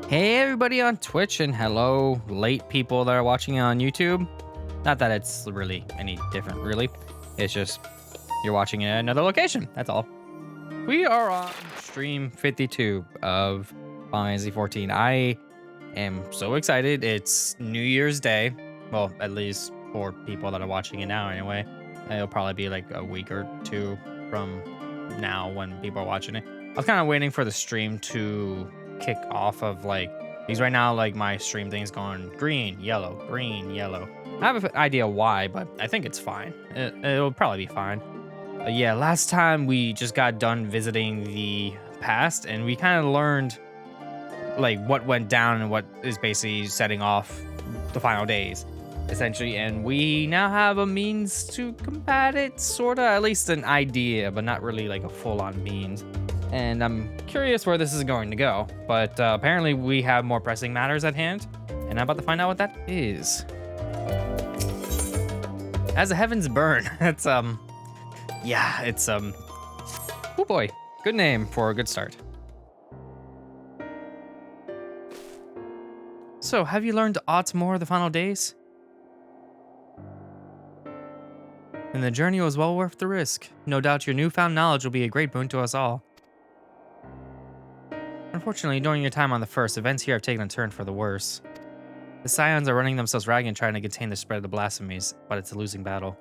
Hey everybody on Twitch and hello late people that are watching on YouTube. Not that it's really any different really. It's just you're watching in another location. That's all. We are on stream 52 of Final Fantasy 14. I am so excited. It's New Year's Day. Well, at least for people that are watching it now anyway. It'll probably be like a week or two from now when people are watching it. I was kind of waiting for the stream to kick off of like, because right now like my stream thing's going green, yellow, green, yellow. I have an idea why, but I think it's fine. It'll probably be fine. Yeah, last time we just got done visiting the past and we kind of learned like what went down and what is basically setting off the final days essentially, and we now have a means to combat it, sorta, at least an idea, but not really like a full-on means. And I'm curious where this is going to go, but apparently we have more pressing matters at hand, and I'm about to find out what that is. As the heavens burn. It's yeah, it's oh boy, good name for a good start. So, have you learned aught more of the final days? Then the journey was well worth the risk. No doubt your newfound knowledge will be a great boon to us all. Unfortunately, during your time on the First, events here have taken a turn for the worse. The Scions are running themselves ragged and trying to contain the spread of the blasphemies, but it's a losing battle.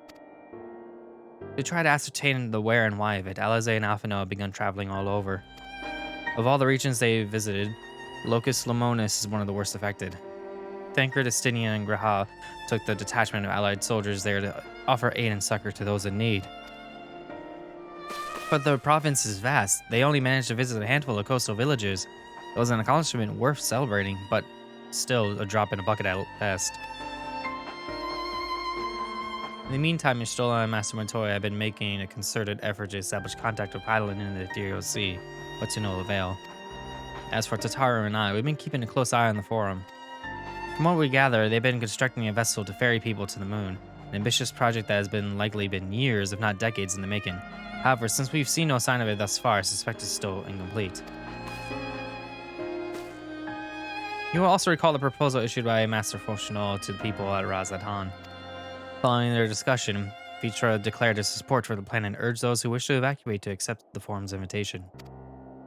To try to ascertain the where and why of it, Alize and Alphino have begun traveling all over. Of all the regions they visited, Locus Lamonis is one of the worst affected. Thancred, Astinia, and Graha took the detachment of allied soldiers there to offer aid and succor to those in need. But the province is vast. They only managed to visit a handful of coastal villages. It was an accomplishment worth celebrating, but still a drop in a bucket at best. In the meantime, Mistola and Master Montoya have been making a concerted effort to establish contact with Hydaelyn in the Ethereal Sea, but to no avail. As for Tataru and I, we've been keeping a close eye on the Forum. From what we gather, they've been constructing a vessel to ferry people to the moon, an ambitious project that has likely been years, if not decades, in the making. However, since we've seen no sign of it thus far, I suspect it's still incomplete. You will also recall the proposal issued by Master Foshinol to the people at Razadhan. Following their discussion, Vitra declared his support for the plan and urged those who wish to evacuate to accept the Forum's invitation.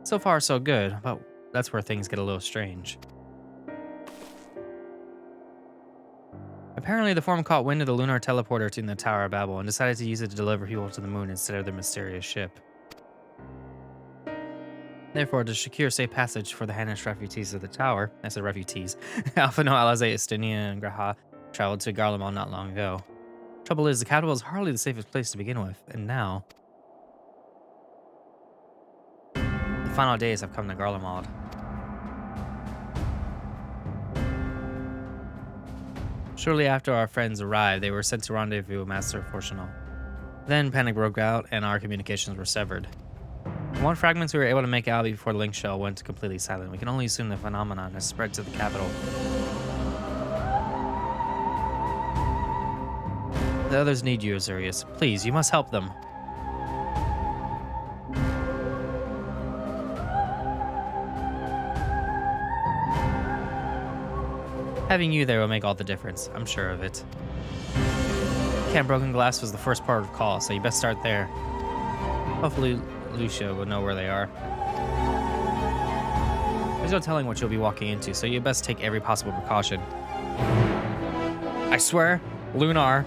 So far, so good, but that's where things get a little strange. Apparently, the Forum caught wind of the lunar teleporter in the Tower of Babel and decided to use it to deliver people to the moon instead of their mysterious ship. Therefore, to secure safe passage for the Hanish refugees of the tower, I said refugees, Alphino, Alize, Astinia, and Graha traveled to Garlemald not long ago. Trouble is, the capital is hardly the safest place to begin with, and now the final days have come to Garlemald. Shortly after our friends arrived, they were sent to rendezvous with Master Fortunal. Then panic broke out and our communications were severed. The one fragments we were able to make out before the link shell went completely silent. We can only assume the phenomenon has spread to the capital. The others need you, Azurius. Please, you must help them. Having you there will make all the difference. I'm sure of it. Camp Broken Glass was the first part of the call, so you best start there. Hopefully, Lucia will know where they are. There's no telling what you'll be walking into, so you best take every possible precaution. I swear, Lunar,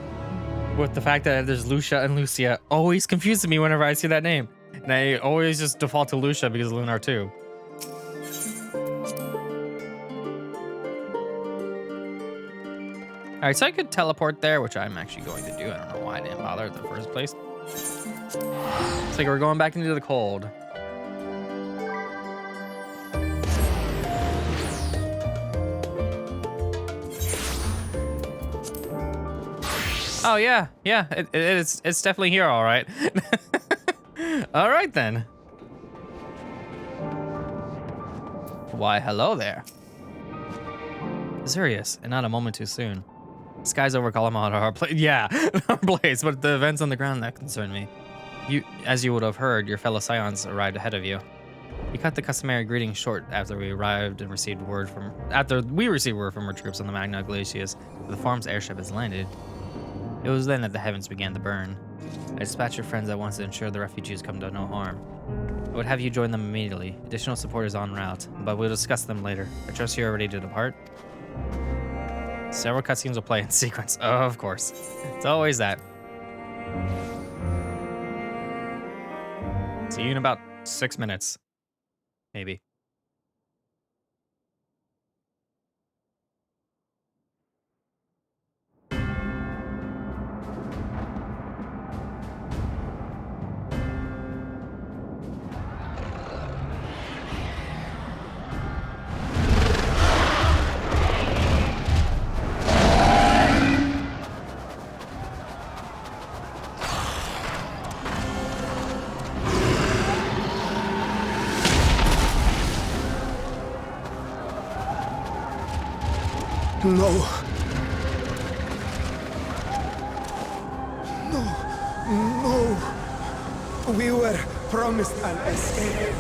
with the fact that there's Lucia and Lucia, always confuses me whenever I see that name. And I always just default to Lucia because of Lunar too. Alright, so I could teleport there, which I'm actually going to do. I don't know why I didn't bother in the first place. It's like we're going back into the cold. Oh yeah, it's definitely here, all right. All right then. Why, hello there. Serious, and not a moment too soon. Skies over Garlemald are our place. Yeah, our place, but the events on the ground that concern me. As you would have heard, your fellow Scions arrived ahead of you. You cut the customary greeting short after we received word from our troops on the Magna Glacius that the farm's airship has landed. It was then that the heavens began to burn. I dispatched your friends at once to ensure the refugees come to no harm. I would have you join them immediately. Additional support is en route, but we'll discuss them later. I trust you are ready to depart. Several cutscenes will play in sequence. Oh, of course. It's always that. See you in about 6 minutes. Maybe. No. No. No. We were promised an escape.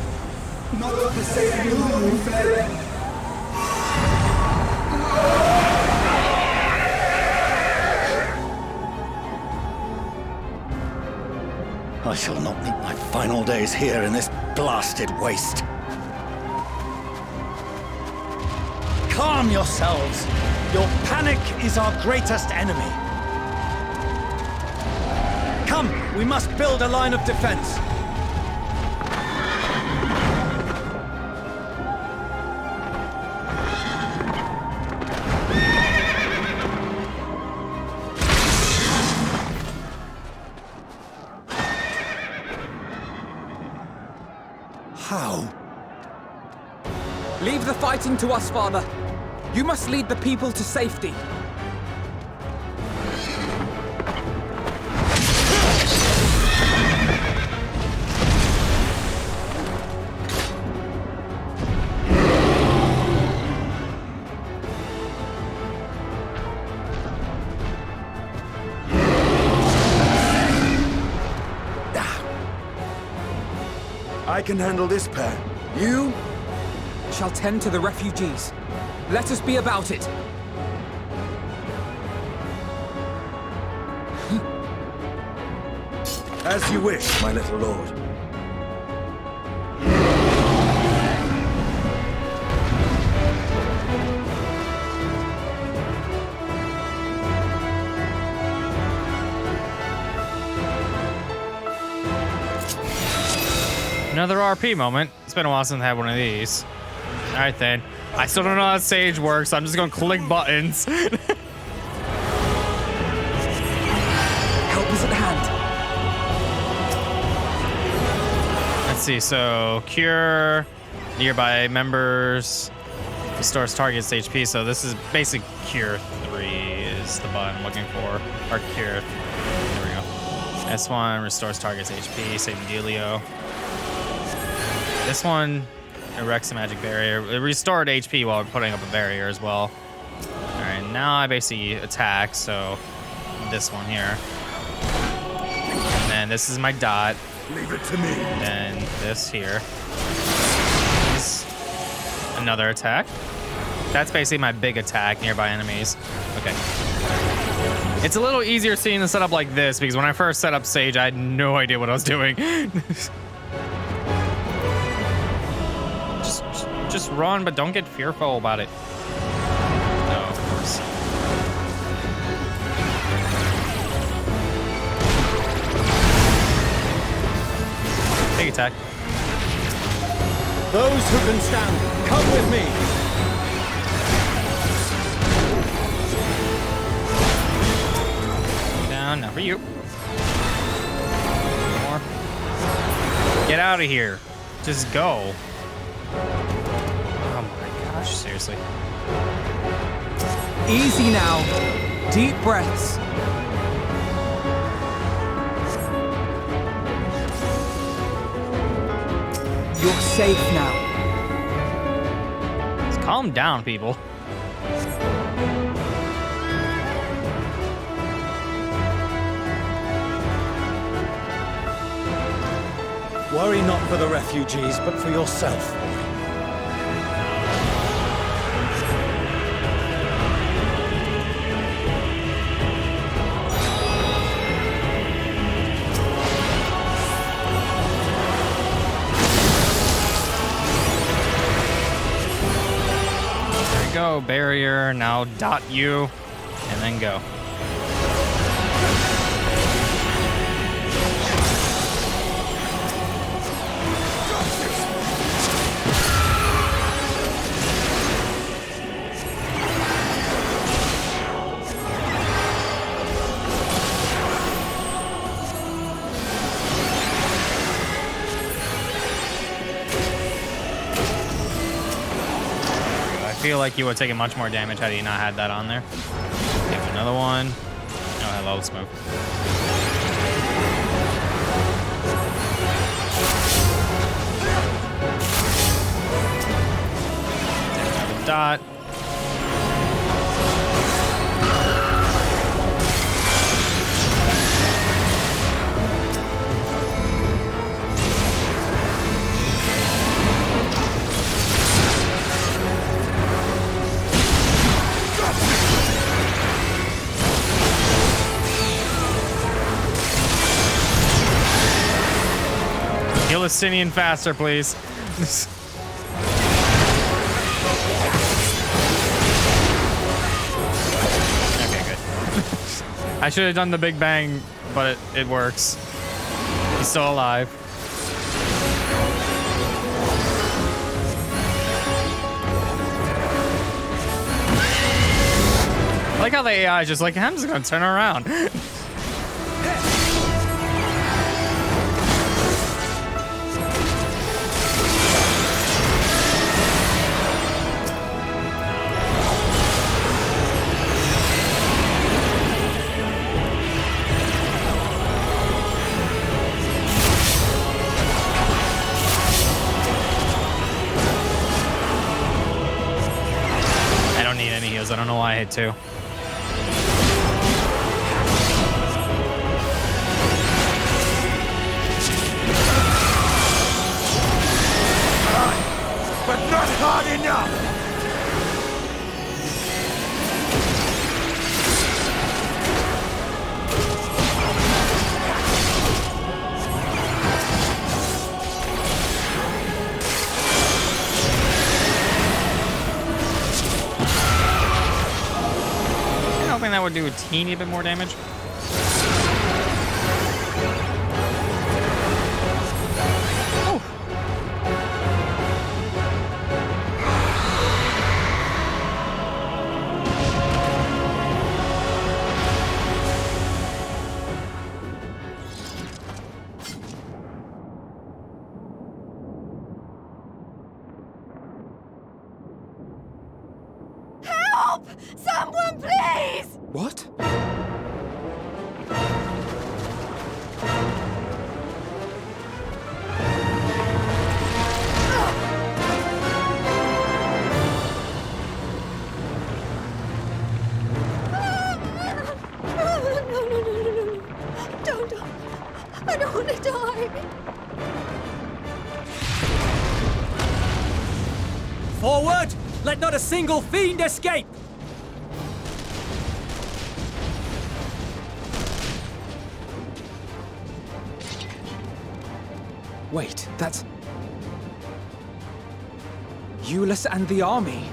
Not to save you, we fled. I shall not meet my final days here in this blasted waste. Calm yourselves. Your panic is our greatest enemy. Come, we must build a line of defense. How? Leave the fighting to us, Father. You must lead the people to safety. I can handle this pair. You shall tend to the refugees. Let us be about it. As you wish, my little lord. Another RP moment. It's been a while since I had one of these. All right, then. I still don't know how Sage works, so I'm just gonna click buttons. Help is at hand. Let's see, so cure nearby members, restores target's HP. So this is basic cure 3 is the button I'm looking for. Or cure, there we go. S1 restores target's HP, same dealio. This one erects a magic barrier. It restored HP while putting up a barrier as well. All right, now I basically attack, so this one here. And then this is my dot. Leave it to me. And this here is another attack. That's basically my big attack, nearby enemies. Okay. It's a little easier seeing the setup like this because when I first set up Sage, I had no idea what I was doing. Just run, but don't get fearful about it. No, of course. Big attack. Those who can stand, come with me. Down, now for you. More. Get out of here. Just go. Oh my gosh, seriously. Easy now. Deep breaths. You're safe now. Just calm down, people. Worry not for the refugees, but for yourself. There you go, barrier. Now dot you, and then go. I feel like you would have taken much more damage had you not had that on there. Give another one. Oh, hello, smoke. Another dot. Kill Estinian faster, please. Okay, good. I should have done the Big Bang, but it works. He's still alive. I like how the AI is just like, I'm just gonna turn around. I don't know why I hit two. But not hard enough! That would do a teeny bit more damage. Oh. Help! Someone, please! What? No. Don't. I don't want to die. Forward! Let not a single fiend escape! Wait, that's... Euless and the army.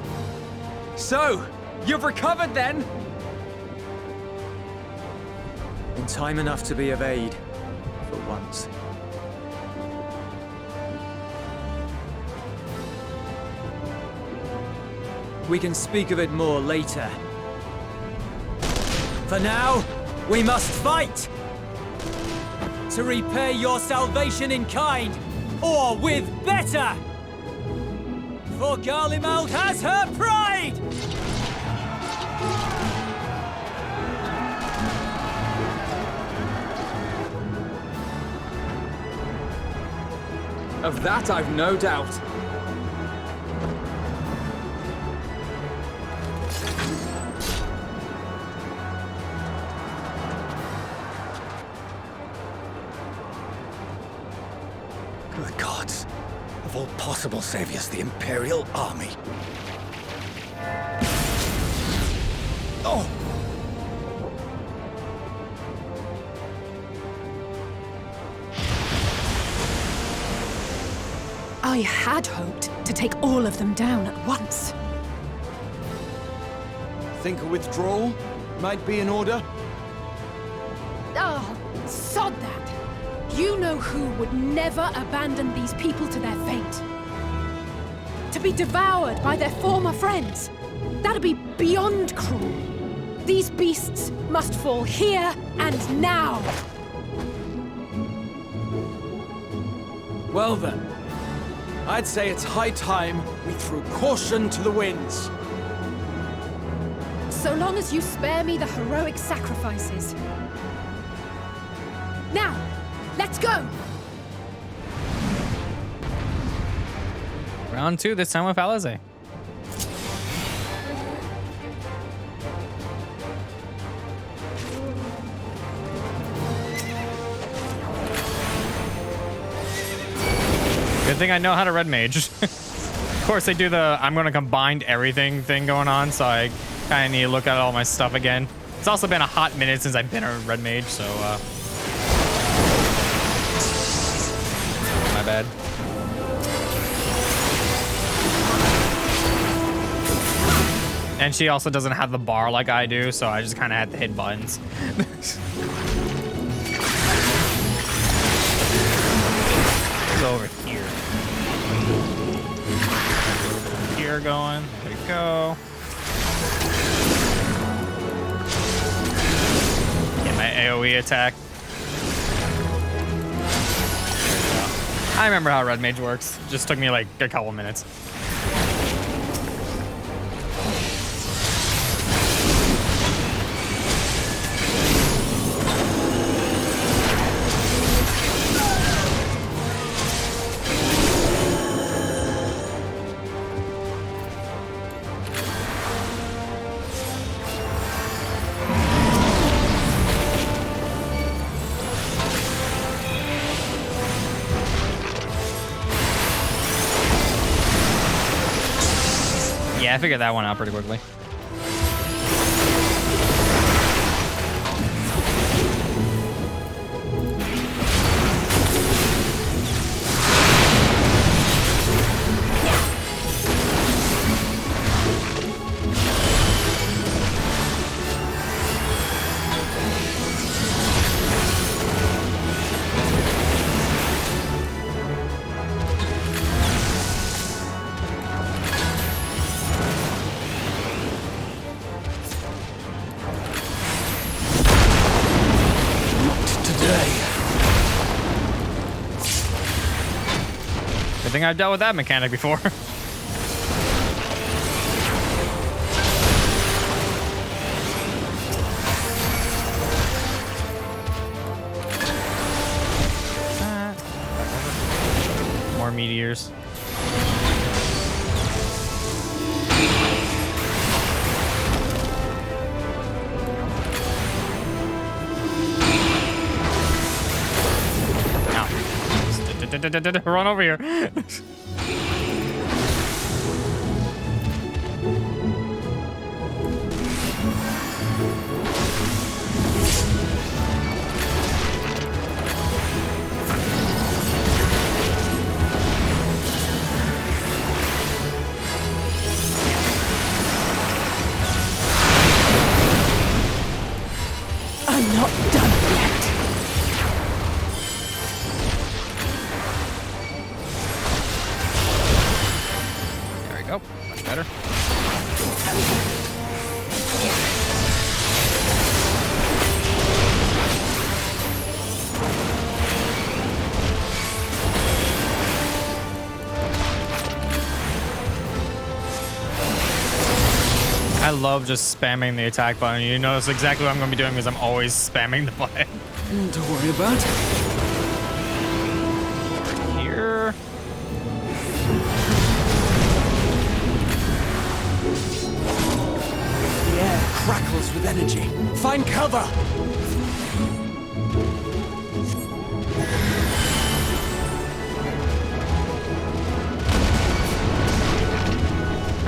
So, you've recovered then? In time enough to be of aid, for once. We can speak of it more later. For now, we must fight! To repay your salvation in kind, or with better! For Garlemald has her pride! Of that I've no doubt. possible saviors the Imperial Army. Oh! I had hoped to take all of them down at once. Think a withdrawal might be in order? Oh, sod that. You know who would never abandon these people to their fate. To be devoured by their former friends. That'd be beyond cruel. These beasts must fall here and now. Well then, I'd say it's high time we threw caution to the winds. So long as you spare me the heroic sacrifices. Now, let's go! Round 2, this time with Alize. Good thing I know how to red mage. Of course, they do the I'm gonna combine everything thing going on, so I kind of need to look at all my stuff again. It's also been a hot minute since I've been a red mage, so my bad. And she also doesn't have the bar like I do, so I just kind of had to hit buttons. Over here. Here going. There we go. Get my AoE attack. I remember how red mage works. Just took me like a couple minutes. Yeah, I figured that one out pretty quickly. I think I've dealt with that mechanic before. More meteors. Run over here. I'm not done yet. There we go. Much better. I love just spamming the attack button. You notice exactly what I'm going to be doing because I'm always spamming the button. To worry about. Here. The air crackles with energy. Find cover!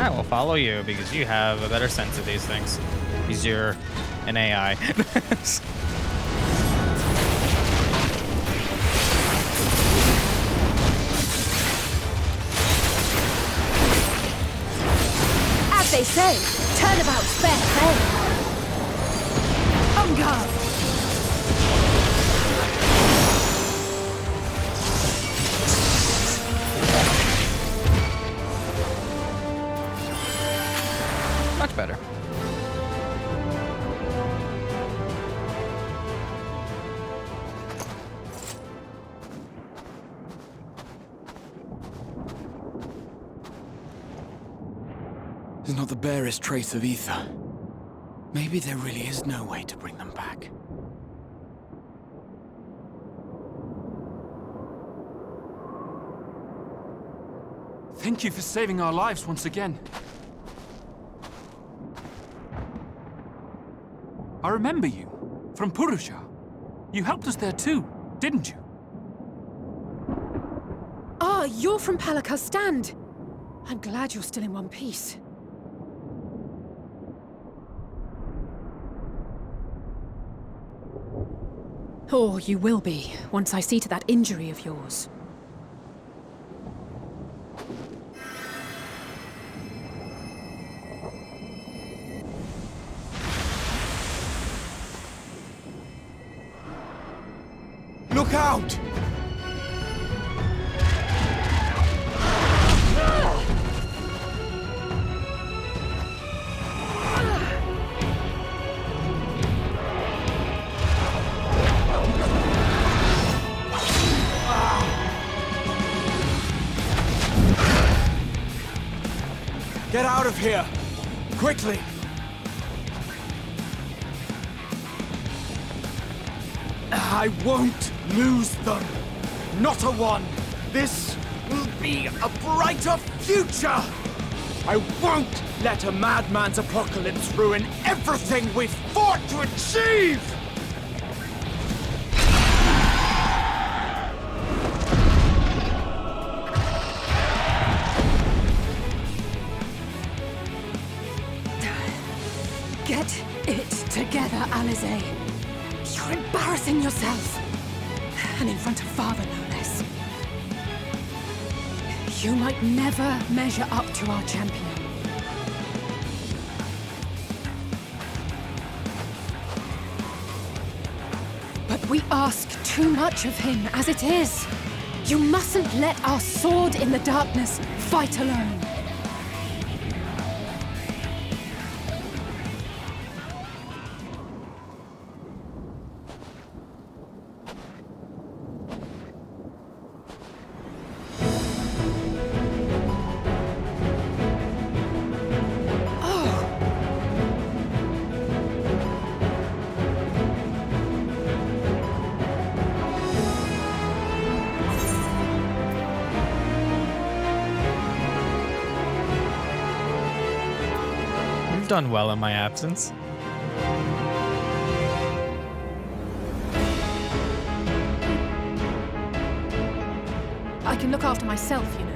I will follow you because you have a better sense of these things. Because you're an AI. As they say, turnabout's fair play. On guard. Much better. There's not the barest trace of ether. Maybe there really is no way to bring them back. Thank you for saving our lives once again. I remember you, from Purusha. You helped us there too, didn't you? Ah, you're from Palaka's stand. I'm glad you're still in one piece. Or you will be, once I see to that injury of yours. Look out! Get out of here! Quickly! I won't lose them! Not a one! This will be a brighter future! I won't let a madman's apocalypse ruin everything we've fought to achieve! Get it together, Alize. You're embarrassing yourself. And in front of Father, no less. You might never measure up to our champion. But we ask too much of him as it is. You mustn't let our sword in the darkness fight alone. You've done well in my absence. I can look after myself, you know.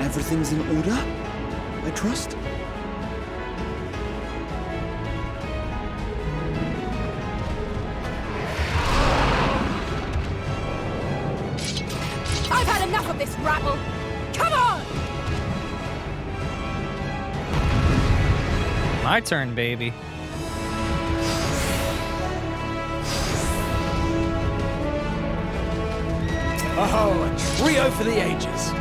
Everything's in order, I trust? I've had enough of this rabble! Come on! My turn, baby. Oh, a trio for the ages!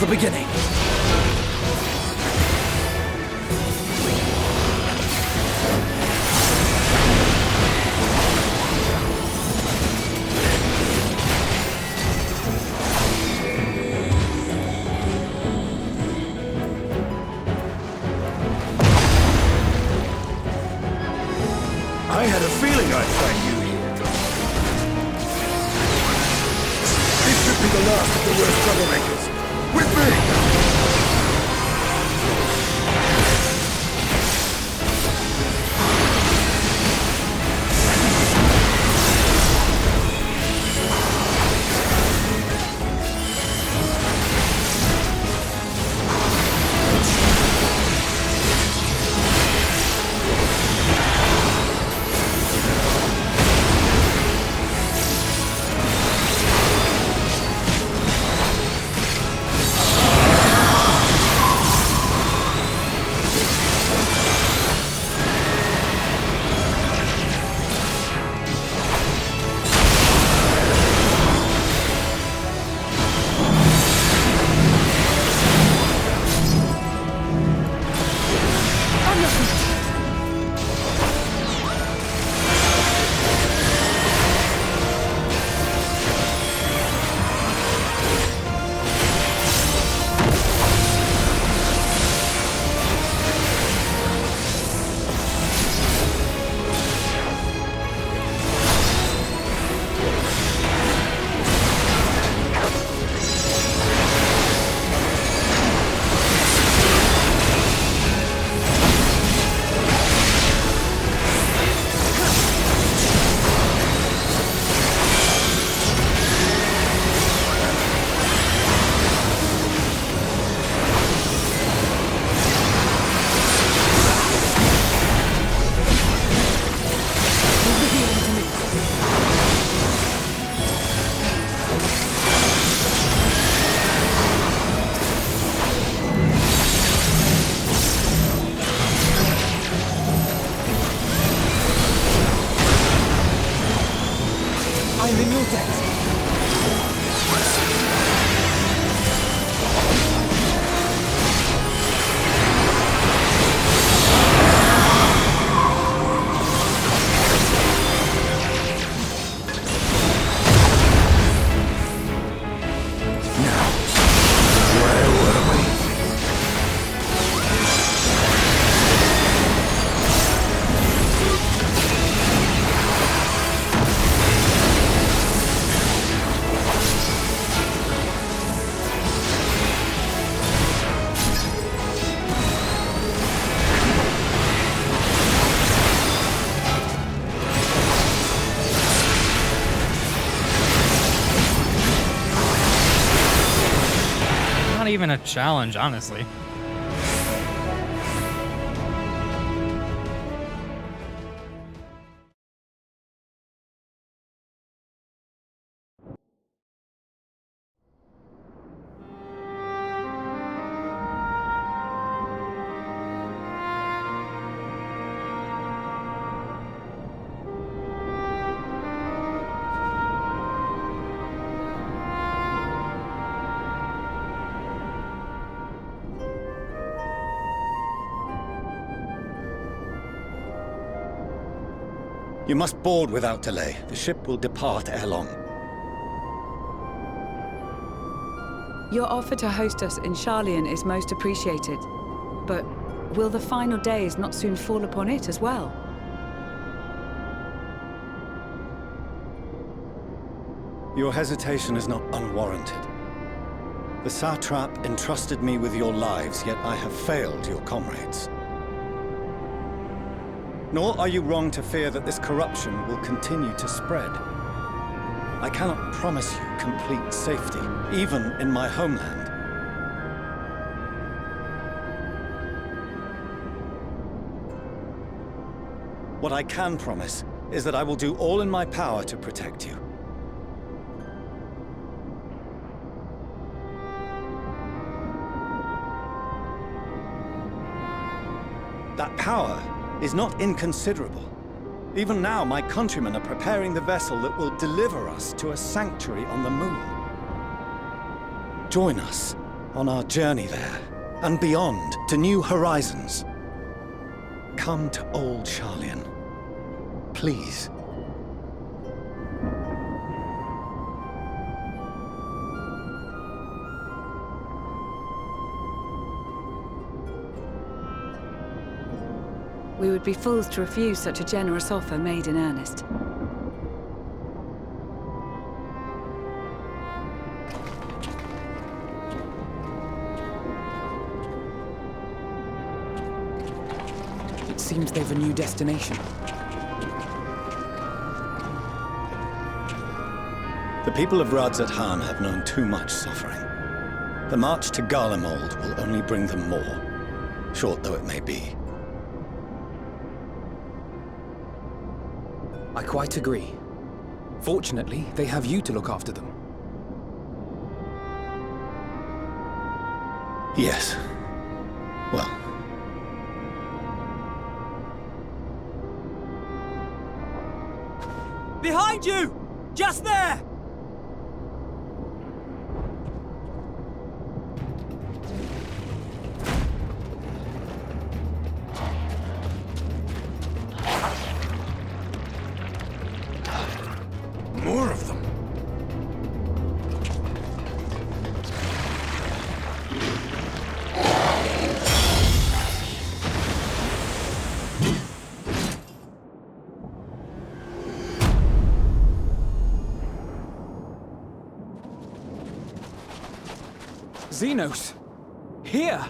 the beginning. I had a feeling I'd find you here. This should be the last of the worst troublemakers. With me! I'm in your debt. Not even a challenge, honestly. You must board without delay. The ship will depart ere long. Your offer to host us in Sharlayan is most appreciated. But will the final days not soon fall upon it as well? Your hesitation is not unwarranted. The satrap entrusted me with your lives, yet I have failed your comrades. Nor are you wrong to fear that this corruption will continue to spread. I cannot promise you complete safety, even in my homeland. What I can promise is that I will do all in my power to protect you. That power is not inconsiderable. Even now, my countrymen are preparing the vessel that will deliver us to a sanctuary on the moon. Join us, on our journey there, and beyond, to new horizons. Come to old Sharlayan. Please. We would be fools to refuse such a generous offer made in earnest. It seems they've a new destination. The people of Radzat-Han have known too much suffering. The march to Garlemald will only bring them more, short though it may be. I quite agree. Fortunately, they have you to look after them. Yes. Well. Behind you! Just there! More of them. Xenos! Here!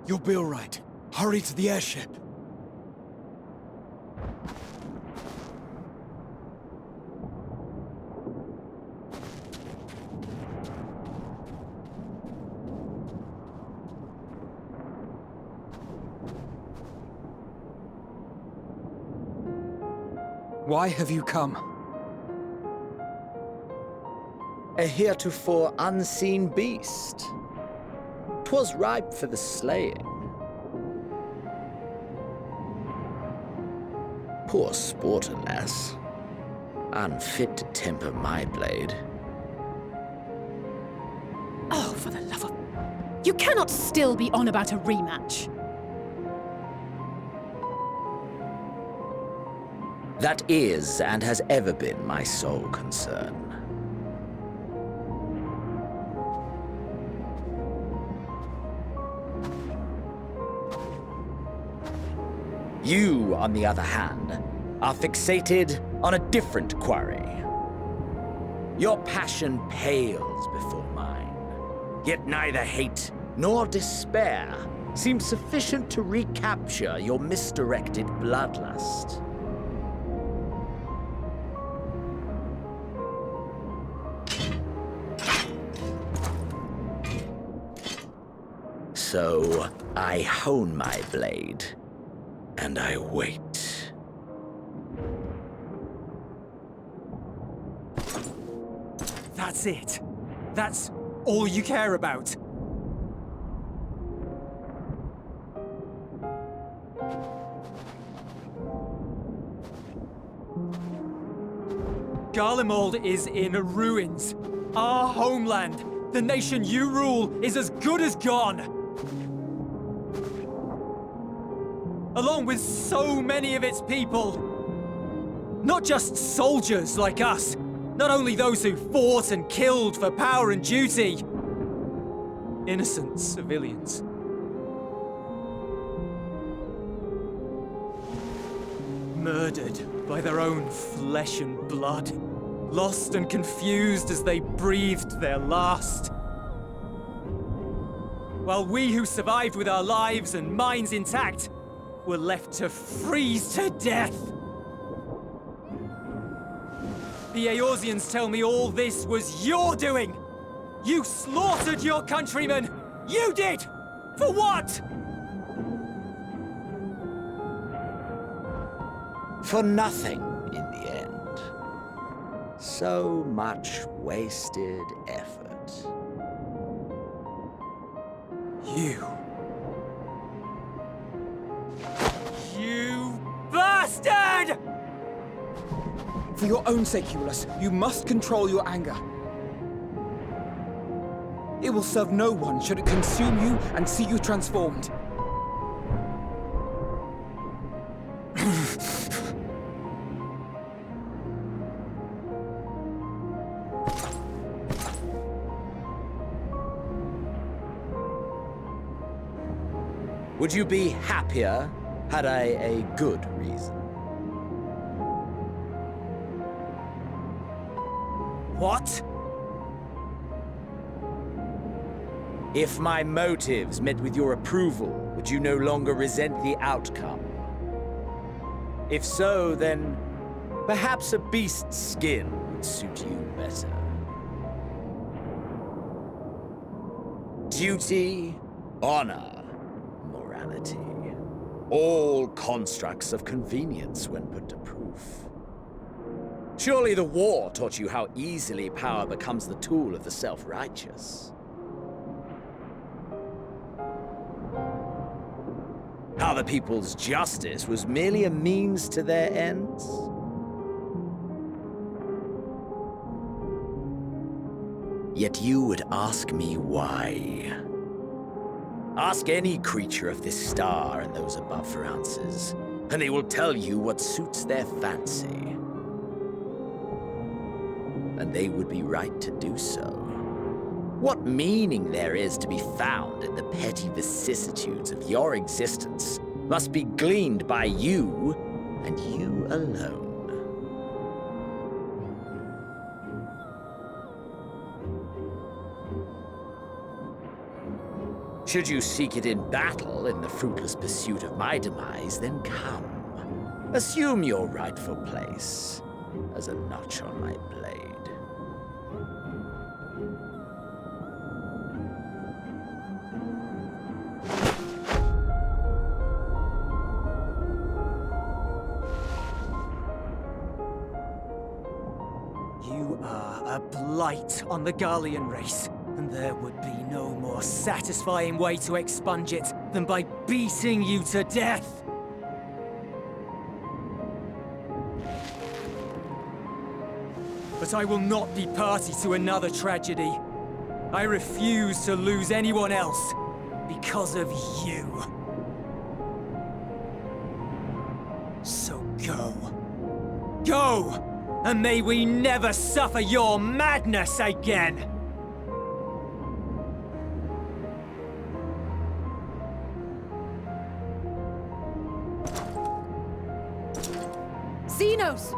You'll be all right. Hurry to the airship. Why have you come? A heretofore unseen beast. 'Twas ripe for the slaying. Poor sport, alas. Unfit to temper my blade. Oh, for the love of... You cannot still be on about a rematch. That is, and has ever been, my sole concern. You, on the other hand, are fixated on a different quarry. Your passion pales before mine, yet neither hate nor despair seems sufficient to recapture your misdirected bloodlust. So, I hone my blade, and I wait. That's it. That's all you care about. Garlemald is in ruins. Our homeland, the nation you rule, is as good as gone. Along with so many of its people. Not just soldiers like us, not only those who fought and killed for power and duty. Innocent civilians. Murdered by their own flesh and blood. Lost and confused as they breathed their last. While we who survived with our lives and minds intact were left to freeze to death. The Eorzeans tell me all this was your doing! You slaughtered your countrymen! You did! For what? For nothing, in the end. So much wasted effort. You bastard! For your own sake, Ulysses, you must control your anger. It will serve no one should it consume you and see you transformed. Would you be happier had I a good reason? What? If my motives met with your approval, would you no longer resent the outcome? If so, then perhaps a beast's skin would suit you better. Duty, honor, morality. All constructs of convenience when put to proof. Surely the war taught you how easily power becomes the tool of the self-righteous. How the people's justice was merely a means to their ends? Yet you would ask me why. Ask any creature of this star and those above for answers, and they will tell you what suits their fancy. And they would be right to do so. What meaning there is to be found in the petty vicissitudes of your existence must be gleaned by you, and you alone. Should you seek it in battle in the fruitless pursuit of my demise, then come. Assume your rightful place as a notch on my blade. You are a blight on the Garlean race, and there would be no more satisfying way to expunge it than by beating you to death. But I will not be party to another tragedy. I refuse to lose anyone else because of you. So go. Go! And may we never suffer your madness again! Xenos!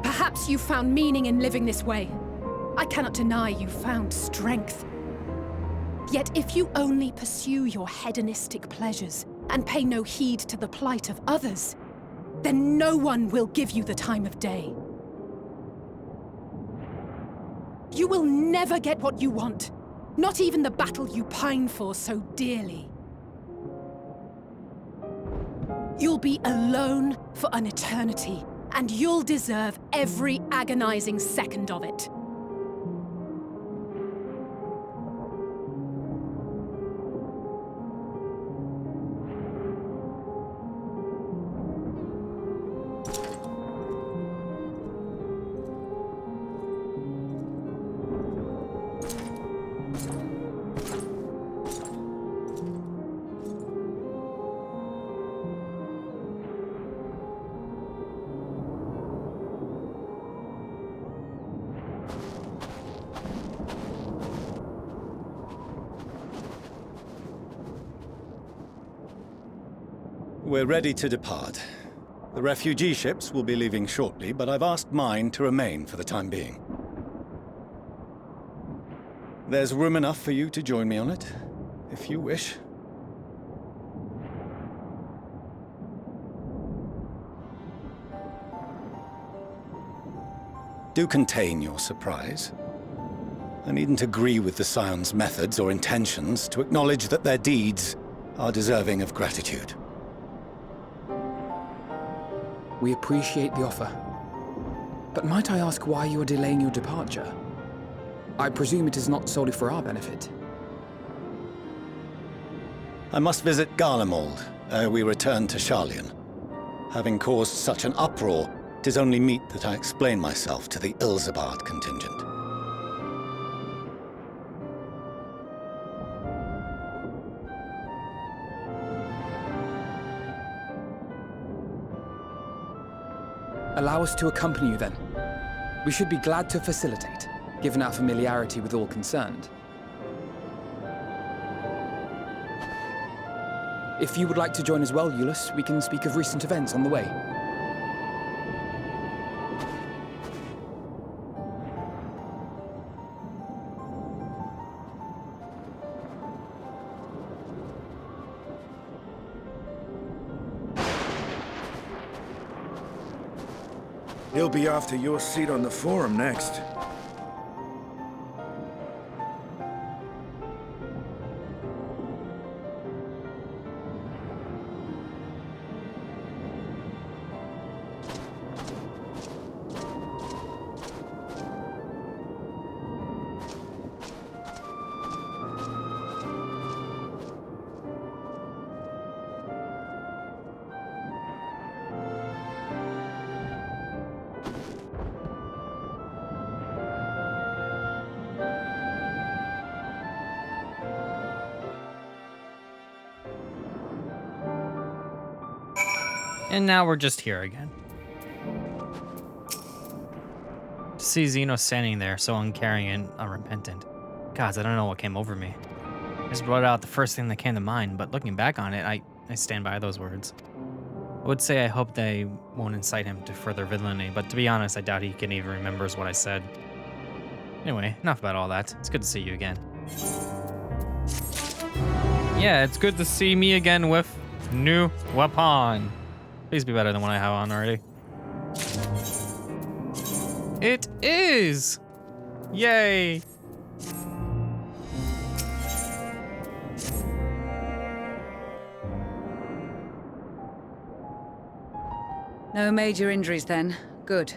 Perhaps you found meaning in living this way. I cannot deny you found strength. Yet if you only pursue your hedonistic pleasures and pay no heed to the plight of others, then no one will give you the time of day. You will never get what you want, not even the battle you pine for so dearly. You'll be alone for an eternity, and you'll deserve every agonizing second of it. We're ready to depart. The refugee ships will be leaving shortly, but I've asked mine to remain for the time being. There's room enough for you to join me on it, if you wish. Do contain your surprise. I needn't agree with the Scion's methods or intentions to acknowledge that their deeds are deserving of gratitude. We appreciate the offer. But might I ask why you are delaying your departure? I presume it is not solely for our benefit. I must visit Garlemald ere we return to Sharlayan. Having caused such an uproar, 'tis only meet that I explain myself to the Ilzabard contingent. Allow us to accompany you then. We should be glad to facilitate, given our familiarity with all concerned. If you would like to join as well, Eulus, we can speak of recent events on the way. He'll be after your seat on the forum next. And now we're just here again. To see Zeno standing there, so uncaring and unrepentant. Gods, I don't know what came over me. I just wrote out the first thing that came to mind, but looking back on it, I stand by those words. I would say I hope they won't incite him to further villainy, but to be honest, I doubt he can even remembers what I said. Anyway, enough about all that. It's good to see you again. Yeah, it's good to see me again with new weapon. Please be better than what I have on already. It is! Yay! No major injuries then. Good.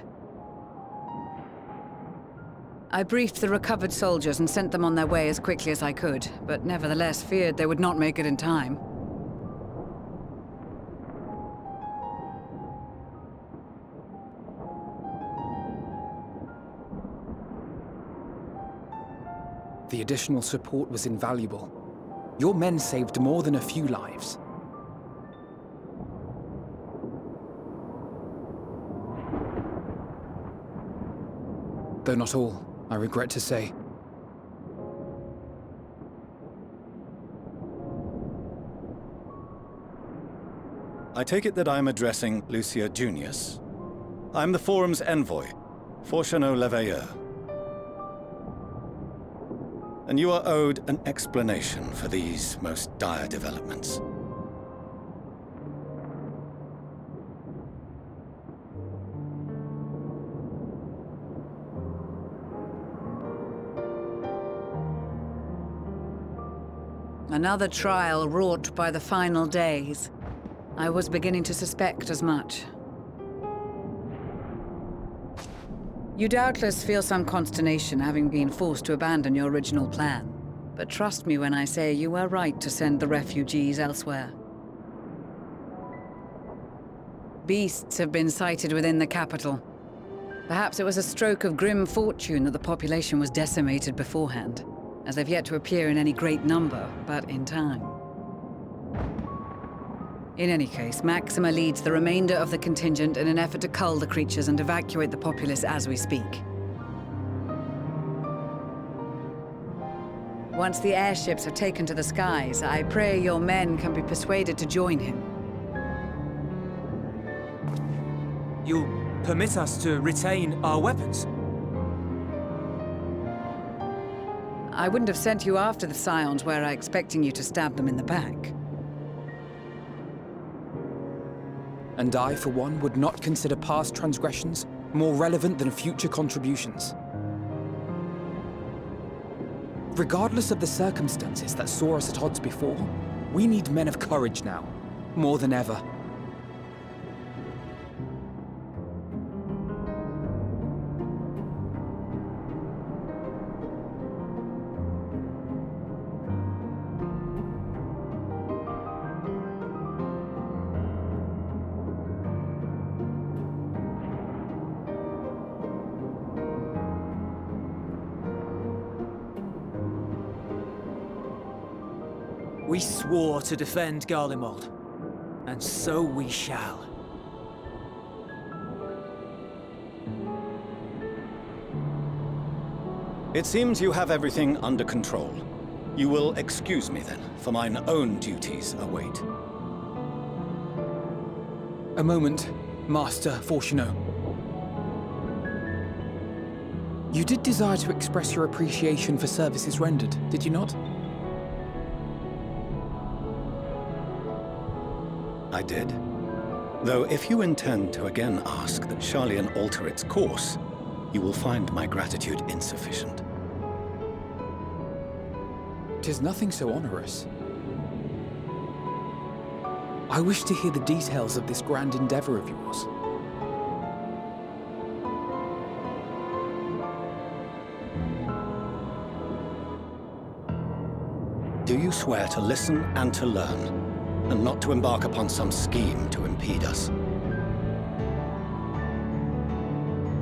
I briefed the recovered soldiers and sent them on their way as quickly as I could, but nevertheless feared they would not make it in time. The additional support was invaluable. Your men saved more than a few lives. Though not all, I regret to say. I take it that I'm addressing Lucia Junius. I'm the Forum's envoy, Forchano Leveilleur. And you are owed an explanation for these most dire developments. Another trial wrought by the final days. I was beginning to suspect as much. You doubtless feel some consternation having been forced to abandon your original plan. But trust me when I say you were right to send the refugees elsewhere. Beasts have been sighted within the capital. Perhaps it was a stroke of grim fortune that the population was decimated beforehand, as they've yet to appear in any great number, but in time. In any case, Maxima leads the remainder of the contingent in an effort to cull the creatures and evacuate the populace as we speak. Once the airships have taken to the skies, I pray your men can be persuaded to join him. You'll permit us to retain our weapons? I wouldn't have sent you after the Scions were I expecting you to stab them in the back. And I, for one, would not consider past transgressions more relevant than future contributions. Regardless of the circumstances that saw us at odds before, we need men of courage now, more than ever. We swore to defend Garlemald, and so we shall. It seems you have everything under control. You will excuse me then, for mine own duties await. A moment, Master Fortuno. You did desire to express your appreciation for services rendered, did you not? I did. Though if you intend to again ask that Sharlayan alter its course, you will find my gratitude insufficient. 'Tis nothing so onerous. I wish to hear the details of this grand endeavor of yours. Do you swear to listen and to learn, and not to embark upon some scheme to impede us?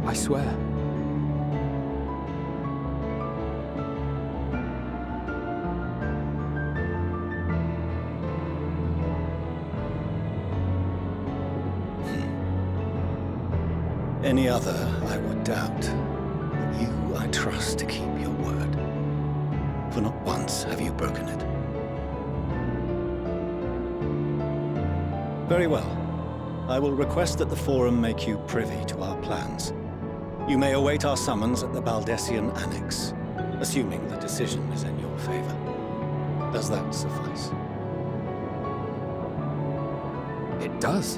I swear. Any other I would doubt, but you I trust to keep your word. For not once have you broken it. Very well. I will request that the Forum make you privy to our plans. You may await our summons at the Baldessian Annex, assuming the decision is in your favor. Does that suffice? It does.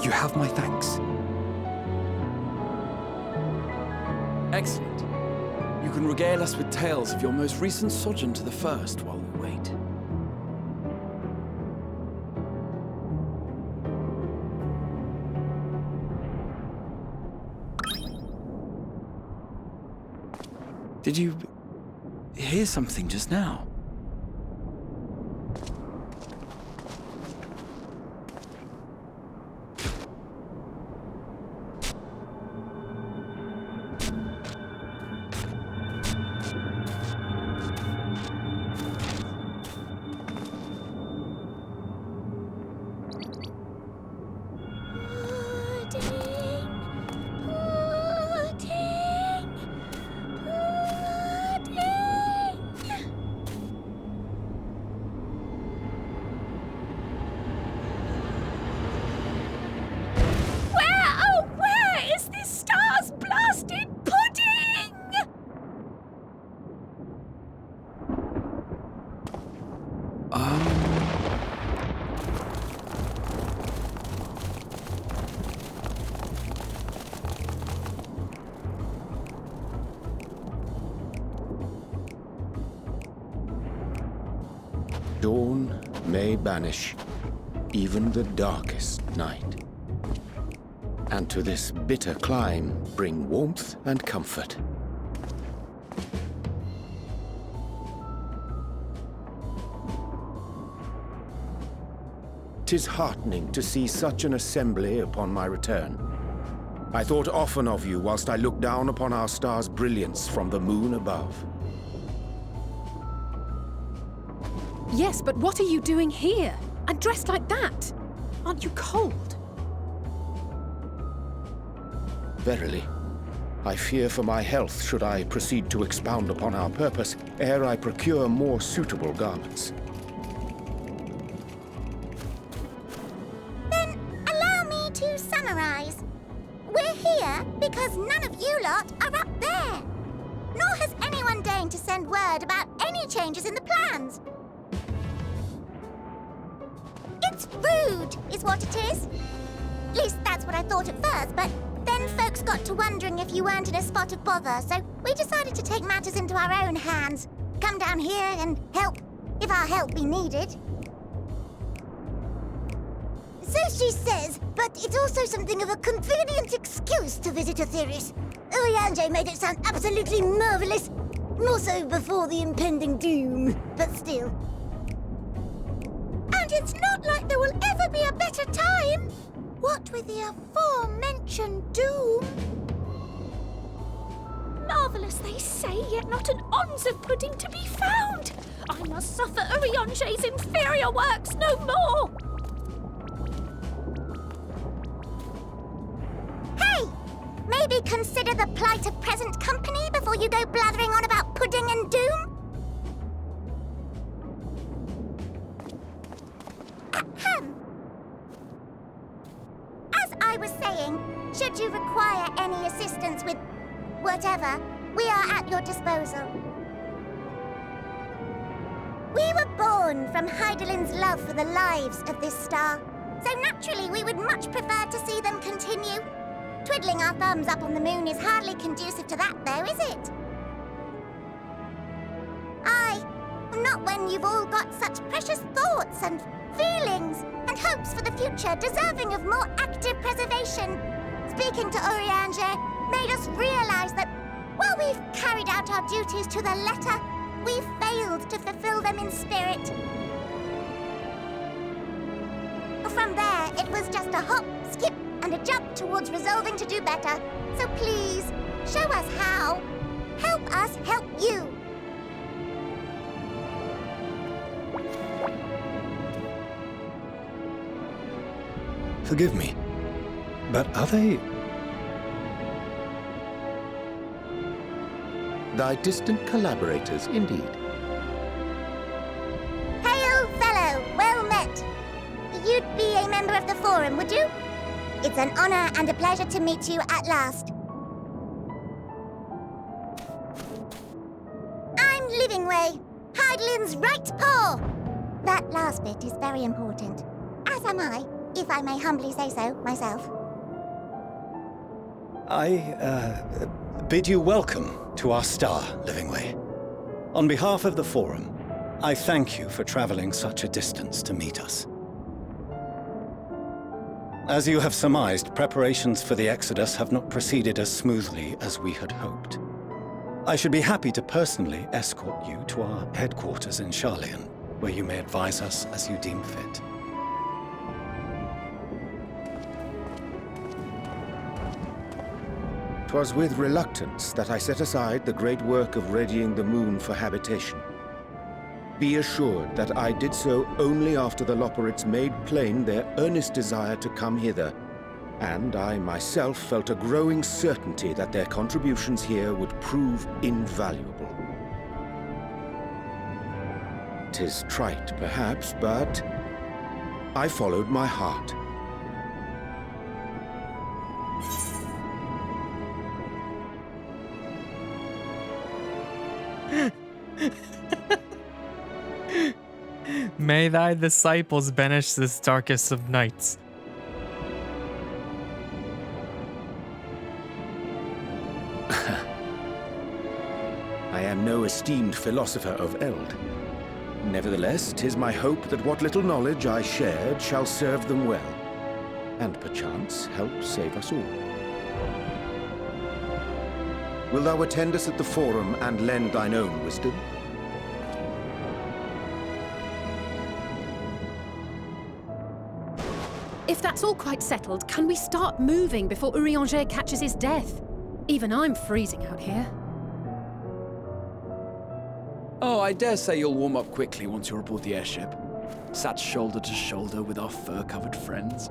You have my thanks. Excellent. You can regale us with tales of your most recent sojourn to the First while we wait. Did you hear something just now? Dawn may banish even the darkest night, and to this bitter clime bring warmth and comfort. 'Tis heartening to see such an assembly upon my return. I thought often of you whilst I looked down upon our star's brilliance from the moon above. Yes, but what are you doing here? And dressed like that? Aren't you cold? Verily, I fear for my health should I proceed to expound upon our purpose ere I procure more suitable garments. Then allow me to summarize. We're here because none of you lot are up there. Nor has anyone deigned to send word about any changes in the plans. It's rude, is what it is. At least that's what I thought at first, but then folks got to wondering if you weren't in a spot of bother, so we decided to take matters into our own hands. Come down here and help, if our help be needed. So she says, but it's also something of a convenient excuse to visit Aetheris. Oyanje made it sound absolutely marvelous. More so before the impending doom, but still. And it's not like there will ever be a better time. What with the aforementioned doom? marvellous, they say, yet not an ounce of pudding to be found. I must suffer Urianger's inferior works no more. Hey! Maybe consider the plight of present company before you go blathering on about pudding and doom? Ahem. As I was saying, should you require any assistance with whatever, we are at your disposal. We were born from Heidelin's love for the lives of this star, so naturally we would much prefer to see them continue. Twiddling our thumbs up on the moon is hardly conducive to that, though, is it? Aye, not when you've all got such precious thoughts and feelings and hopes for the future deserving of more active preservation. Speaking to Urianger made us realize that while we've carried out our duties to the letter, we've failed to fulfill them in spirit. From there, it was just a hop, skip, and a jump towards resolving to do better. So please, show us how. Help us help you. Forgive me, but are they... Thy distant collaborators, indeed. Hail, fellow! Well met! You'd be a member of the Forum, would you? It's an honor and a pleasure to meet you at last. I'm Livingway, Heidelin's right paw. That last bit is very important, as am I, if I may humbly say so myself. I bid you welcome to our star, Livingway. On behalf of the Forum, I thank you for traveling such a distance to meet us. As you have surmised, preparations for the Exodus have not proceeded as smoothly as we had hoped. I should be happy to personally escort you to our headquarters in Charlian, where you may advise us as you deem fit. 'Twas with reluctance that I set aside the great work of readying the moon for habitation. Be assured that I did so only after the Loperites made plain their earnest desire to come hither, and I myself felt a growing certainty that their contributions here would prove invaluable. 'Tis trite, perhaps, but I followed my heart. May thy disciples banish this darkest of nights. I am no esteemed philosopher of eld. Nevertheless, 'tis my hope that what little knowledge I shared shall serve them well, and perchance help save us all. Will thou attend us at the Forum and lend thine own wisdom? If that's all quite settled, can we start moving before Urianger catches his death? Even I'm freezing out here. Oh, I dare say you'll warm up quickly once you're aboard the airship. Sat shoulder to shoulder with our fur-covered friends.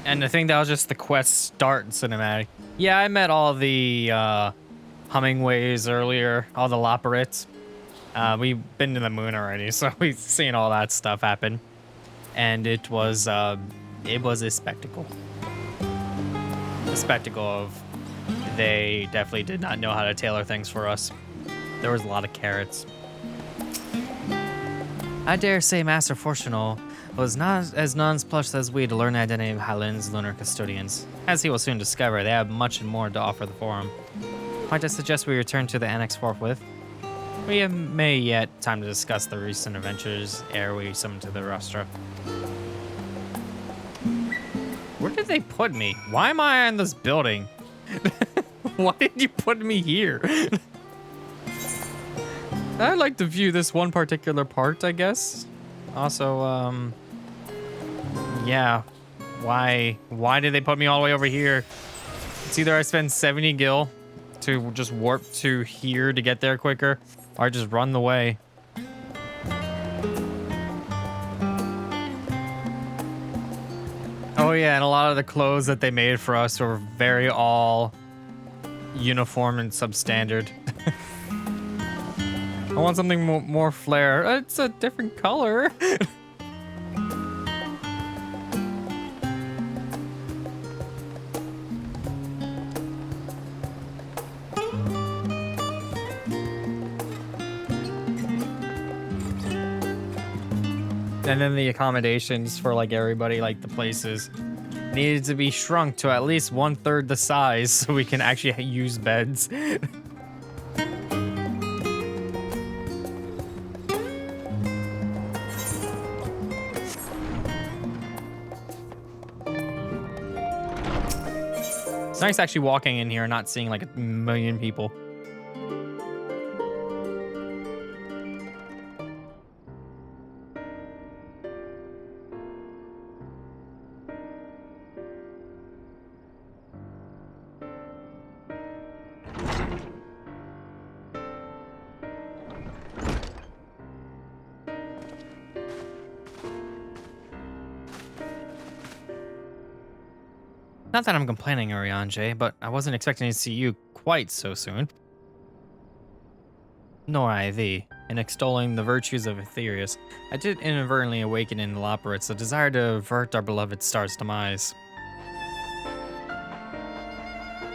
And I think that was just the quest start cinematic. Yeah, I met all the Hummingways earlier, all the Loperites. We've been to the moon already, so we've seen all that stuff happen. And it was a spectacle. A spectacle of they definitely did not know how to tailor things for us. There was a lot of carrots. I dare say Master Fortunal was not as nonplussed as we to learn the identity of Heidelin's lunar custodians. As he will soon discover, they have much more to offer the Forum. Might I suggest we return to the Annex forthwith? We may yet time to discuss the recent adventures ere we summon to the rostra. We're Where did they put me? Why am I in this building? Why did you put me here? I'd like to view this one particular part, I guess. Also, yeah. Why did they put me all the way over here? It's either I spend 70 gil to just warp to here to get there quicker, or I just run the way. Oh yeah, and a lot of the clothes that they made for us were very all uniform and substandard. I want something more flair. It's a different color. And then the accommodations for like everybody, like the places, needed to be shrunk to at least 1/3 the size so we can actually use beds. It's nice actually walking in here and not seeing like a million people. Not that I'm complaining, Urianger, but I wasn't expecting to see you quite so soon. Nor I thee. In extolling the virtues of Aetherius, I did inadvertently awaken in the Loperites a desire to avert our beloved star's demise.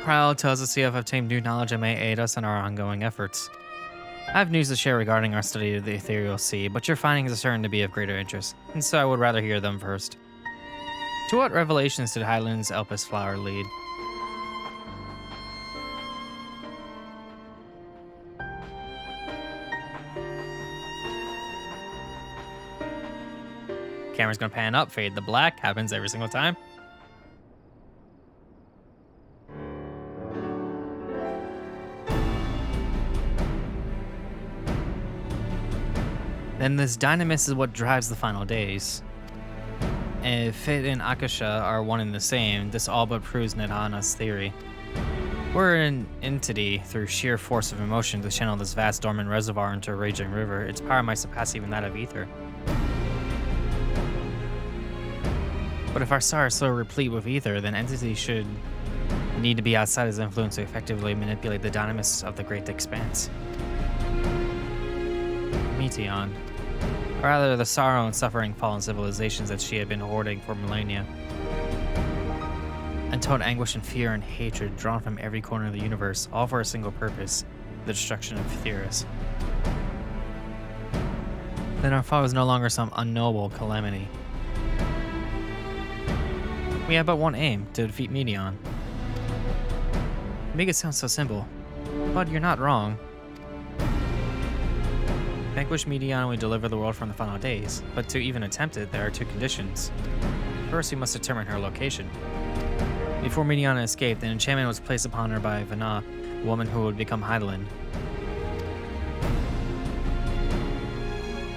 Prowl tells us you have obtained new knowledge that may aid us in our ongoing efforts. I have news to share regarding our study of the ethereal sea, but your findings are certain to be of greater interest, and so I would rather hear them first. To what revelations did Highland's Elpis flower lead? Camera's gonna pan up, fade to black, happens every single time. Then this dynamis is what drives the final days. If Fit and Akasha are one and the same, this all but proves Nidhana's theory. We're an entity through sheer force of emotion to channel this vast dormant reservoir into a raging river. Its power might surpass even that of ether. But if our star is so replete with ether, then entity should need to be outside its influence to effectively manipulate the dynamis of the great expanse. Meteon. Or rather, the sorrow and suffering fallen civilizations that she had been hoarding for millennia. Untold anguish and fear and hatred drawn from every corner of the universe, all for a single purpose, the destruction of Aetherius. Then our foe is no longer some unknowable calamity. We have but one aim, to defeat Meteon. You make it sound so simple, but you're not wrong. Vanquish Meteon and we deliver the world from the final days, but to even attempt it, there are two conditions. First, we must determine her location. Before Meteon escaped, an enchantment was placed upon her by Vana, a woman who would become Hydaelyn.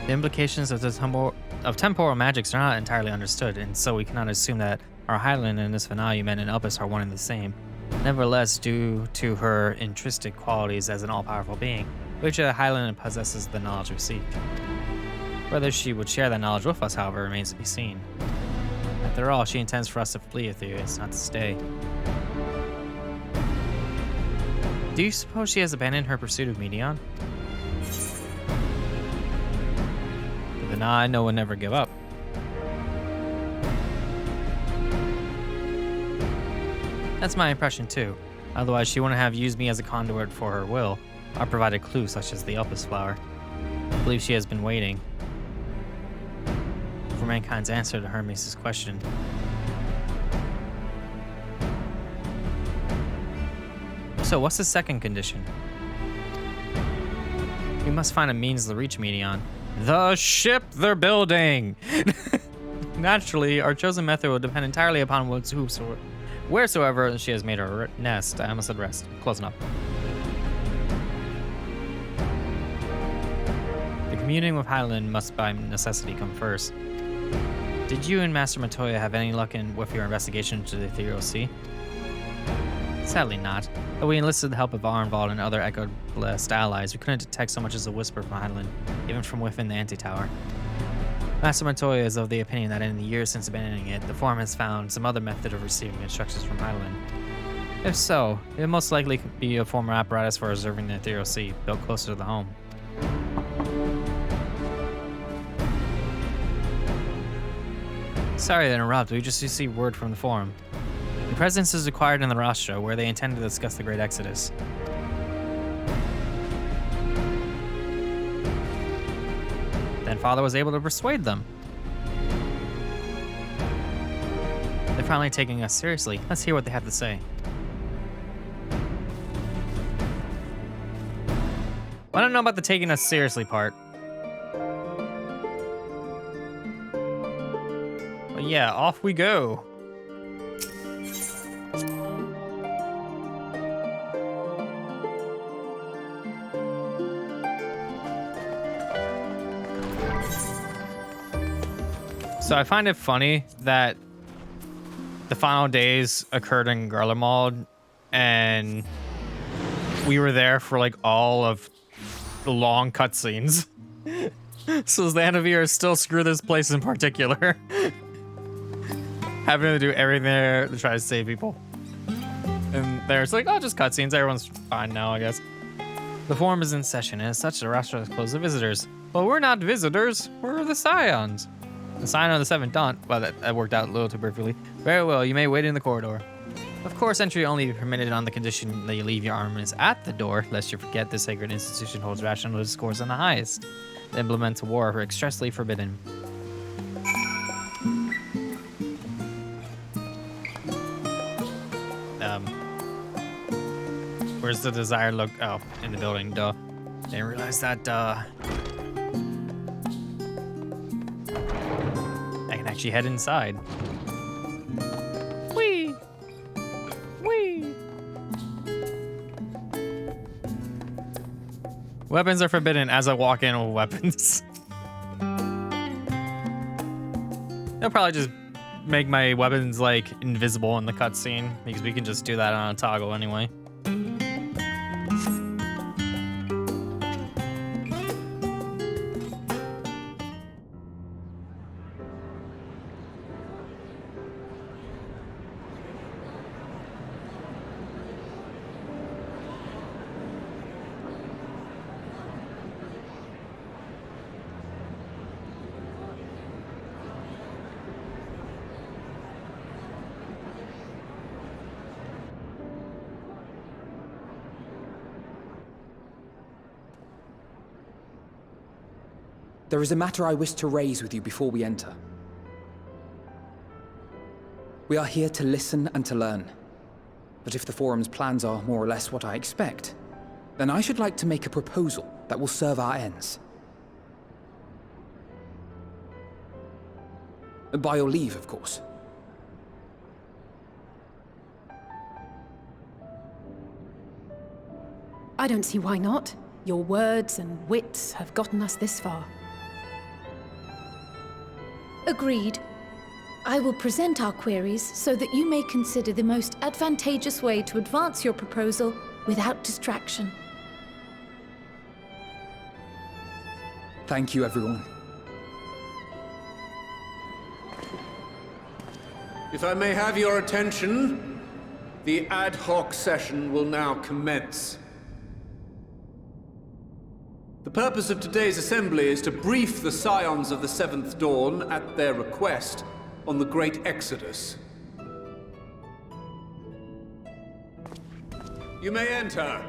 The implications of temporal magics are not entirely understood, and so we cannot assume that our Hydaelyn and this Vana you met in Elpis are one and the same. Nevertheless, due to her intrinsic qualities as an all-powerful being, which Hydaelyn possesses the knowledge we seek. Whether she would share that knowledge with us, however, remains to be seen. After all, she intends for us to flee Aetherius, not to stay. Do you suppose she has abandoned her pursuit of Meteon? Then I know we'll never give up. That's my impression too. Otherwise, she wouldn't have used me as a conduit for her will, or provided clues such as the Elpis flower. I believe she has been waiting for mankind's answer to Hermes' question. So, what's the second condition? We must find a means to reach Meteon. The ship they're building! Naturally, our chosen method will depend entirely upon wheresoever she has made her nest. I almost said rest. Close enough. The communing with Hyland must by necessity come first. Did you and Master Matoya have any luck with your investigation into the Ethereal Sea? Sadly not. Though we enlisted the help of Arnvald and other Echo-blessed allies, we couldn't detect so much as a whisper from Hyland, even from within the anti-tower. Master Matoya is of the opinion that in the years since abandoning it, the Forum has found some other method of receiving instructions from Hyland. If so, it most likely could be a former apparatus for observing the Ethereal Sea, built closer to the home. Sorry to interrupt, we just received word from the Forum. The presence is required in the Rostra, where they intend to discuss the Great Exodus. Then Father was able to persuade them. They're finally taking us seriously. Let's hear what they have to say. I don't know about the taking us seriously part. But yeah, off we go. So I find it funny that the final days occurred in Garlemald, and we were there for like all of the long cutscenes. So the Anavir still screw this place in particular. Having to do everything there to try to save people. And there's like, oh, just cutscenes. Everyone's fine now, I guess. The Forum is in session, and as such, the Rostra is closed to visitors. But we're not visitors. We're the Scions. The sign on the seventh dawn. Well, that worked out a little too perfectly. Very well, you may wait in the corridor. Of course, entry only be permitted on the condition that you leave your armaments at the door, lest you forget the sacred institution holds rational discourse on the highest. The implements of war are expressly forbidden. Where's the desired look? Oh, in the building, duh. Didn't realize that, I can actually head inside. Whee! Whee! Weapons are forbidden as I walk in with weapons. They'll probably just make my weapons, like, invisible in the cutscene, because we can just do that on a toggle anyway. There is a matter I wish to raise with you before we enter. We are here to listen and to learn. But if the Forum's plans are more or less what I expect, then I should like to make a proposal that will serve our ends. By your leave, of course. I don't see why not. Your words and wits have gotten us this far. Agreed. I will present our queries so that you may consider the most advantageous way to advance your proposal without distraction. Thank you, everyone. If I may have your attention, the ad hoc session will now commence. The purpose of today's assembly is to brief the Scions of the Seventh Dawn, at their request, on the Great Exodus. You may enter.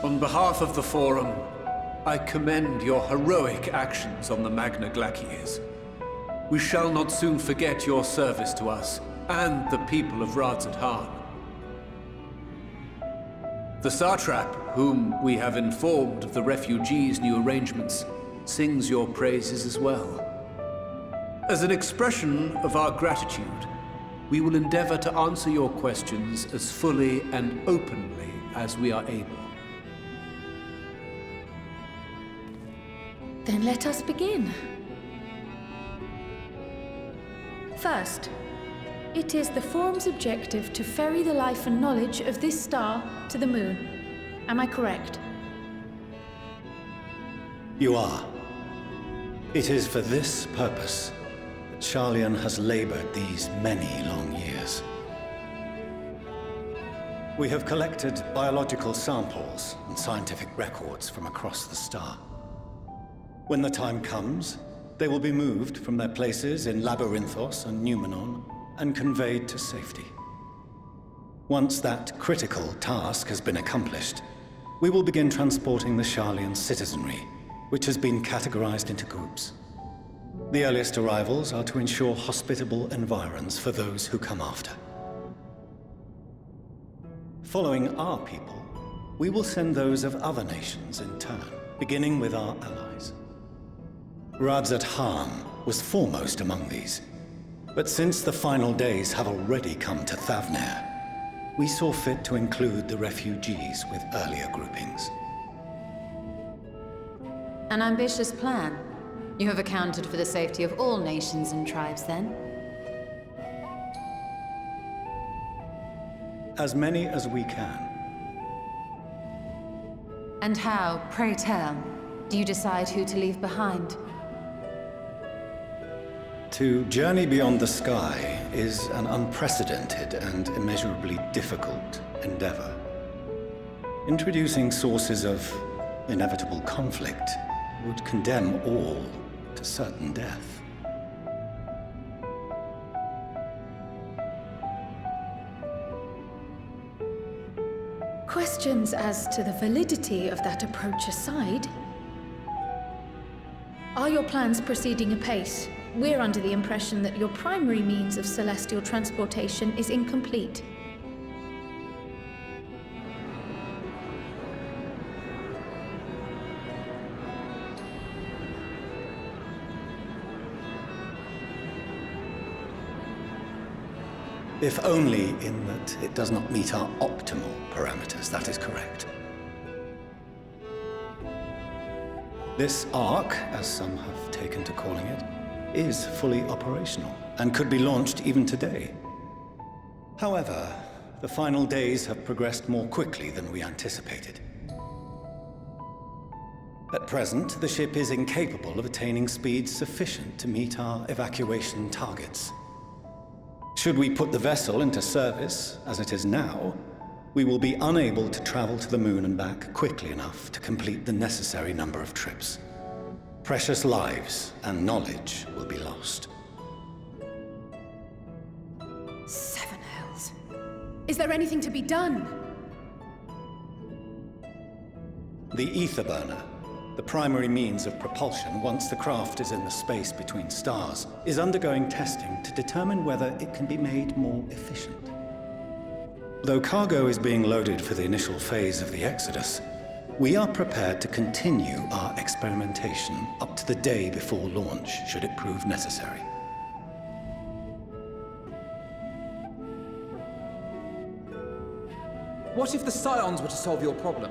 On behalf of the Forum, I commend your heroic actions on the Magna Glacies. We shall not soon forget your service to us and the people of Radzat-Han. The Satrap, whom we have informed of the refugees' new arrangements, sings your praises as well. As an expression of our gratitude, we will endeavor to answer your questions as fully and openly as we are able. Then let us begin. First, it is the Forum's objective to ferry the life and knowledge of this star to the moon. Am I correct? You are. It is for this purpose that Sharlayan has labored these many long years. We have collected biological samples and scientific records from across the star. When the time comes, they will be moved from their places in Labyrinthos and Numenon and conveyed to safety. Once that critical task has been accomplished, we will begin transporting the Sharlayan citizenry, which has been categorized into groups. The earliest arrivals are to ensure hospitable environs for those who come after. Following our people, we will send those of other nations in turn, beginning with our allies. Radzat-Han was foremost among these, but since the final days have already come to Thavnair, we saw fit to include the refugees with earlier groupings. An ambitious plan. You have accounted for the safety of all nations and tribes, then? As many as we can. And how, pray tell, do you decide who to leave behind? To journey beyond the sky is an unprecedented and immeasurably difficult endeavor. Introducing sources of inevitable conflict would condemn all to certain death. Questions as to the validity of that approach aside, are your plans proceeding apace? We're under the impression that your primary means of celestial transportation is incomplete. If only in that it does not meet our optimal parameters, that is correct. This Ark, as some have taken to calling it, is fully operational and could be launched even today. However, the final days have progressed more quickly than we anticipated. At present, the ship is incapable of attaining speeds sufficient to meet our evacuation targets. Should we put the vessel into service, as it is now, we will be unable to travel to the moon and back quickly enough to complete the necessary number of trips. Precious lives and knowledge will be lost. Seven hells. Is there anything to be done? The ether burner, the primary means of propulsion once the craft is in the space between stars, is undergoing testing to determine whether it can be made more efficient. Though cargo is being loaded for the initial phase of the Exodus, we are prepared to continue our experimentation up to the day before launch, should it prove necessary. What if the Scions were to solve your problem?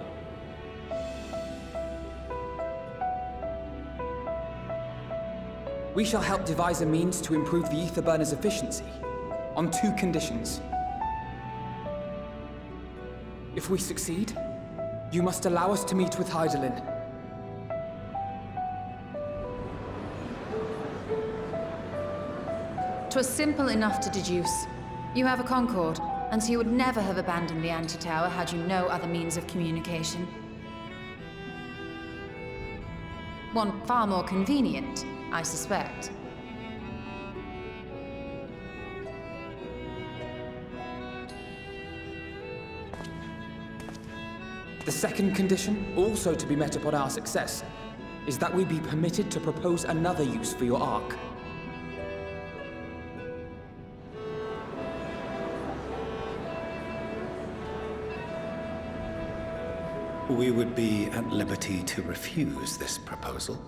We shall help devise a means to improve the ether burner's efficiency, on 2 conditions. If we succeed, you must allow us to meet with Hydaelyn. 'Twas simple enough to deduce. You have a Concord, and so you would never have abandoned the Anti-Tower had you no other means of communication. One far more convenient, I suspect. The second condition, also to be met upon our success, is that we be permitted to propose another use for your Ark. We would be at liberty to refuse this proposal.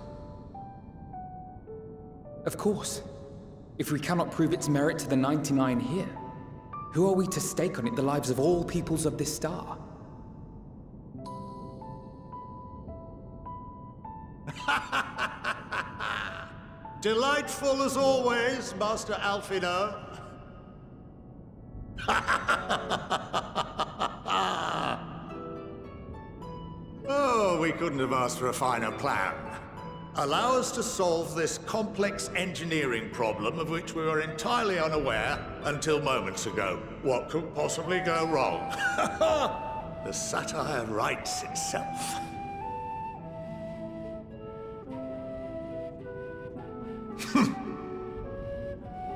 Of course. If we cannot prove its merit to the 99 here, who are we to stake on it the lives of all peoples of this star? Delightful as always, Master Alfino. Oh, we couldn't have asked for a finer plan. Allow us to solve this complex engineering problem of which we were entirely unaware until moments ago. What could possibly go wrong? The satire writes itself.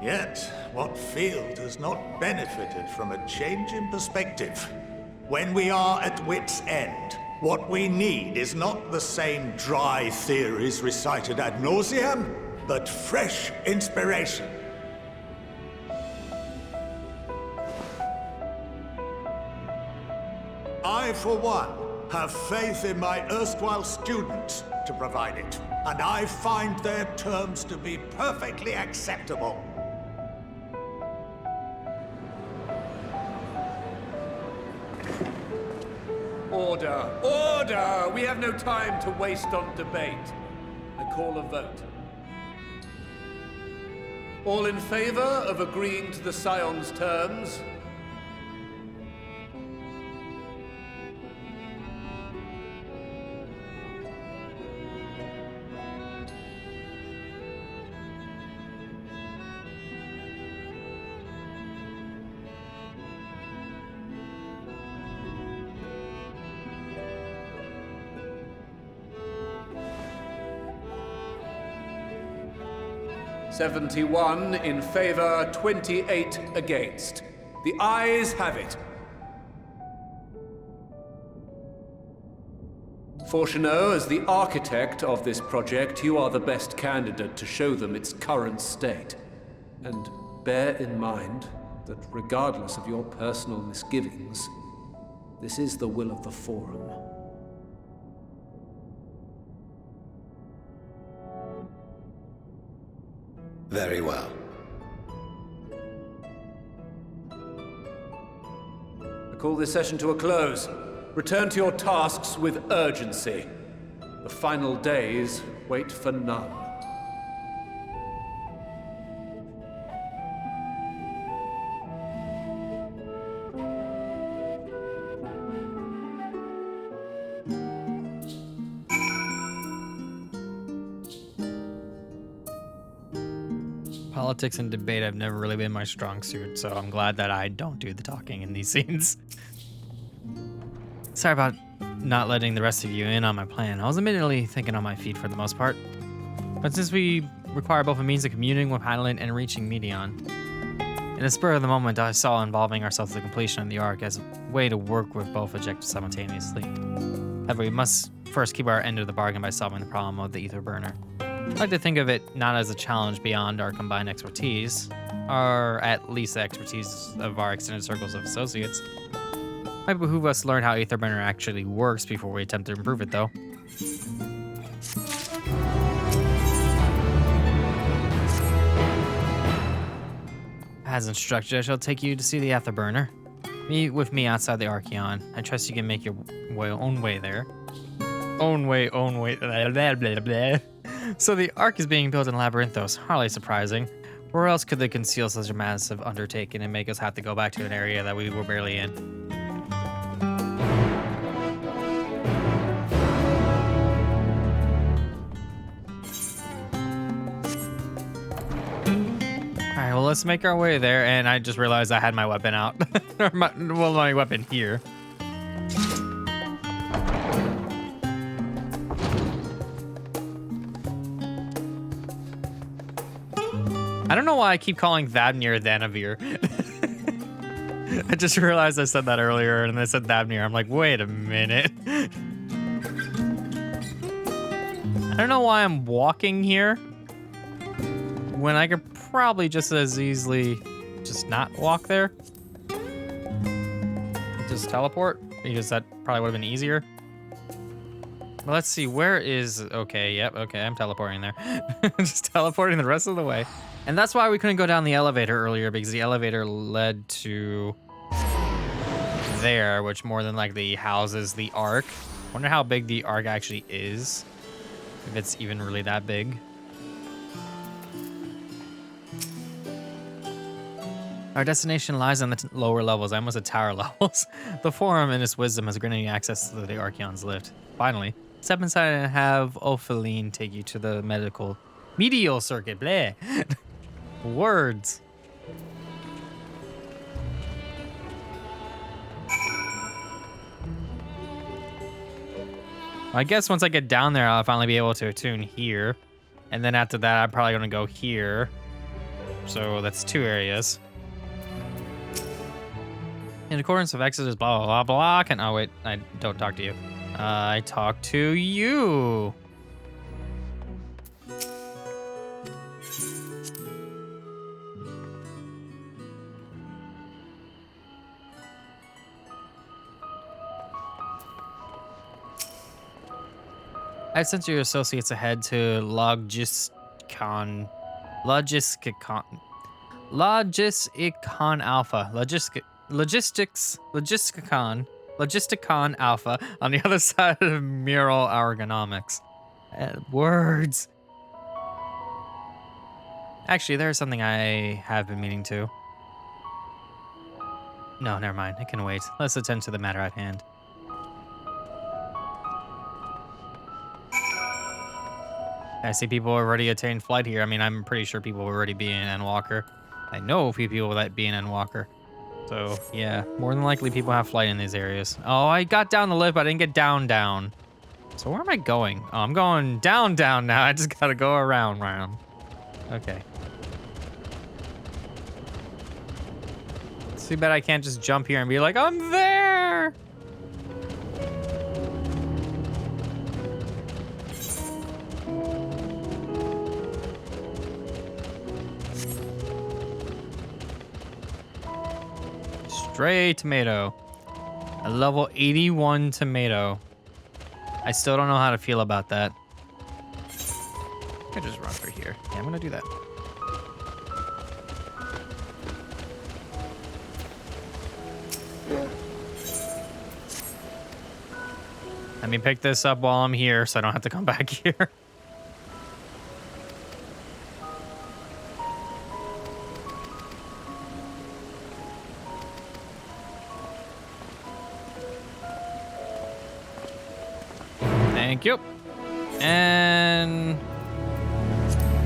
Yet, what field has not benefited from a change in perspective? When we are at wit's end, what we need is not the same dry theories recited ad nauseam, but fresh inspiration. I, for one, have faith in my erstwhile students to provide it, and I find their terms to be perfectly acceptable. Order! Order! We have no time to waste on debate. I call a vote. All in favor of agreeing to the Scion's terms? "71 in favor, 28 against. The ayes have it. Fortuneau, as the architect of this project, you are the best candidate to show them its current state. And bear in mind that regardless of your personal misgivings, this is the will of the Forum. Very well. I call this session to a close. Return to your tasks with urgency. The final days wait for none. Politics and debate have never really been my strong suit, so I'm glad that I don't do the talking in these scenes. Sorry about not letting the rest of you in on my plan. I was admittedly thinking on my feet for the most part. But since we require both a means of communing with Hydaelyn and reaching Medion, in the spur of the moment I saw involving ourselves in the completion of the Ark as a way to work with both objectives simultaneously. However, we must first keep our end of the bargain by solving the problem of the ether burner. I like to think of it not as a challenge beyond our combined expertise, or at least the expertise of our extended circles of associates. Might behoove us to learn how Aetherburner actually works before we attempt to improve it, though. As instructed, I shall take you to see the Aetherburner. Meet with me outside the Archeon. I trust you can make your own way there. Own way, blah, blah, blah, blah. So the Ark is being built in Labyrinthos. Hardly surprising. Where else could they conceal such a massive undertaking and make us have to go back to an area that we were barely in? Alright, well, let's make our way there. And I just realized I had my weapon out. my weapon here. I don't know why I keep calling Thavnir Thanavir. I just realized I said that earlier and I said Thavnir. I'm like, wait a minute. I don't know why I'm walking here when I could probably just as easily just not walk there. Just teleport, because that probably would have been easier. Well, let's see, where is... Okay, yep, okay, I'm teleporting there. Just teleporting the rest of the way. And that's why we couldn't go down the elevator earlier, because the elevator led to there, which more than likely houses the Ark. Wonder how big the Ark actually is. If it's even really that big. Our destination lies on the lower levels. I almost said tower levels. The Forum, in its wisdom, has granted you access to the Archeon's lift. Finally, step inside and have Ophaline take you to the medial circuit. Bleh. Words. I guess once I get down there, I'll finally be able to attune here. And then after that, I'm probably gonna go here. So that's 2 areas. In accordance with Exodus, blah, blah, blah, blah. Oh, wait, I don't talk to you. I talk to you. I sent your associates ahead to Logisticon Alpha. Logisticon Alpha on the other side of Mural Ergonomics. Words. Actually, there's something I have been meaning to. No, never mind. It can wait. Let's attend to the matter at hand. I see people already attained flight here. I mean, I'm pretty sure people will already be in Endwalker. I know a few people that be in Endwalker. So, yeah, more than likely people have flight in these areas. Oh, I got down the lift, but I didn't get down. So where am I going? Oh, I'm going down now. I just gotta go around. Okay. It's too bad I can't just jump here and be like, I'm there! Stray tomato. A level 81 tomato. I still don't know how to feel about that. I could just run through here. Yeah, I'm gonna do that. Let me pick this up while I'm here so I don't have to come back here. Thank you. And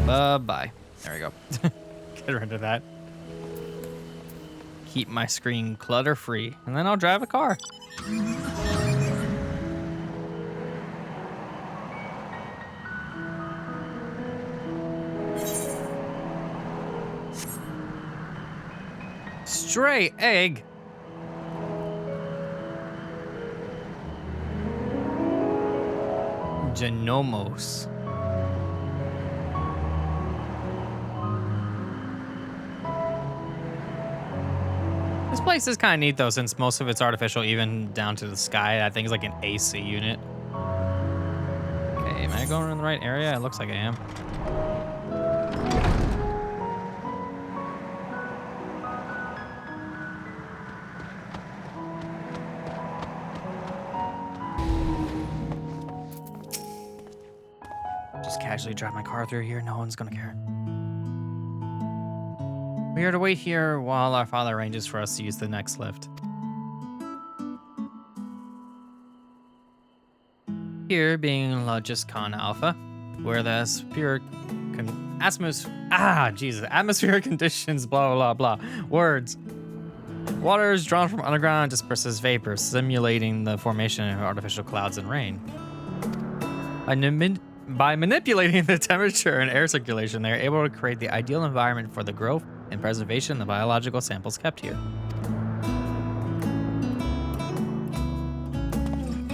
bye-bye. There we go. Get rid of that. Keep my screen clutter-free, and then I'll drive a car. Stray egg. Genomos. This place is kind of neat though, since most of it's artificial, even down to the sky. I think it's like an AC unit. Okay, am I going in the right area? It looks like I am. Casually drive my car through here. No one's gonna care. We are to wait here while our father arranges for us to use the next lift. Here being Logisticon Alpha, where the atmospheric conditions, blah, blah, blah. Words. Water is drawn from underground and disperses vapor, simulating the formation of artificial clouds and rain. By manipulating the temperature and air circulation, they are able to create the ideal environment for the growth and preservation of the biological samples kept here.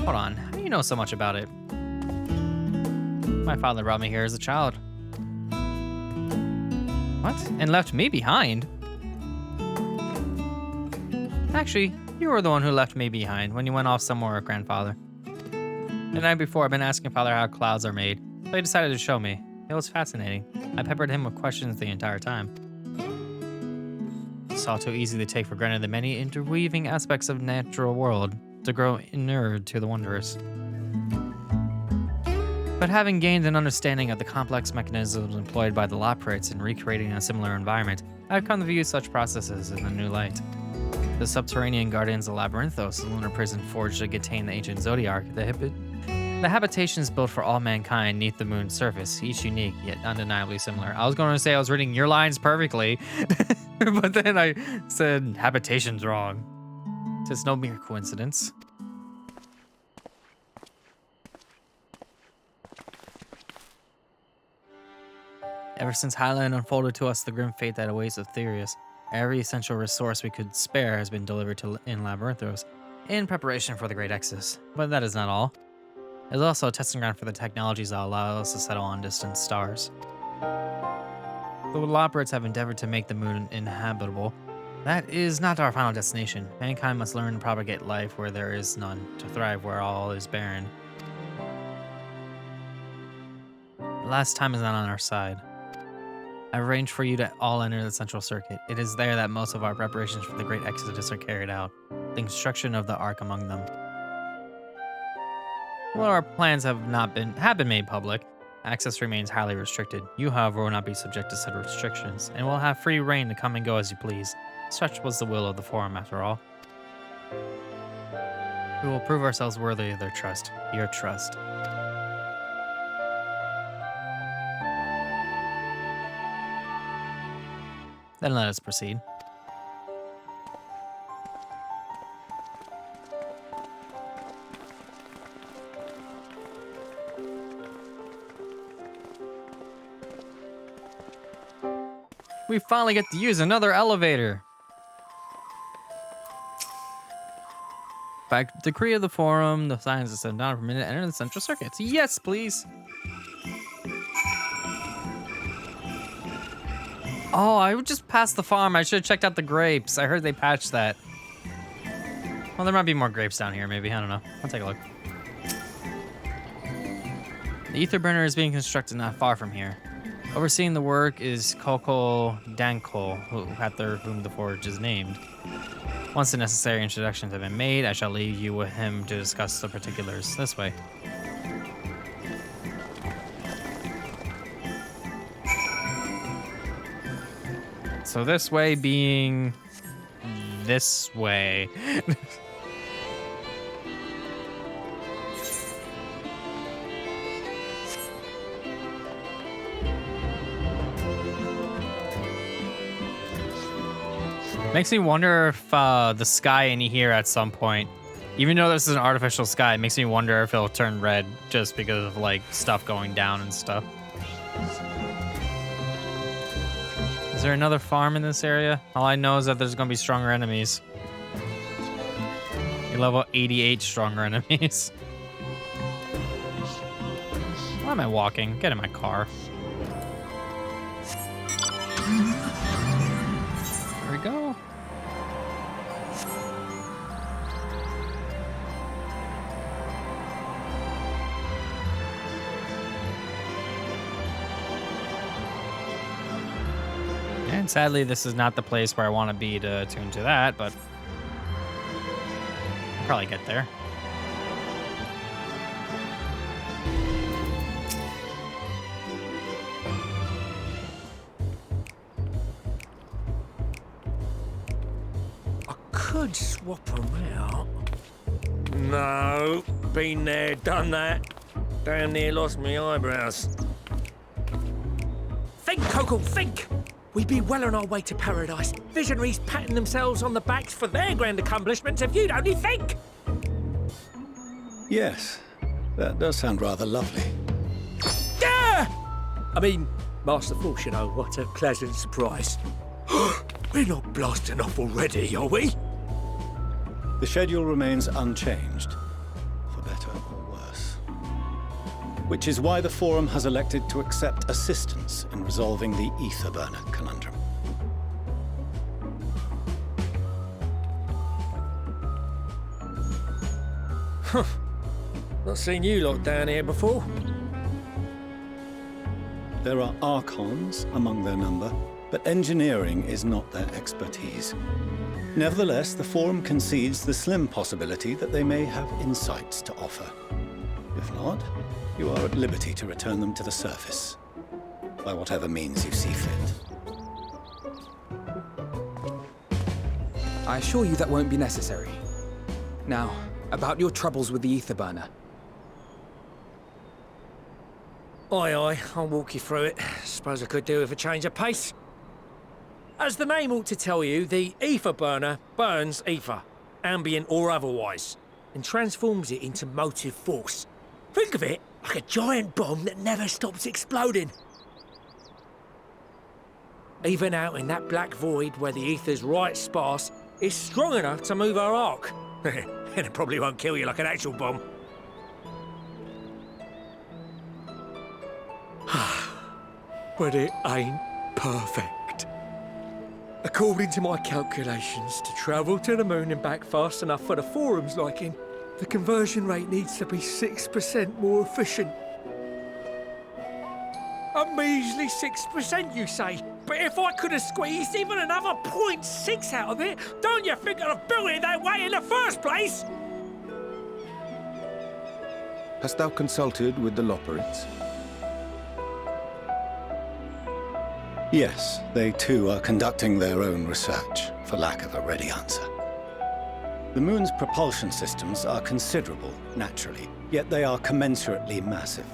Hold on, how do you know so much about it? My father brought me here as a child. What? And left me behind? Actually, you were the one who left me behind when you went off somewhere, grandfather. The night before, I've been asking father how clouds are made, so he decided to show me. It was fascinating. I peppered him with questions the entire time. It's all too easy to take for granted the many interweaving aspects of the natural world, to grow inured to the wondrous. But having gained an understanding of the complex mechanisms employed by the Loporrits in recreating a similar environment, I've come to view such processes in a new light. The subterranean guardians of Labyrinthos, the lunar prison forged to contain the ancient Zodiac, the habitations built for all mankind neath the moon's surface, each unique yet undeniably similar. I was going to say I was reading your lines perfectly, but then I said habitation's wrong. It's no mere coincidence. Ever since Highland unfolded to us the grim fate that awaits Aetherius, every essential resource we could spare has been delivered in Labyrinthos in preparation for the Great Exodus. But that is not all. It is also a testing ground for the technologies that allow us to settle on distant stars. The Loporrits have endeavored to make the moon inhabitable. That is not our final destination. Mankind must learn to propagate life where there is none, to thrive where all is barren. The last time is not on our side. I've arranged for you to all enter the central circuit. It is there that most of our preparations for the Great Exodus are carried out, the construction of the Ark among them. While our plans have been made public, access remains highly restricted. You, however, will not be subject to said restrictions, and will have free reign to come and go as you please. Such was the will of the Forum, after all. We will prove ourselves worthy of their trust, your trust. Then let us proceed. We finally get to use another elevator. By decree of the Forum, the signs are set down per minute. Enter the central circuits. Yes, please. Oh, I would just pass the farm. I should have checked out the grapes. I heard they patched that. Well, there might be more grapes down here, maybe. I don't know. I'll take a look. The ether burner is being constructed not far from here. Overseeing the work is Kokol Dankol, whom the forge is named. Once the necessary introductions have been made, I shall leave you with him to discuss the particulars. This way. So this way being this way. Makes me wonder if the sky in here at some point, even though this is an artificial sky, it makes me wonder if it'll turn red just because of like stuff going down and stuff. Is there another farm in this area? All I know is that there's gonna be stronger enemies. You're level 88 stronger enemies. Why am I walking? Get in my car. There we go. And sadly, this is not the place where I want to be to attune to that, but I'll probably get there. I could swap them out. No, been there, done that. Damn near lost my eyebrows. Think, Kokol, think! We'd be well on our way to paradise. Visionaries patting themselves on the backs for their grand accomplishments if you'd only think! Yes, that does sound rather lovely. Yeah! I mean, Master Force, you know, what a pleasant surprise. We're not blasting off already, are we? The schedule remains unchanged, for better which is why the Forum has elected to accept assistance in resolving the ether burner conundrum. Huh. Not seen you lot down here before. There are Archons among their number, but engineering is not their expertise. Nevertheless, the Forum concedes the slim possibility that they may have insights to offer. If not, you are at liberty to return them to the surface, by whatever means you see fit. I assure you that won't be necessary. Now, about your troubles with the ether burner. Aye, aye, I'll walk you through it. Suppose I could do with a change of pace. As the name ought to tell you, the ether burner burns ether, ambient or otherwise, and transforms it into motive force. Think of it like a giant bomb that never stops exploding. Even out in that black void where the ether's right sparse, it's strong enough to move our arc. And it probably won't kill you like an actual bomb. But it ain't perfect. According to my calculations, to travel to the moon and back fast enough for the Forum's liking, the conversion rate needs to be 6% more efficient. A measly 6%, you say? But if I could have squeezed even another 0.6 out of it, don't you think I'd have built it that way in the first place? Hast thou consulted with the Loperids? Yes, they too are conducting their own research, for lack of a ready answer. The moon's propulsion systems are considerable, naturally, yet they are commensurately massive.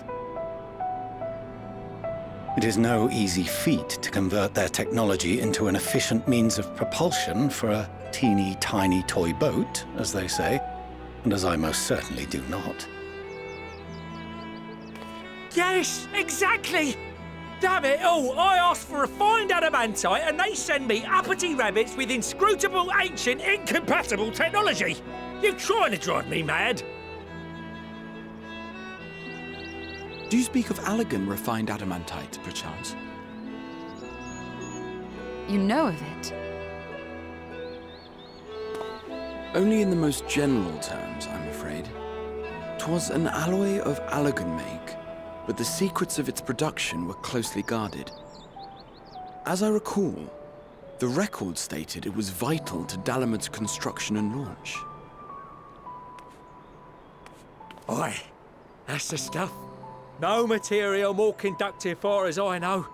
It is no easy feat to convert their technology into an efficient means of propulsion for a teeny tiny toy boat, as they say, and as I most certainly do not. Yes, exactly! Damn it all, I asked for refined adamantite and they send me uppity rabbits with inscrutable, ancient, incompatible technology! You're trying to drive me mad! Do you speak of Allegan refined adamantite, perchance? You know of it? Only in the most general terms, I'm afraid. 'Twas an alloy of Allegan make, but the secrets of its production were closely guarded. As I recall, the record stated it was vital to Dalamud's construction and launch. Aye, that's the stuff. No material more conductive far as I know.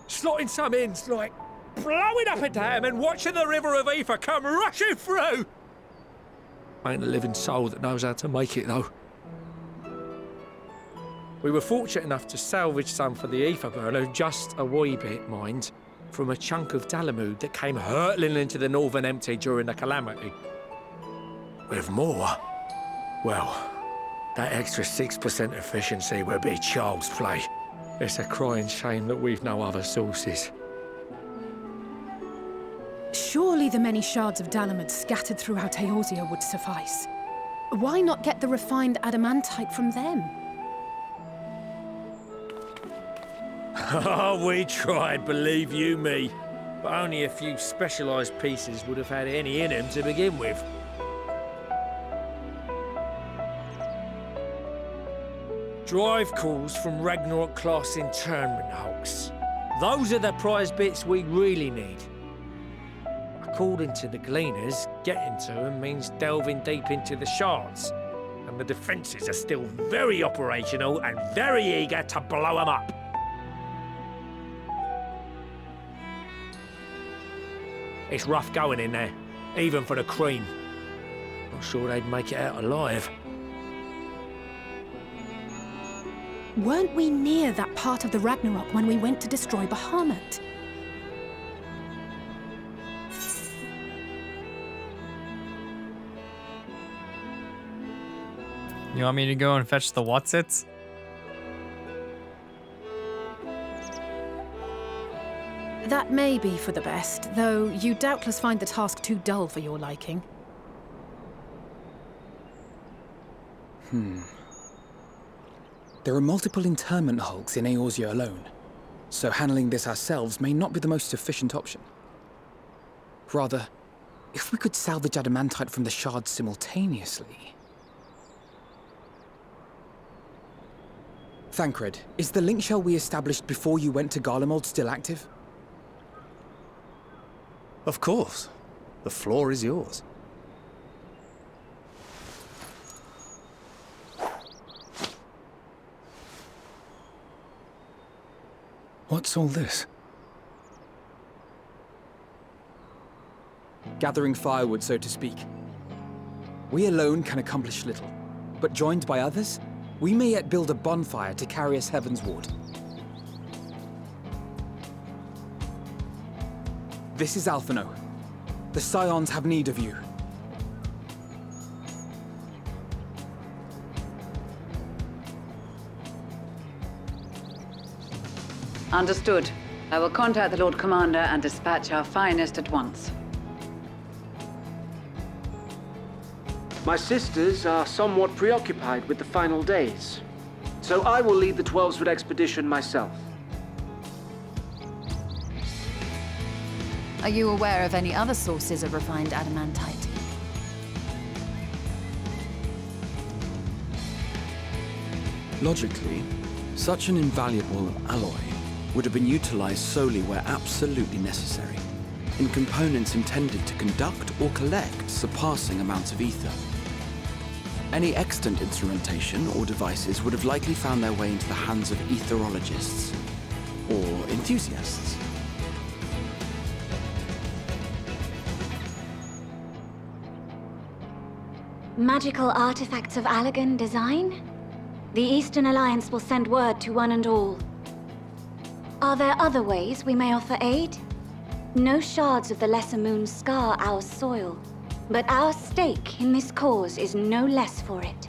Slotting some in's like blowing up a dam and watching the river of ether come rushing through. Ain't a living soul that knows how to make it though. We were fortunate enough to salvage some for the ether burner, just a wee bit, mind, from a chunk of Dalamud that came hurtling into the Northern Empty during the calamity. With more, well, that extra 6% efficiency would be child's play. It's a crying shame that we've no other sources. Surely the many shards of Dalamud scattered throughout Eorzea would suffice. Why not get the refined adamantite from them? Oh, we tried, believe you me. But only a few specialised pieces would have had any in them to begin with. Drive calls from Ragnarok-class internment hulks. Those are the prize bits we really need. According to the Gleaners, getting to them means delving deep into the shards. And the defences are still very operational and very eager to blow them up. It's rough going in there, even for the cream. Not sure they'd make it out alive. Weren't we near that part of the Ragnarok when we went to destroy Bahamut? You want me to go and fetch the what's-its? That may be for the best, though you doubtless find the task too dull for your liking. There are multiple internment hulks in Eorzea alone, so handling this ourselves may not be the most efficient option. Rather, if we could salvage adamantite from the shards simultaneously... Thancred, is the link shell we established before you went to Garlemald still active? Of course. The floor is yours. What's all this? Gathering firewood, so to speak. We alone can accomplish little, but joined by others, we may yet build a bonfire to carry us heavensward. This is Alphino. The Scions have need of you. Understood. I will contact the Lord Commander and dispatch our finest at once. My sisters are somewhat preoccupied with the final days, so I will lead the 12-foot expedition myself. Are you aware of any other sources of refined adamantite? Logically, such an invaluable alloy would have been utilized solely where absolutely necessary, in components intended to conduct or collect surpassing amounts of ether. Any extant instrumentation or devices would have likely found their way into the hands of etherologists or enthusiasts. Magical artifacts of Allagan design? The Eastern Alliance will send word to one and all. Are there other ways we may offer aid? No shards of the Lesser Moon scar our soil, but our stake in this cause is no less for it.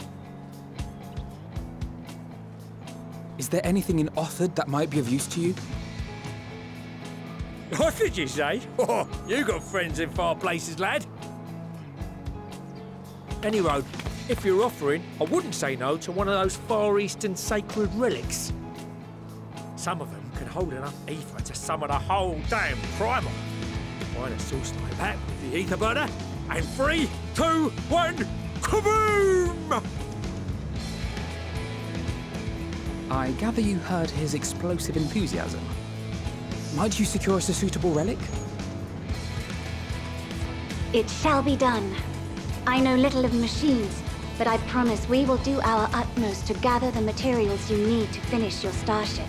Is there anything in Othard that might be of use to you? What did you say? Oh, you got friends in far places, lad. Anyway, if you're offering, I wouldn't say no to one of those Far Eastern sacred relics. Some of them can hold enough ether to summon a whole damn primal. Find a source like that with the ether burner, and 3, 2, 1, kaboom! I gather you heard his explosive enthusiasm. Might you secure us a suitable relic? It shall be done. I know little of machines, but I promise we will do our utmost to gather the materials you need to finish your starship.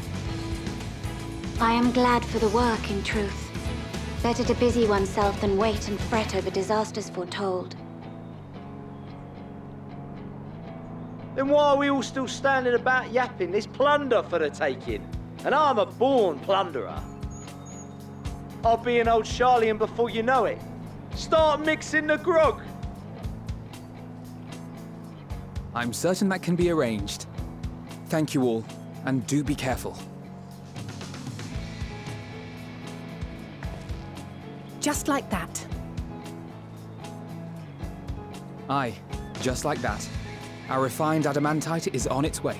I am glad for the work, in truth. Better to busy oneself than wait and fret over disasters foretold. Then why are we all still standing about yapping? There's plunder for the taking, and I'm a born plunderer. I'll be an old Charlian before you know it. Start mixing the grog. I'm certain that can be arranged. Thank you all, and do be careful. Just like that. Aye, just like that. Our refined adamantite is on its way.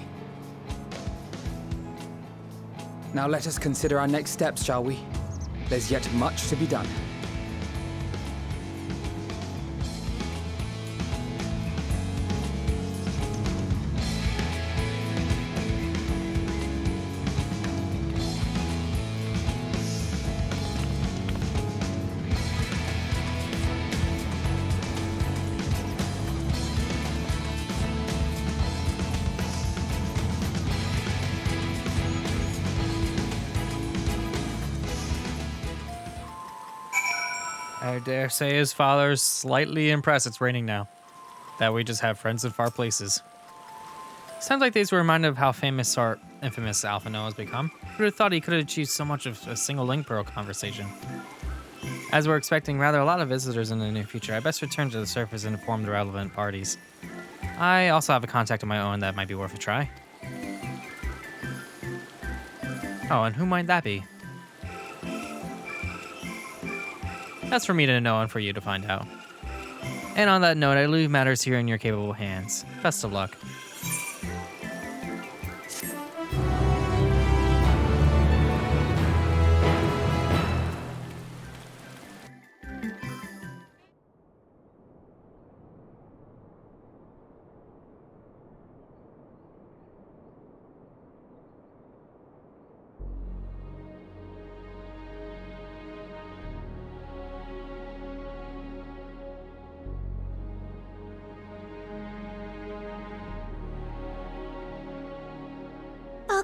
Now let us consider our next steps, shall we? There's yet much to be done. I dare say his father's slightly impressed it's raining now. That we just have friends in far places. Sounds like these were reminded of how famous or infamous Alphino has become. Who would have thought he could have achieved so much of a single link pearl conversation? As we're expecting rather a lot of visitors in the near future, I best return to the surface and inform the relevant parties. I also have a contact of my own that might be worth a try. Oh, and who might that be? That's for me to know and for you to find out. And on that note, I leave matters here in your capable hands. Best of luck.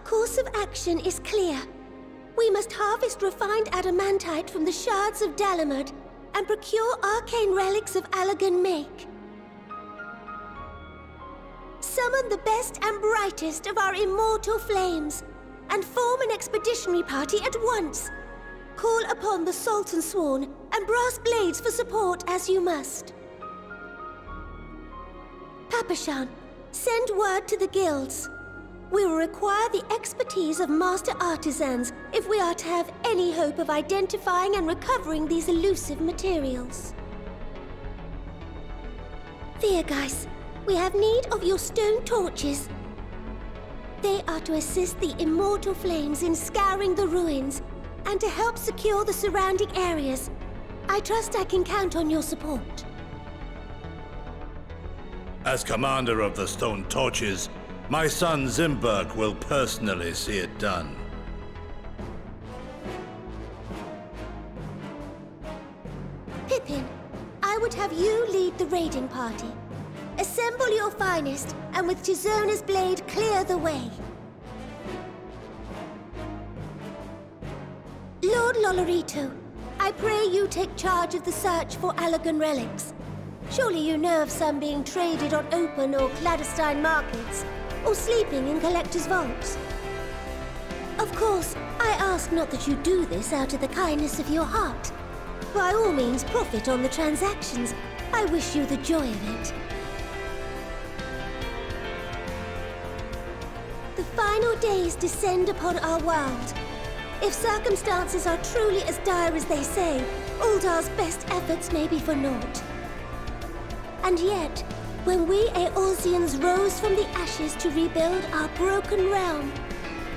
course of action is clear. We must harvest refined adamantite from the shards of Dalamud and procure arcane relics of Allagan make. Summon the best and brightest of our immortal flames and form an expeditionary party at once. Call upon the Sultan Sworn and brass blades for support as you must. Papashan, send word to the guilds. We will require the expertise of master artisans if we are to have any hope of identifying and recovering these elusive materials. Thiergeist, we have need of your stone torches. They are to assist the immortal flames in scouring the ruins and to help secure the surrounding areas. I trust I can count on your support. As commander of the Stone Torches, my son Zimberg will personally see it done. Pippin, I would have you lead the raiding party. Assemble your finest, and with Tizona's blade, clear the way. Lord Lolorito, I pray you take charge of the search for Allagan relics. Surely you know of some being traded on open or clandestine markets, or sleeping in collectors' vaults. Of course, I ask not that you do this out of the kindness of your heart. By all means, profit on the transactions. I wish you the joy of it. The final days descend upon our world. If circumstances are truly as dire as they say, Uldar's best efforts may be for naught. And yet, when we Eorzeans rose from the ashes to rebuild our broken realm,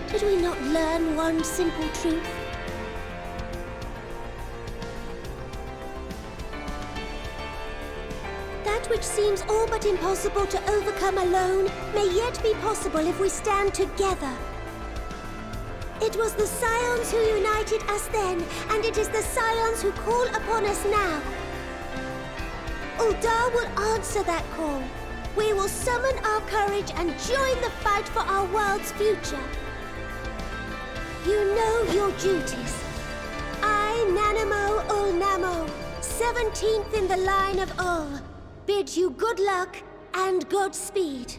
did we not learn one simple truth? That which seems all but impossible to overcome alone may yet be possible if we stand together. It was the Scions who united us then, and it is the Scions who call upon us now. Uldar will answer that call. We will summon our courage and join the fight for our world's future. You know your duties. I, Nanamo Ulnamo, 17th in the line of Ul, bid you good luck and Godspeed.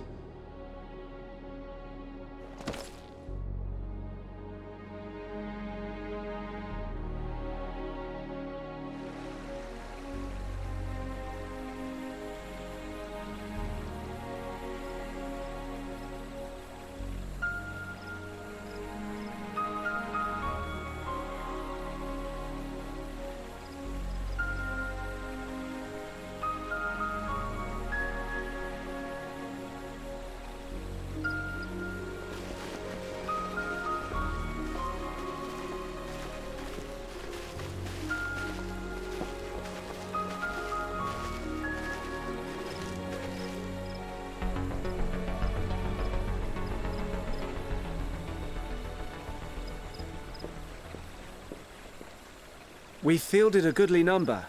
We fielded a goodly number,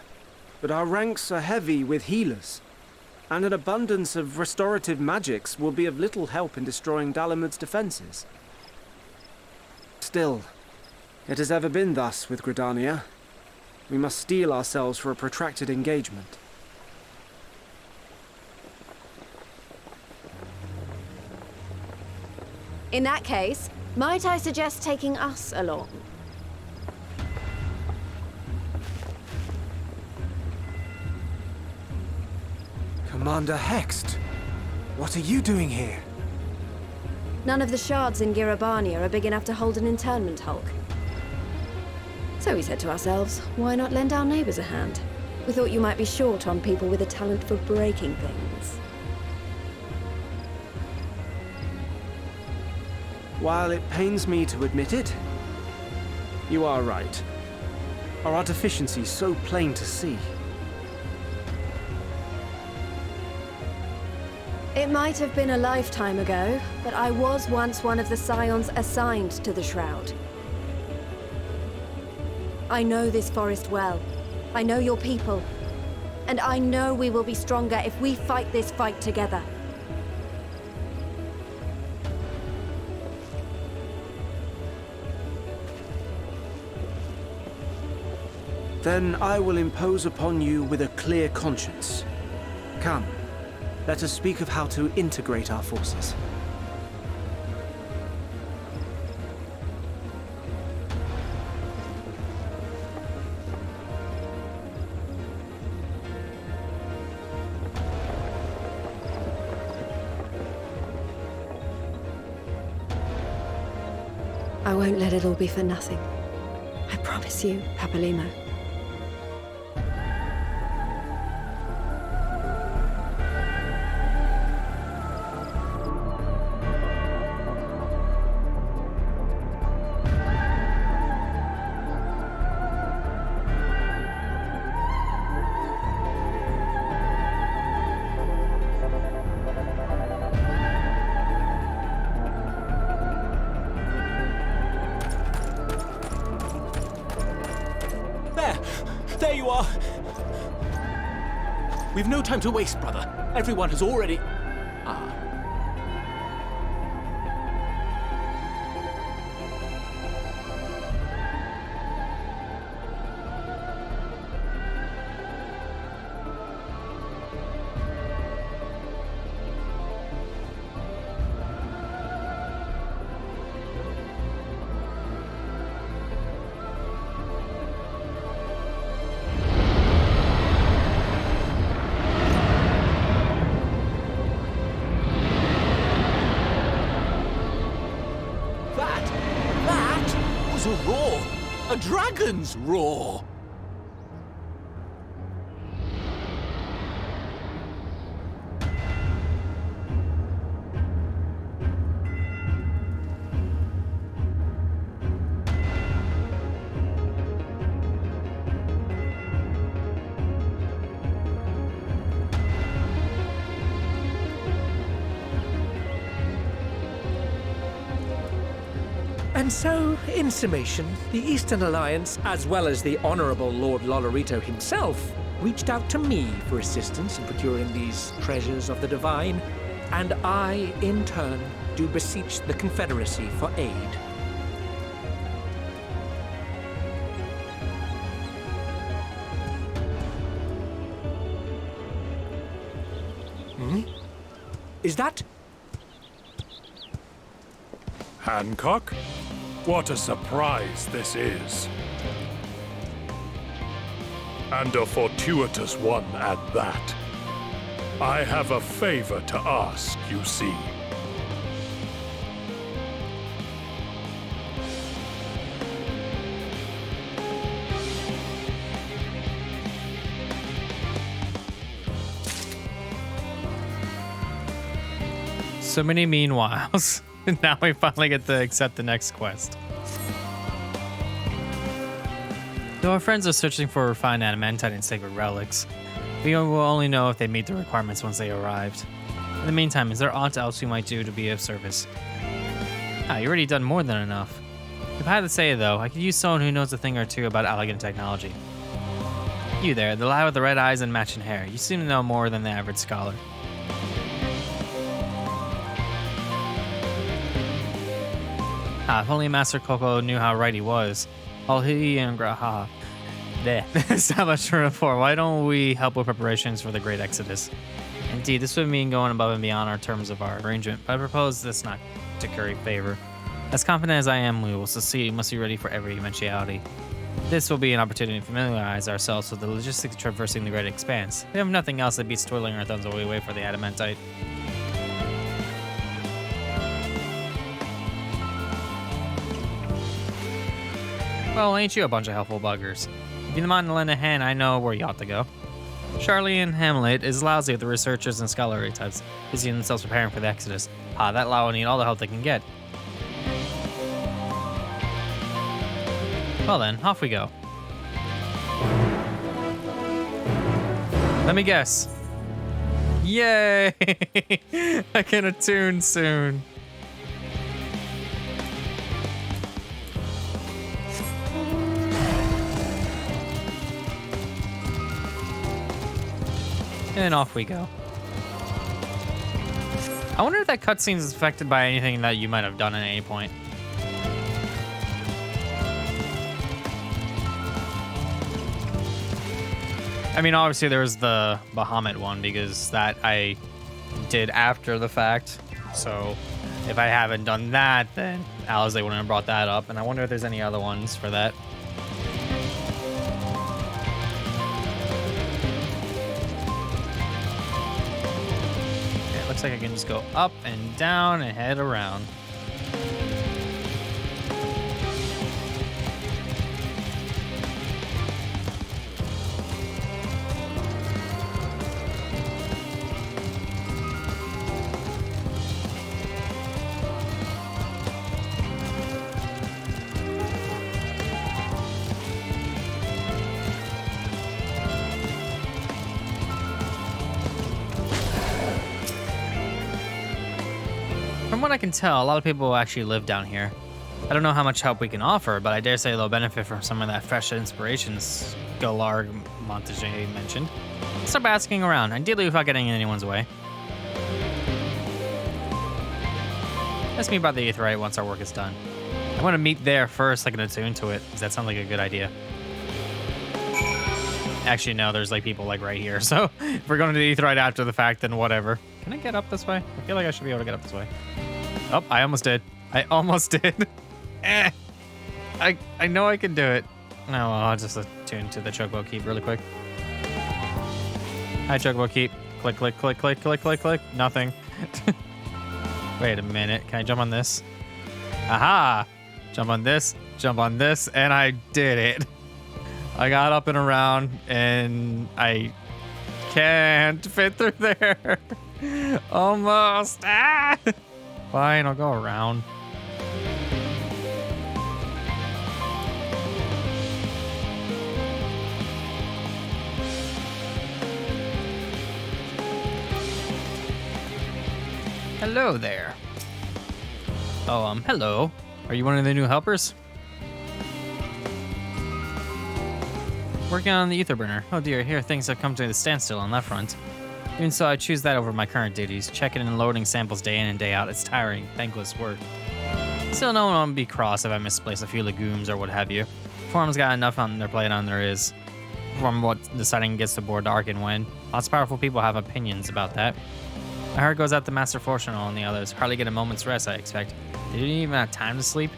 but our ranks are heavy with healers, and an abundance of restorative magics will be of little help in destroying Dalamud's defenses. Still, it has ever been thus with Gridania. We must steel ourselves for a protracted engagement. In that case, might I suggest taking us along? Commander Hext, what are you doing here? None of the shards in Girabania are big enough to hold an internment hulk. So we said to ourselves, why not lend our neighbors a hand? We thought you might be short on people with a talent for breaking things. While it pains me to admit it, you are right. Our artificiency is so plain to see. It might have been a lifetime ago, but I was once one of the Scions assigned to the Shroud. I know this forest well. I know your people. And I know we will be stronger if we fight this fight together. Then I will impose upon you with a clear conscience. Come, let us speak of how to integrate our forces. I won't let it all be for nothing. I promise you, Papalimo. There you are! We've no time to waste, brother. Everyone has already... Ah. A roar! A dragon's roar! And so, in summation, the Eastern Alliance, as well as the Honorable Lord Lolorito himself, reached out to me for assistance in procuring these treasures of the divine, and I, in turn, do beseech the Confederacy for aid. Is that... Hancock? What a surprise this is. And a fortuitous one at that. I have a favor to ask, you see. So many meanwhiles. Now we finally get to accept the next quest. Though our friends are searching for refined adamantite and sacred relics, we will only know if they meet the requirements once they arrived. In the meantime, is there aught else we might do to be of service? You've already done more than enough. If I had to say, though, I could use someone who knows a thing or two about elegant technology. You there, the lad with the red eyes and matching hair. You seem to know more than the average scholar. If only Master Coco knew how right he was. All he and Graha. There. That's not much for rapport. Why don't we help with preparations for the Great Exodus? Indeed, this would mean going above and beyond our terms of our arrangement, but I propose this not to curry favor. As confident as I am, we will succeed. Must be ready for every eventuality. This will be an opportunity to familiarize ourselves with the logistics of traversing the Great Expanse. We have nothing else that beats twiddling our thumbs while we wait for the adamantite. Well, ain't you a bunch of helpful buggers? If you don't mind to lend a hand, I know where you ought to go. Charlie and Hamlet is lousy with the researchers and scholarly types, busy themselves preparing for the Exodus. That lot will need all the help they can get. Well then, off we go. Let me guess. Yay! I can attune soon. And off we go. I wonder if that cutscene is affected by anything that you might have done at any point. I mean, obviously there was the Bahamut one because that I did after the fact. So if I haven't done that, then Alice, they wouldn't have brought that up. And I wonder if there's any other ones for that. Okay, it looks like I can just go up and down and head around. From what I can tell, a lot of people actually live down here. I don't know how much help we can offer, but I dare say they'll benefit from some of that fresh inspirations Galar Montague mentioned. Start asking around, ideally without getting in anyone's way. Let's meet by the Aetheryte once our work is done. I want to meet there first, so I can attune to it, because that sounds like a good idea. Actually, no, there's like people like right here, so if we're going to the Aetheryte after the fact, then whatever. Can I get up this way? I feel like I should be able to get up this way. Oh, I almost did. I almost did. I know I can do it. No, I'll just attune to the Chocobo Keep really quick. Hi, Chocobo Keep. Click, click, click, click, click, click, click. Nothing. Wait a minute. Can I jump on this? Aha! Jump on this, and I did it. I got up and around, and I can't fit through there. Almost. Ah! Fine, I'll go around. Hello there. Oh, hello. Are you one of the new helpers? Working on the ether burner. Oh dear, here things have come to a standstill on that front. Even so, I choose that over my current duties. Checking and loading samples day in and day out. It's tiring, thankless work. Still, no one will be cross if I misplace a few legumes or what have you. Forum's got enough on their plate on there is. From what deciding gets the board dark and when. Lots of powerful people have opinions about that. My heart goes out to Master Fortunal and the others. Hardly get a moment's rest, I expect. They didn't even have time to sleep.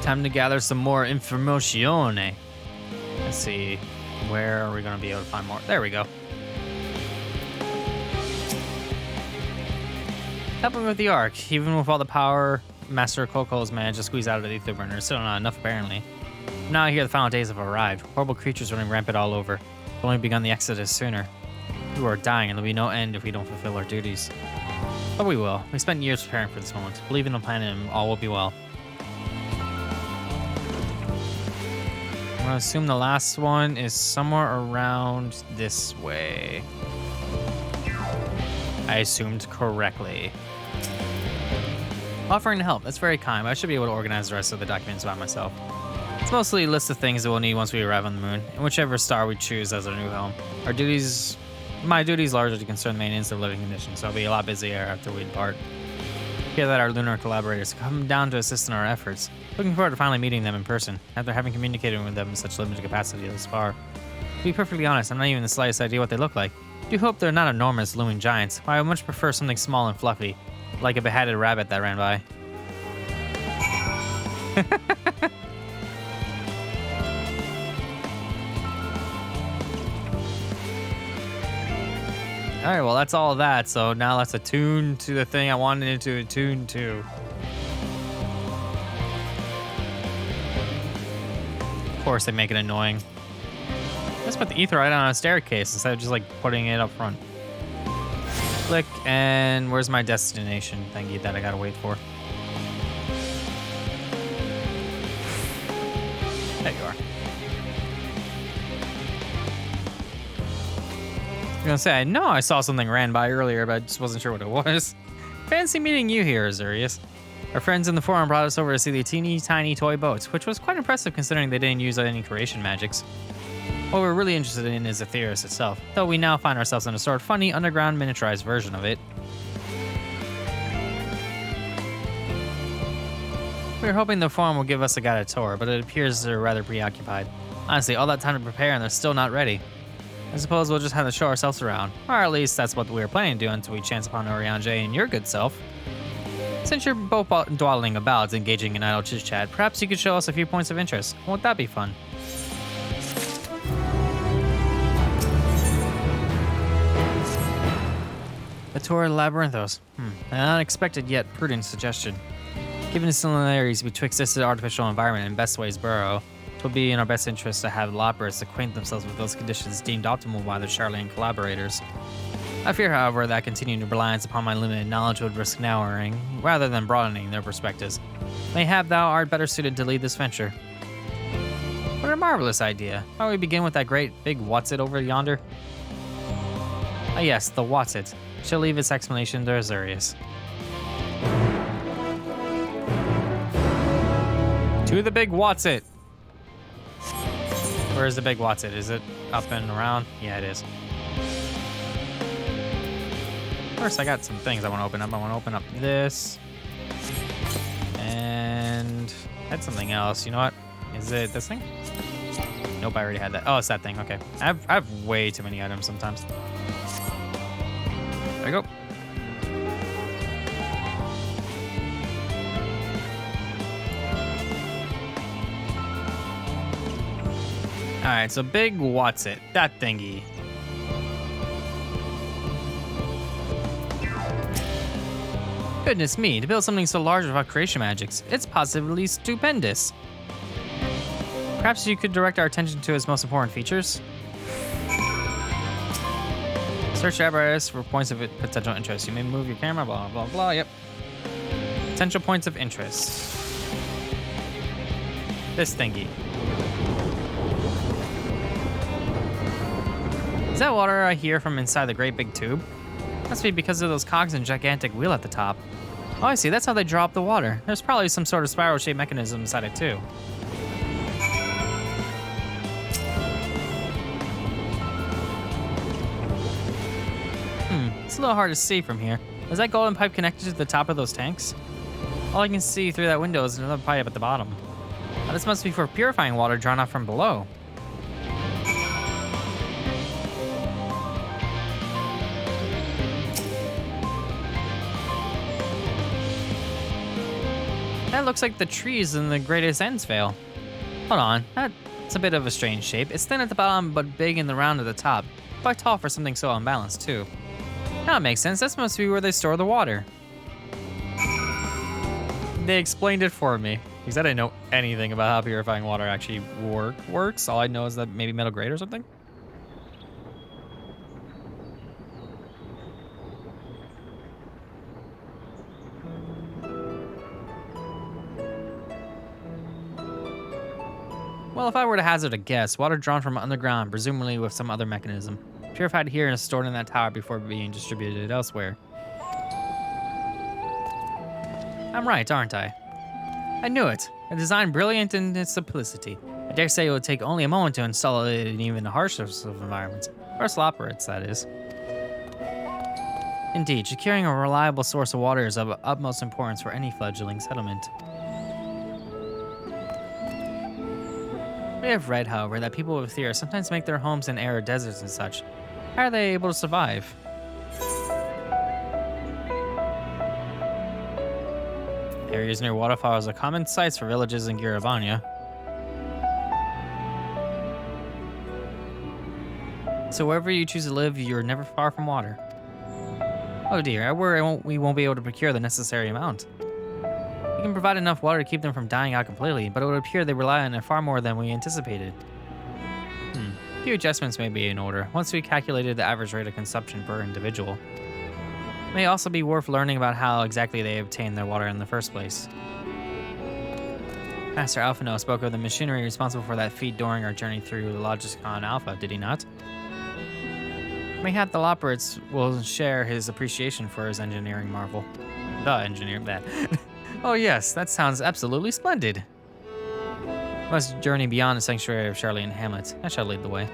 Time to gather some more information. Let's see, where are we going to be able to find more? There we go. Helping with the Ark. Even with all the power Master Coco's managed to squeeze out of the ether burner, still not enough apparently. Now I hear the final days have arrived. Horrible creatures running rampant all over. We've only begun the exodus sooner. People are dying and there'll be no end if we don't fulfill our duties. But we will. We spent years preparing for this moment. Believe in the plan and all will be well. I'm gonna assume the last one is somewhere around this way. I assumed correctly. Offering to help, that's very kind, but I should be able to organize the rest of the documents by myself. It's mostly a list of things that we'll need once we arrive on the moon, and whichever star we choose as our new home. My duties largely concern maintenance of living conditions, so I'll be a lot busier after we depart. Hear that our lunar collaborators come down to assist in our efforts. Looking forward to finally meeting them in person, after having communicated with them in such limited capacity thus far. To be perfectly honest, I'm not even the slightest idea what they look like. I do hope they're not enormous looming giants, but I would much prefer something small and fluffy, like a beheaded rabbit that ran by. Alright, well that's all of that, so now let's attune to the thing I wanted it to attune to. Of course they make it annoying. Let's put the Aetheryte on a staircase instead of just like putting it up front. Click, and where's my destination thingy that I gotta wait for? There you are. I was gonna say, I know I saw something ran by earlier, but I just wasn't sure what it was. Fancy meeting you here, Azurius. Our friends in the forum brought us over to see the teeny tiny toy boats, which was quite impressive considering they didn't use any creation magics. What we're really interested in is Aetheryus itself, though we now find ourselves in a sort of funny underground miniaturized version of it. We were hoping the forum will give us a guided tour, but it appears they're rather preoccupied. Honestly, all that time to prepare and they're still not ready. I suppose we'll just have to show ourselves around. Or at least that's what we were planning to do until we chance upon Oriange and your good self. Since you're both dawdling about, engaging in idle chit-chat, perhaps you could show us a few points of interest. Won't that be fun? A tour of Labyrinthos. An unexpected yet prudent suggestion. Given the similarities betwixt this artificial environment and Bestway's burrow, it will be in our best interest to have Loppers acquaint themselves with those conditions deemed optimal by the Charlian collaborators. I fear, however, that continued reliance upon my limited knowledge would risk narrowing, rather than broadening their perspectives. Mayhap thou art better suited to lead this venture. What a marvelous idea. Why don't we begin with that great big what's-it over yonder? Ah yes, the what's-it. She'll leave its explanation to Azurius. To the big what's-it! Where is the big what's-it? Is it up and around? Yeah, it is. First, I got some things I want to open up. I want to open up this. And I had something else. You know what? Is it this thing? Nope, I already had that. Oh, it's that thing. Okay. I have way too many items sometimes. There we go. Alright, so big what's-it. That thingy. Goodness me, to build something so large without creation magics, it's positively stupendous. Perhaps you could direct our attention to its most important features? Search apparatus for points of potential interest. You may move your camera, blah, blah, blah, yep. Potential points of interest. This thingy. Is that water I hear from inside the great big tube? Must be because of those cogs and gigantic wheel at the top. Oh, I see. That's how they draw up the water. There's probably some sort of spiral-shaped mechanism inside it, too. It's a little hard to see from here. Is that golden pipe connected to the top of those tanks? All I can see through that window is another pipe at the bottom. Now, this must be for purifying water drawn out from below. That looks like the trees in the Greatest Ends Vale. Hold on, that's a bit of a strange shape. It's thin at the bottom, but big in the round at the top. Quite tall for something so unbalanced, too. That makes sense. This must be where they store the water. They explained it for me, because I didn't know anything about how purifying water actually works. All I know is that maybe metal grate or something. Well, if I were to hazard a guess, water drawn from underground, presumably with some other mechanism. Purified here and stored in that tower before being distributed elsewhere. I'm right, aren't I? I knew it. A design brilliant in its simplicity. I dare say it would take only a moment to install it in even the harshest of environments. Or slopperates, that is. Indeed, securing a reliable source of water is of utmost importance for any fledgling settlement. We have read, however, that people with Thera sometimes make their homes in arid deserts and such. How are they able to survive? Areas near waterfalls are common sites for villages in Girabania. So wherever you choose to live, you're never far from water. Oh dear, I worry we won't be able to procure the necessary amount. We can provide enough water to keep them from dying out completely, but it would appear they rely on it far more than we anticipated. A few adjustments may be in order, once we calculated the average rate of consumption per individual. It may also be worth learning about how exactly they obtain their water in the first place. Master Alphino spoke of the machinery responsible for that feat during our journey through the Logicon Alpha, did he not? Mayhap the Lopperates will share his appreciation for his engineering marvel. The engineer, that. Oh yes, that sounds absolutely splendid. We must journey beyond the sanctuary of Charlian Hamlet. I shall lead the way.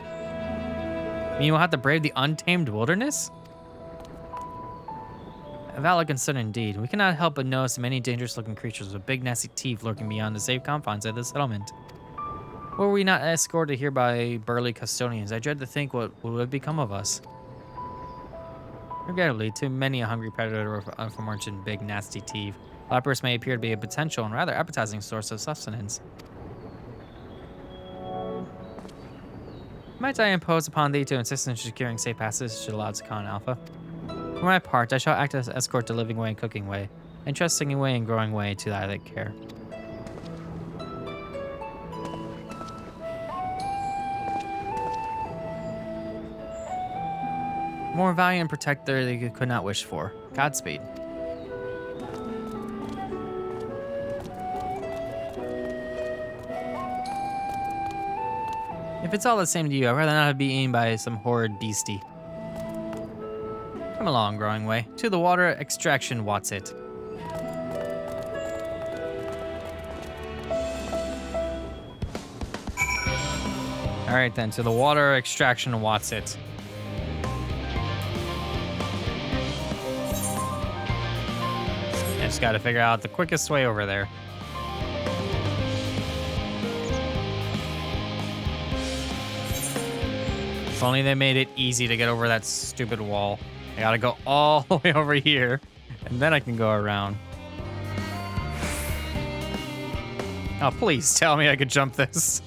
You will have to brave the untamed wilderness? A valid concern indeed. We cannot help but notice many dangerous-looking creatures with big nasty teeth lurking beyond the safe confines of the settlement. Were we not escorted here by burly custodians, I dread to think what would have become of us. Regrettably, to many a hungry predator of aforementioned big nasty teeth, lepers may appear to be a potential and rather appetizing source of sustenance. Might I impose upon thee to insist on securing safe passage to Logicon Alpha? For my part, I shall act as escort to living way and cooking way, and trusting way and growing way to thy care. More valiant protector than you could not wish for. Godspeed. If it's all the same to you, I'd rather not be eaten by some horrid beastie. Come along, growing way. To the water extraction, what's it? Alright then, to the water extraction, what's it? I just gotta figure out the quickest way over there. If only they made it easy to get over that stupid wall. I gotta go all the way over here, and then I can go around. Oh, please tell me I could jump this.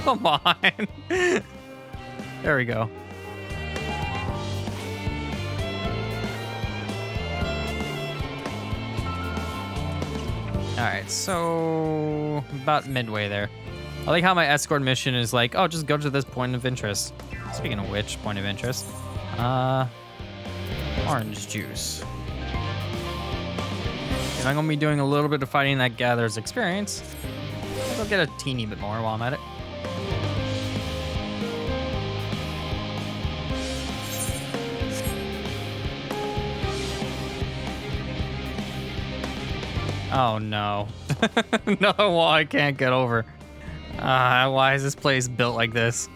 Come on. There we go. All right, so about midway there. I like how my escort mission is like, oh, just go to this point of interest. Speaking of which, point of interest. Orange juice. If I'm gonna be doing a little bit of fighting that gathers experience, I'll get a teeny bit more while I'm at it. Oh no. Another wall I can't get over. Why is this place built like this?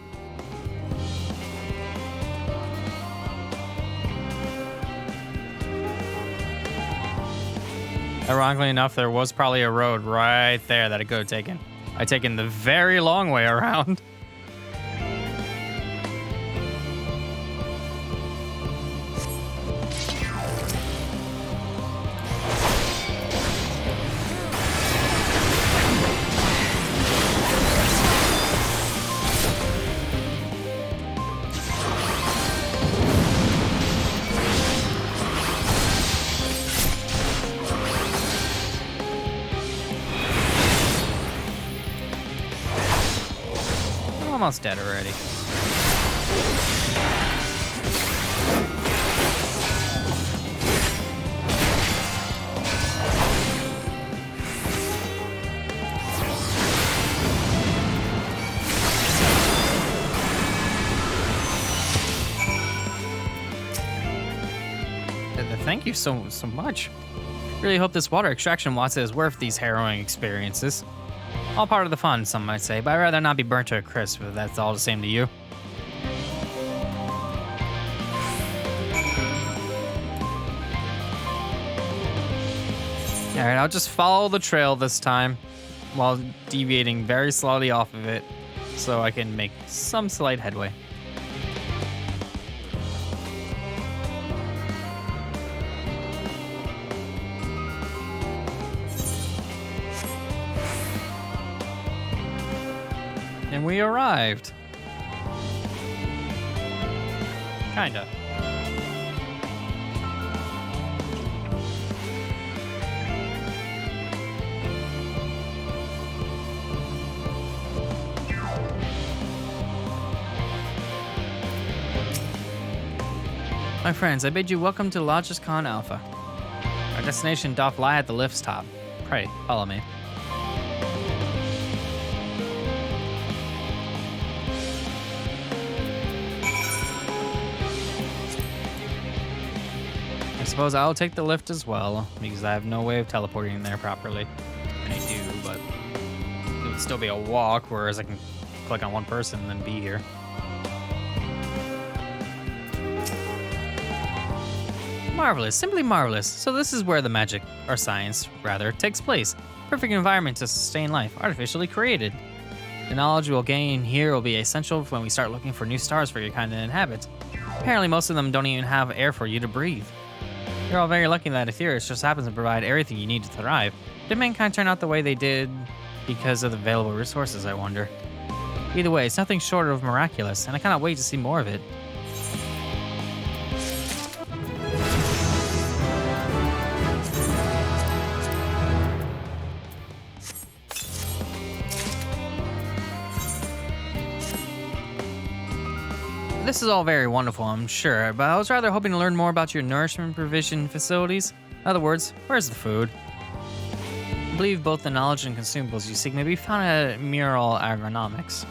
Ironically enough, there was probably a road right there that I could have taken. I've taken the very long way around. Almost dead already. Thank you so much. Really hope this water extraction Watsa is worth these harrowing experiences. All part of the fun, some might say, but I'd rather not be burnt to a crisp if that's all the same to you. Alright, I'll just follow the trail this time while deviating very slowly off of it so I can make some slight headway. And we arrived. Kinda. My friends, I bid you welcome to Logicon Alpha. Our destination doth lie at the lift's top. Pray, follow me. I suppose I'll take the lift as well, because I have no way of teleporting there properly. I do, but it would still be a walk, whereas I can click on one person and then be here. Marvelous, simply marvelous. So this is where the magic, or science, rather, takes place. Perfect environment to sustain life, artificially created. The knowledge we'll gain here will be essential when we start looking for new stars for your kind to inhabit. Apparently most of them don't even have air for you to breathe. You're all very lucky that Aetherius just happens to provide everything you need to thrive. Did mankind turn out the way they did because of the available resources, I wonder? Either way, it's nothing short of miraculous, and I cannot wait to see more of it. This is all very wonderful, I'm sure, but I was rather hoping to learn more about your nourishment provision facilities. In other words, where's the food? I believe both the knowledge and consumables you seek may be found at Mural Agronomics.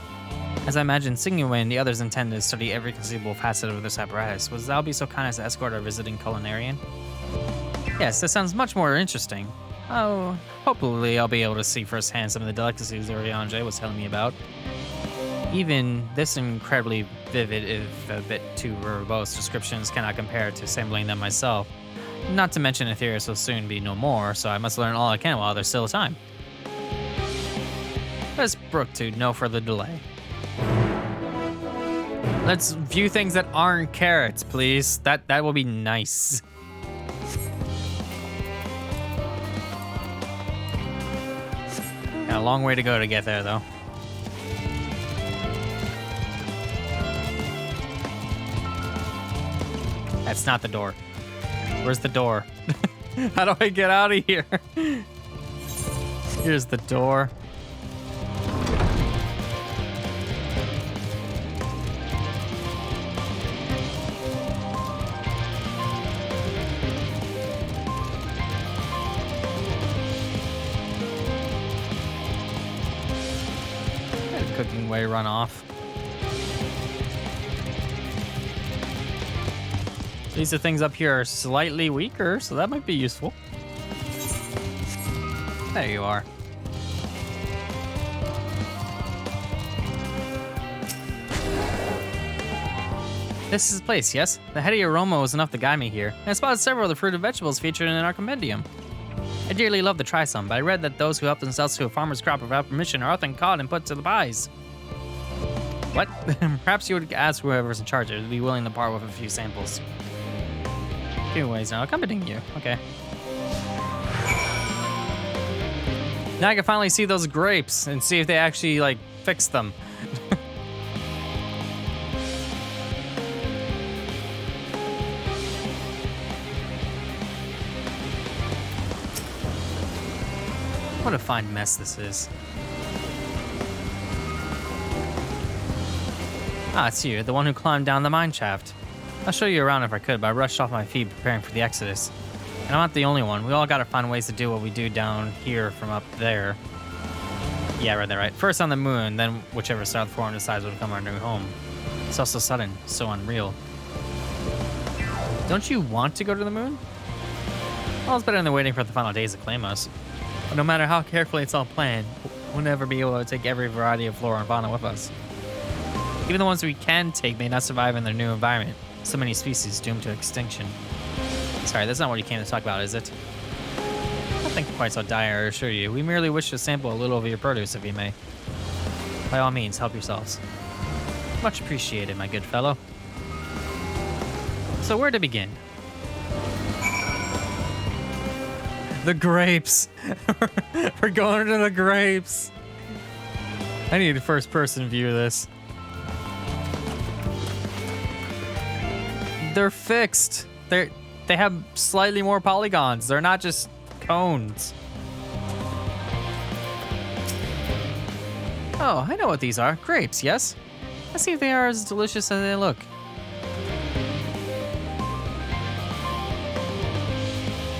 As I imagine Signue and the others intend to study every conceivable facet of this apparatus, would thou be so kind as to escort our visiting culinarian? Yes, this sounds much more interesting. Oh, hopefully I'll be able to see firsthand some of the delicacies Oriange was telling me about. Even this incredibly vivid, if a bit too verbose, descriptions cannot compare to assembling them myself. Not to mention Aetherius will soon be no more, so I must learn all I can while there's still time. Let's brook to no further delay. Let's view things that aren't carrots, please. That will be nice. Got a long way to go to get there, though. That's not the door. Where's the door? How do I get out of here? Here's the door. Cooking way run off. These are things up here are slightly weaker, so that might be useful. There you are. This is the place, yes? The heady aroma was enough to guide me here, and I spotted several of the fruit and vegetables featured in our compendium. I dearly love to try some, but I read that those who help themselves to a farmer's crop without permission are often caught and put to the pies. What? Perhaps you would ask whoever's in charge to be willing to part with a few samples. Anyways, now accompanying you. Okay. Now I can finally see those grapes and see if they actually, like, fix them. What a fine mess this is. Ah, it's you, the one who climbed down the mine shaft. I'll show you around if I could, but I rushed off my feet preparing for the exodus. And I'm not the only one. We all gotta find ways to do what we do down here from up there. Yeah, right there, right. First on the moon, then whichever star the forum decides will become our new home. It's all so sudden, so unreal. Don't you want to go to the moon? Well, it's better than waiting for the final days to claim us. But no matter how carefully it's all planned, we'll never be able to take every variety of flora and fauna with us. Even the ones we can take may not survive in their new environment. So many species doomed to extinction. Sorry, that's not what you came to talk about, is it? Nothing quite so dire, I assure you. We merely wish to sample a little of your produce, if you may. By all means, help yourselves. Much appreciated, my good fellow. So where to begin? The grapes! We're going to the grapes! I need a first-person view of this. They're fixed. They have slightly more polygons. They're not just cones. Oh, I know what these are. Grapes, yes? Let's see if they are as delicious as they look.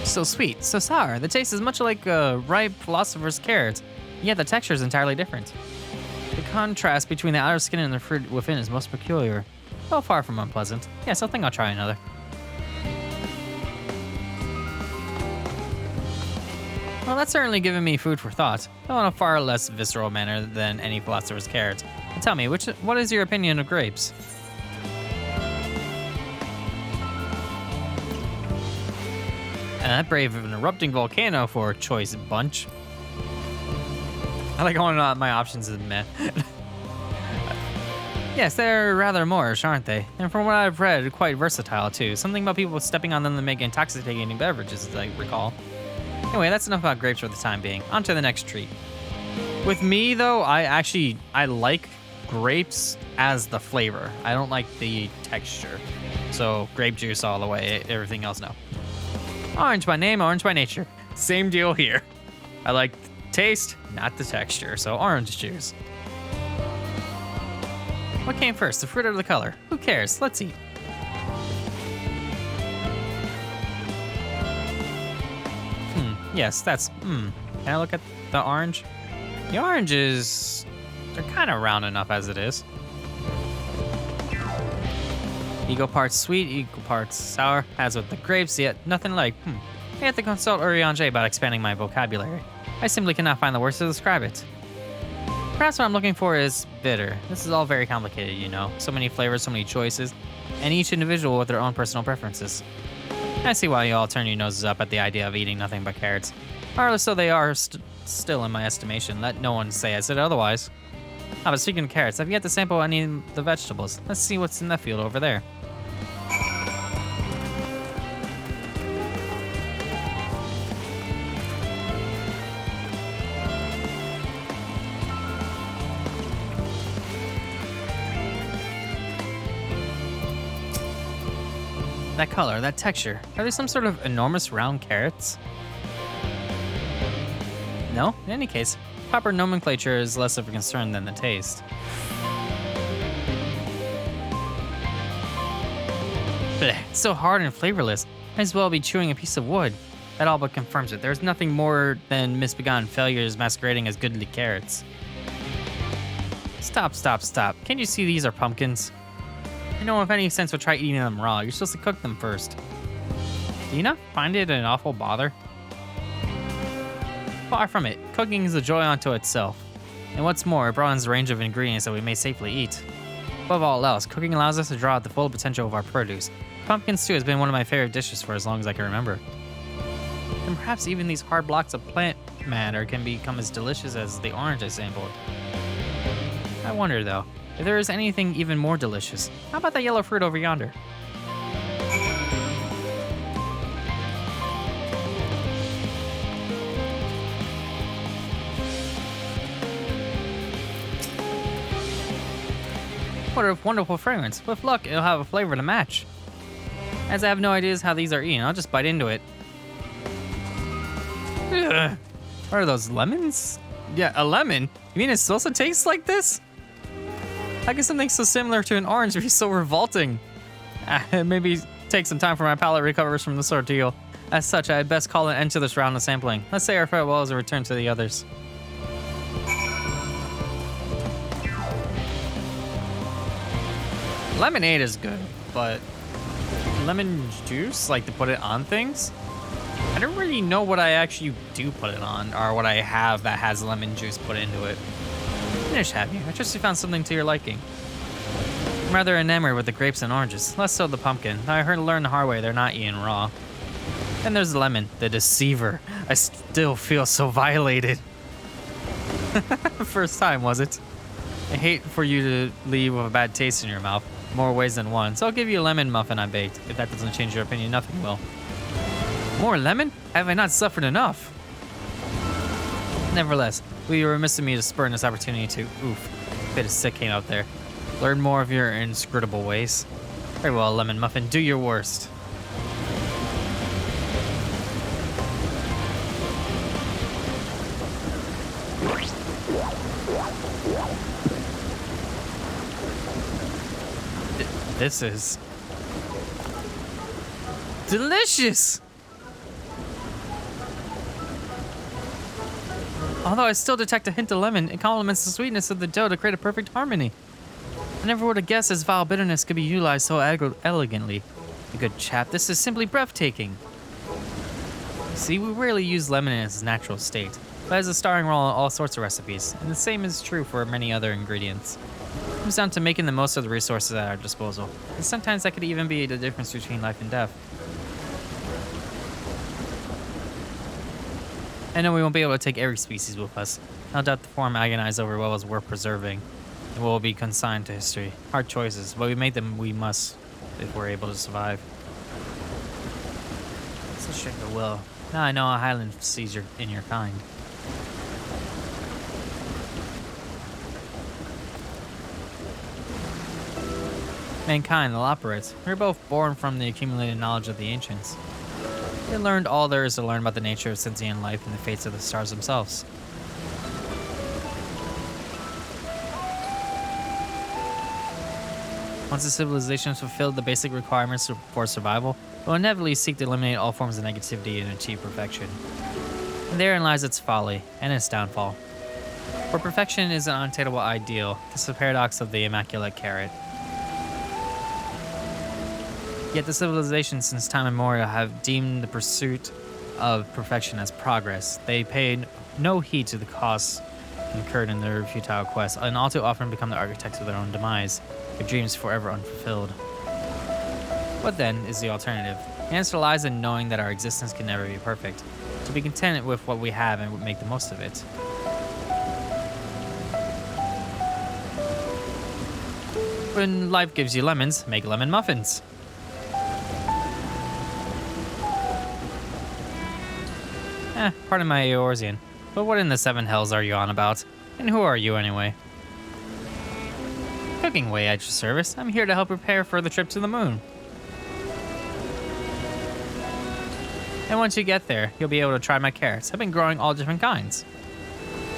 So sweet, so sour. The taste is much like a ripe philosopher's carrot, yet the texture is entirely different. The contrast between the outer skin and the fruit within is most peculiar. Well, far from unpleasant. Yes, I think I'll try another. Well, that's certainly given me food for thought, though in a far less visceral manner than any philosopher's carrot. But tell me, what is your opinion of grapes? That brave of an erupting volcano for a choice bunch. I like going on my options is meh. Yes, they're rather Moorish, aren't they? And from what I've read, quite versatile too. Something about people stepping on them to make intoxicating beverages, as I recall. Anyway, that's enough about grapes for the time being. On to the next treat. With me, though, I like grapes as the flavor. I don't like the texture. So, grape juice all the way. Everything else, no. Orange by name, orange by nature. Same deal here. I like the taste, not the texture. So, orange juice. What came first, the fruit or the color? Who cares? Let's eat. Yes, that's, Can I look at the orange? The oranges, they're kind of round enough as it is. Equal parts sweet, equal parts sour, as with the grapes, yet nothing like, I have to consult Urianger about expanding my vocabulary. I simply cannot find the words to describe it. Perhaps what I'm looking for is bitter. This is all very complicated, you know. So many flavors, so many choices, and each individual with their own personal preferences. I see why you all turn your noses up at the idea of eating nothing but carrots. Or so they are still in my estimation. Let no one say I said otherwise. But speaking of carrots, I've yet to sample any of the vegetables. Let's see what's in that field over there. That color, that texture. Are they some sort of enormous round carrots? No? In any case, proper nomenclature is less of a concern than the taste. Blech, it's so hard and flavorless. Might as well be chewing a piece of wood. That all but confirms it. There's nothing more than misbegotten failures masquerading as goodly carrots. Stop, stop, stop. Can't you see these are pumpkins? I don't know if any sense would try eating them raw. You're supposed to cook them first. Do you not find it an awful bother? Far from it. Cooking is a joy unto itself. And what's more, it broadens the range of ingredients that we may safely eat. Above all else, cooking allows us to draw out the full potential of our produce. Pumpkin stew has been one of my favorite dishes for as long as I can remember. And perhaps even these hard blocks of plant matter can become as delicious as the orange I sampled. I wonder, though, if there is anything even more delicious. How about that yellow fruit over yonder? What a wonderful fragrance. With luck, it'll have a flavor to match. As I have no ideas how these are eaten, I'll just bite into it. Ugh. What are those, lemons? Yeah, a lemon? You mean it's supposed to taste like this? How can something so similar to an orange be so revolting? Maybe take some time for my palate recovers from this ordeal. As such, I had best call an end to this round of sampling. Let's say our farewells and return to the others. Lemonade is good, but lemon juice, like to put it on things? I don't really know what I actually do put it on, or what I have that has lemon juice put into it. Finish, have you? I trust you found something to your liking. I'm rather enamored with the grapes and oranges, less so the pumpkin. I learned the hard way they're not eaten raw. Then there's the lemon, the deceiver. I still feel so violated. First time, was it? I hate for you to leave with a bad taste in your mouth, more ways than one, so I'll give you a lemon muffin I baked. If that doesn't change your opinion, nothing will. More lemon? Have I not suffered enough? Nevertheless, we were remiss of me to spurn this opportunity to, a bit of sick came out there. Learn more of your inscrutable ways. Very well, lemon muffin, do your worst. This is delicious! Although I still detect a hint of lemon, it complements the sweetness of the dough to create a perfect harmony. I never would have guessed this vile bitterness could be utilized so elegantly. A good chap, this is simply breathtaking. See, we rarely use lemon in its natural state, but it has a starring role in all sorts of recipes, and the same is true for many other ingredients. It comes down to making the most of the resources at our disposal, and sometimes that could even be the difference between life and death. I know we won't be able to take every species with us. No doubt the Forum agonize over what was worth preserving, and will be consigned to history. Hard choices, but we made them. We must, if we're able to survive. It's a strength of will. Now I know a Highland sees in your kind. Mankind, the Loperites. We were both born from the accumulated knowledge of the ancients. They learned all there is to learn about the nature of sentient life and the fates of the stars themselves. Once the civilization has fulfilled the basic requirements for survival, it will inevitably seek to eliminate all forms of negativity and achieve perfection. And therein lies its folly and its downfall. For perfection is an unattainable ideal. This is the paradox of the immaculate carrot. Yet the civilizations since time immemorial have deemed the pursuit of perfection as progress. They paid no heed to the costs incurred in their futile quest, and all too often become the architects of their own demise, their dreams forever unfulfilled. What then is the alternative? The answer lies in knowing that our existence can never be perfect, to be content with what we have and make the most of it. When life gives you lemons, make lemon muffins. Pardon my Eorzean, but what in the seven hells are you on about? And who are you anyway? Cooking way at your service. I'm here to help prepare for the trip to the moon. And once you get there, you'll be able to try my carrots. I've been growing all different kinds.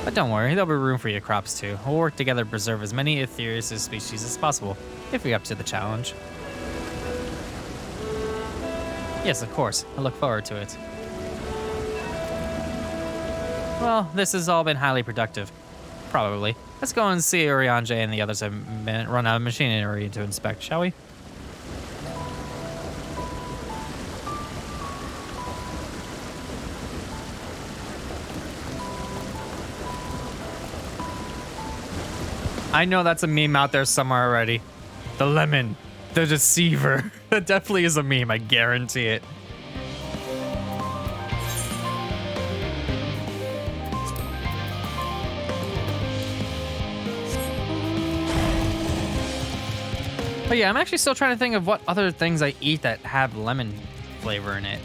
But don't worry, there'll be room for your crops too. We'll work together to preserve as many Aetherius species as possible, if you're up to the challenge. Yes, of course. I look forward to it. Well, this has all been highly productive. Probably. Let's go and see Urianger and the others have run out of machinery to inspect, shall we? I know that's a meme out there somewhere already. The lemon. The deceiver. That definitely is a meme, I guarantee it. But yeah, I'm actually still trying to think of what other things I eat that have lemon flavor in it.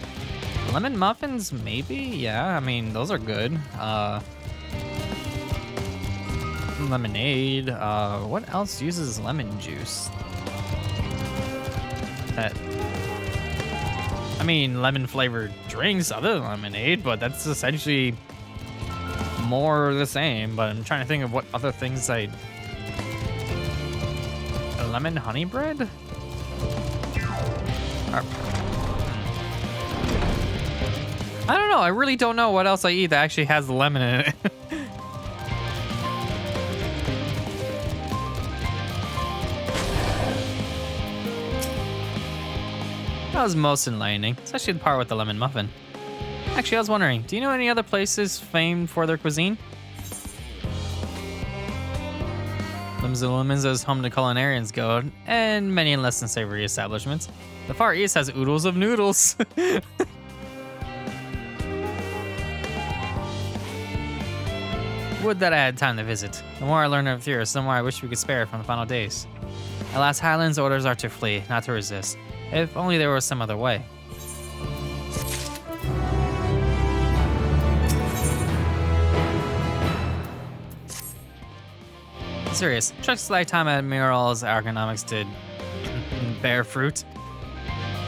Lemon muffins, maybe? Yeah, I mean, those are good. Lemonade. What else uses lemon juice? I mean, lemon flavored drinks other than lemonade, but that's essentially more the same. But I'm trying to think of what other things I... Lemon honey bread? I don't know. I really don't know what else I eat that actually has lemon in it. That was most enlightening, especially the part with the lemon muffin. Actually, I was wondering, do you know any other places famed for their cuisine? Lemons is home to culinarians go, and many less than savory establishments. The Far East has oodles of noodles. Would that I had time to visit. The more I learn of Theros, the more I wish we could spare from the final days. Alas, Highland's orders are to flee, not to resist. If only there was some other way. Serious. Chuck's lifetime at Miral's ergonomics did bear fruit.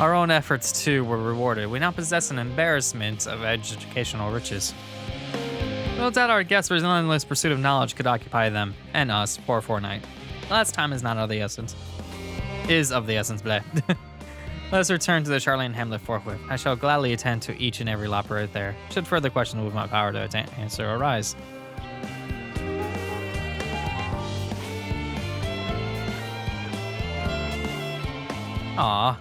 Our own efforts, too, were rewarded. We now possess an embarrassment of educational riches. No doubt our guests' relentless pursuit of knowledge could occupy them, and us, for a fortnight. Last time is not of the essence. Is of the essence, bleh. Let us return to the Charlene Hamlet forthwith. I shall gladly attend to each and every Loperite there, should further questions with my power to answer arise. Aww.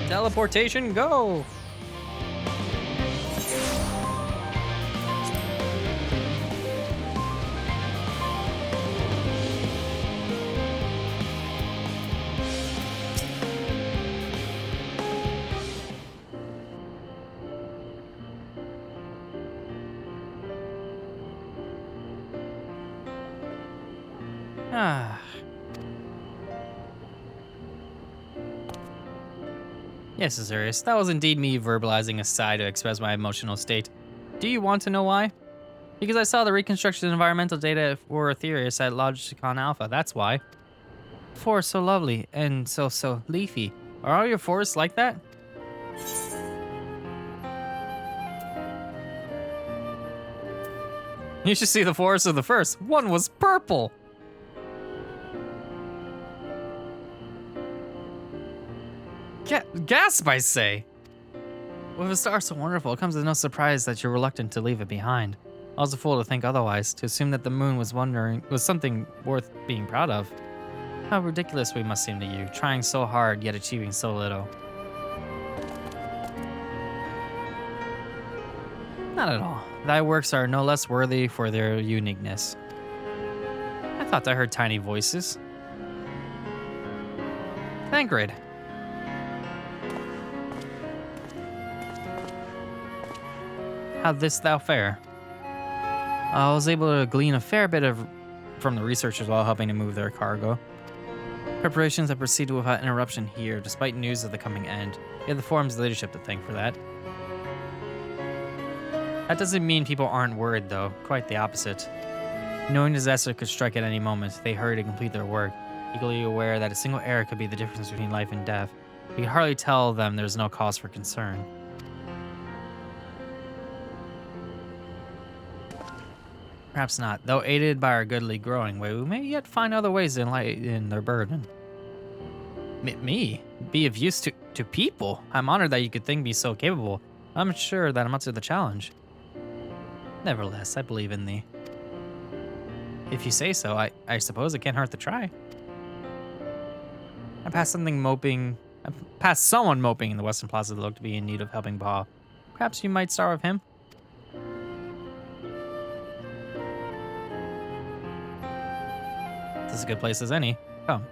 Teleportation, go! Ah. Yes, Azurius, that was indeed me verbalizing a sigh to express my emotional state. Do you want to know why? Because I saw the reconstructed environmental data for Aetherius at Logicon Alpha, that's why. Forest so lovely and so leafy. Are all your forests like that? You should see the forest of the first. One was purple. Gasp, I say. With a star so wonderful, it comes as no surprise that you're reluctant to leave it behind. I was a fool to think otherwise, to assume that the moon was something worth being proud of. How ridiculous we must seem to you, trying so hard yet achieving so little. Not at all. Thy works are no less worthy for their uniqueness. I thought I heard tiny voices. Thancred. How didst thou fare? I was able to glean a fair bit from the researchers while helping to move their cargo. Preparations have proceeded without interruption here, despite news of the coming end. We have the forum's leadership to thank for that. That doesn't mean people aren't worried, though. Quite the opposite. Knowing disaster could strike at any moment, they hurry to complete their work, equally aware that a single error could be the difference between life and death. We can hardly tell them there's no cause for concern. Perhaps not. Though aided by our goodly growing way, we may yet find other ways to lighten their burden. Me? Be of use to people? I'm honored that you could think me so capable. I'm sure that I'm up to the challenge. Nevertheless, I believe in thee. If you say so, I suppose it can't hurt to try. I passed someone moping in the Western Plaza that looked to be in need of helping paw. Perhaps you might start with him? This is as good a place as any. Come.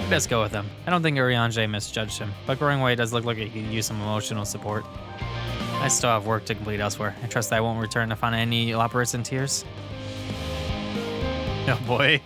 Best go with him. I don't think Urianger misjudged him, but Growingway does look like he could use some emotional support. I still have work to complete elsewhere. I trust that I won't return to find any Loporits in tears. Oh boy.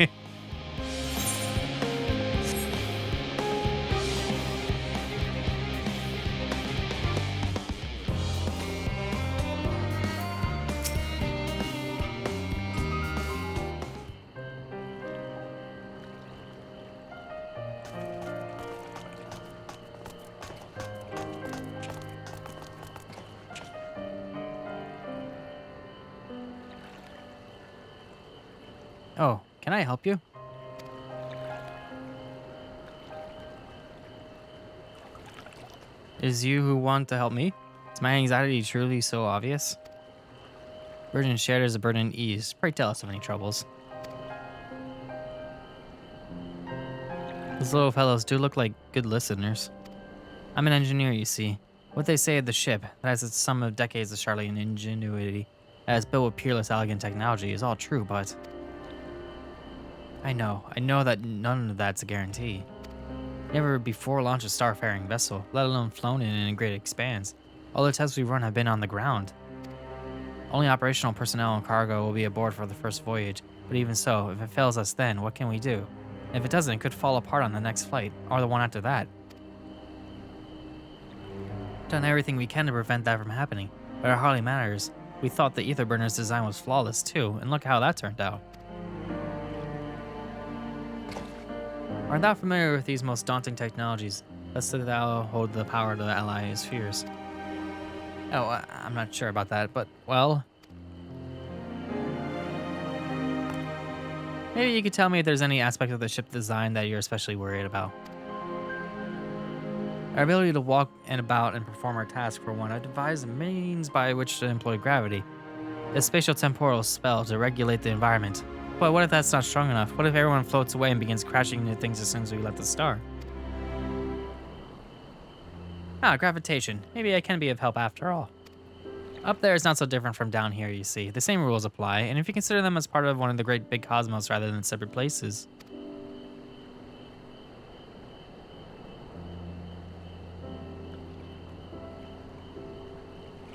Oh, can I help you? Is you who want to help me? Is my anxiety truly so obvious? Burden shared is a burden eased. Pray tell us of any troubles. Those little fellows do look like good listeners. I'm an engineer, you see. What they say of the ship, that has its sum of decades of Charlatan ingenuity, that is built with peerless, elegant technology, is all true, but... I know that none of that's a guarantee. Never before launched a starfaring vessel, let alone flown in a great expanse. All the tests we've run have been on the ground. Only operational personnel and cargo will be aboard for the first voyage, but even so, if it fails us then, what can we do? If it doesn't, it could fall apart on the next flight, or the one after that. Done everything we can to prevent that from happening, but it hardly matters. We thought the Etherburner's design was flawless too, and look how that turned out. Art thou familiar with these most daunting technologies, lest thou hold the power to ally his fears? Oh, I'm not sure about that, but, well... Maybe you could tell me if there's any aspect of the ship design that you're especially worried about. Our ability to walk and about and perform our task, for one, I devised a means by which to employ gravity. A spatial temporal spell to regulate the environment. But what if that's not strong enough? What if everyone floats away and begins crashing into things as soon as we let the start? Ah, gravitation. Maybe I can be of help after all. Up there is not so different from down here, you see. The same rules apply, and if you consider them as part of one of the great big cosmos rather than separate places.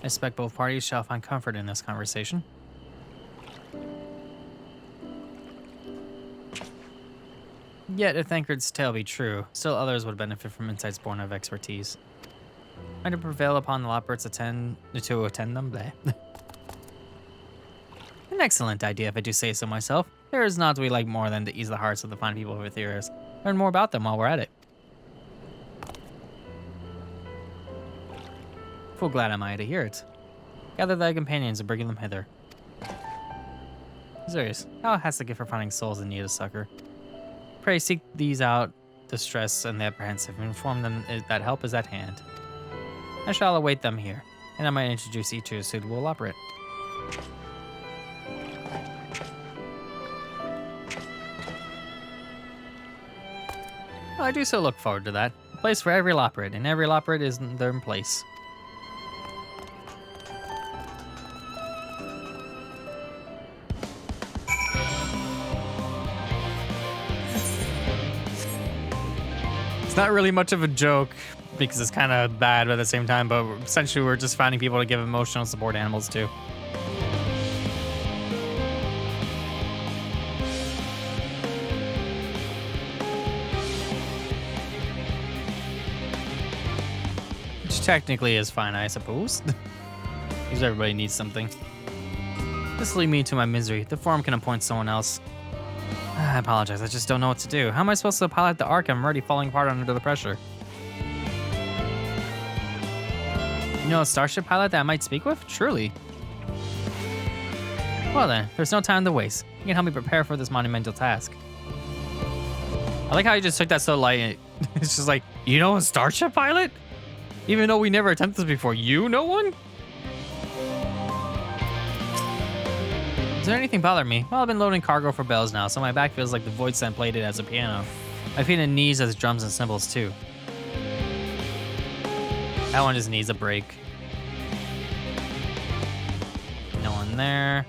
I expect both parties shall find comfort in this conversation. Yet, if Thancred's tale be true, still others would benefit from insights born of expertise. Might to prevail upon the Loporits to attend them? Bleh. An excellent idea, if I do say so myself. There is naught we like more than to ease the hearts of the fine people of Etheirus. Learn more about them while we're at it. Full glad am I to hear it. Gather thy companions and bring them hither. Serious, how hast the gift for finding souls in need of succor? Pray seek these out, distressed and the apprehensive, and inform them that help is at hand. I shall await them here, and I might introduce each to a suitable Loporit. Well, I do so look forward to that. A place for every Loporit, and every Loporit is in their place. It's not really much of a joke because it's kind of bad but at the same time, but essentially we're just finding people to give emotional support animals to. Which technically is fine, I suppose. Because everybody needs something. This leads me to my misery. The forum can appoint someone else. I apologize, I just don't know what to do. How am I supposed to pilot the Ark? I'm already falling apart under the pressure. You know a starship pilot that I might speak with? Surely. Well then, there's no time to waste. You can help me prepare for this monumental task. I like how you just took that so light. It's just like, you know a starship pilot? Even though we never attempted this before, you know one? Is there anything bothering me? Well, I've been loading cargo for bells now, so my back feels like the void stem played it as a piano. My feet and knees as drums and cymbals too. That one just needs a break. No one there.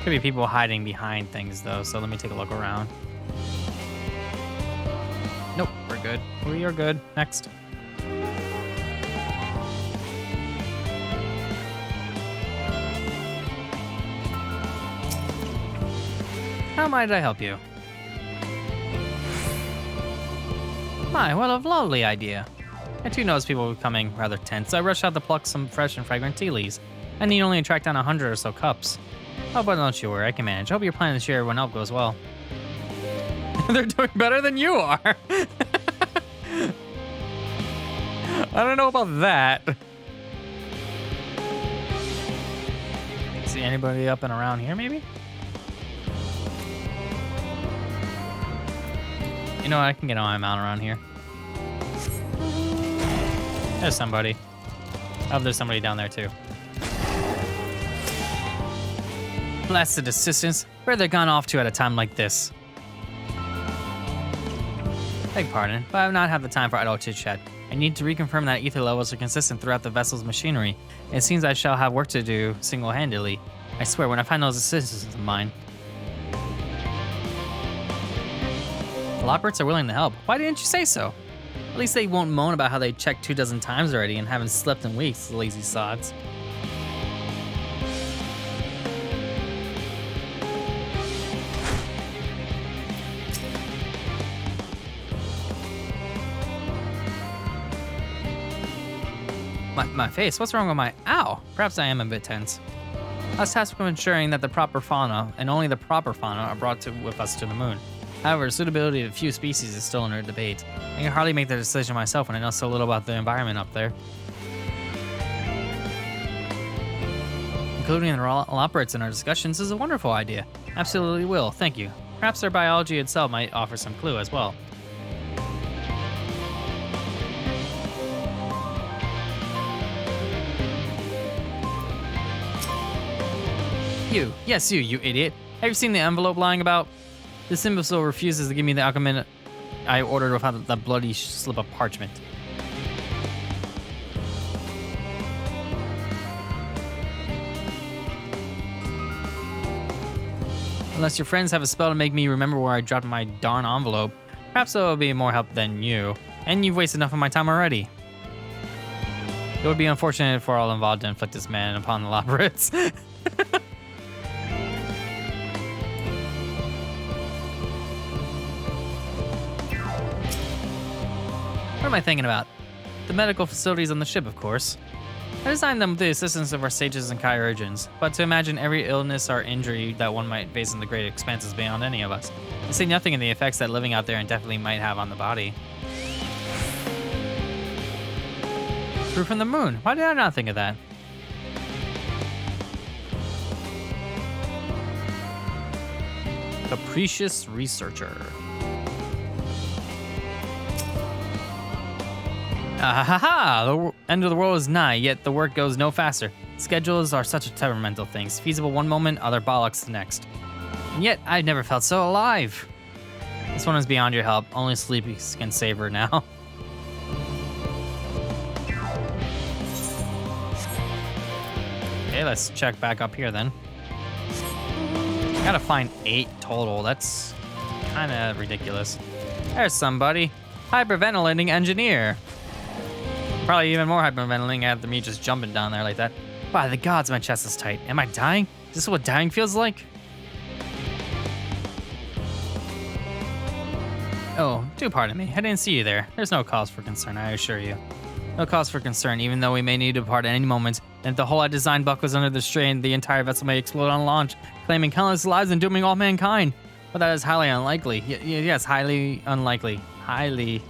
Could be people hiding behind things though, so let me take a look around. Nope, we're good. We are good. Next. How might I help you? My, what a lovely idea. I too noticed people were becoming rather tense, so I rushed out to pluck some fresh and fragrant tea leaves. I need only track down 100 or so cups. Oh, but don't you worry, I can manage. Hope your plan to share everyone else goes well. They're doing better than you are. I don't know about that. See anybody up and around here, maybe? You know what? I can get on my mount around here. There's somebody. Oh, there's somebody down there too. Blasted assistants. Where they gone off to at a time like this? Beg pardon, but I have not had the time for idle chit-chat. I need to reconfirm that ether levels are consistent throughout the vessel's machinery. It seems I shall have work to do single-handedly. I swear, when I find those assistants of mine. The Loporits are willing to help. Why didn't you say so? At least they won't moan about how they checked 24 times already and haven't slept in weeks, the lazy sods. My face? What's wrong with my... Ow! Perhaps I am a bit tense. I was tasked with ensuring that the proper fauna, and only the proper fauna, are brought with us to the moon. However, the suitability of a few species is still under debate. I can hardly make the decision myself when I know so little about the environment up there. Including the Loporits in our discussions is a wonderful idea. Absolutely will, thank you. Perhaps their biology itself might offer some clue as well. You. Yes, you idiot. Have you seen the envelope lying about? This imbecile refuses to give me the alchemy I ordered without the bloody slip of parchment. Unless your friends have a spell to make me remember where I dropped my darn envelope, perhaps it'll be more help than you. And you've wasted enough of my time already. It would be unfortunate for all involved to inflict this man upon the Loporrits. What am I thinking about? The medical facilities on the ship, of course. I designed them with the assistance of our sages and chirurgeons, but to imagine every illness or injury that one might face in the great expanses beyond any of us. I see nothing in the effects that living out there indefinitely might have on the body. Crew from the moon. Why did I not think of that? Capricious researcher. Ah ha ha! The end of the world is nigh, yet the work goes no faster. Schedules are such temperamental things, feasible one moment, other bollocks the next. And yet, I've never felt so alive. This one is beyond your help. Only Sleepy can save her now. Okay, let's check back up here then. Gotta find 8 total. That's kind of ridiculous. There's somebody. Hyperventilating engineer. Probably even more hyperventilating after me just jumping down there like that. By the gods, my chest is tight. Am I dying? Is this what dying feels like? Oh, do pardon me. I didn't see you there. There's no cause for concern, I assure you. No cause for concern, even though we may need to depart at any moment. And if the whole I designed buckles under the strain, the entire vessel may explode on launch, claiming countless lives and dooming all mankind. But that is highly unlikely. Yes, highly unlikely. Highly.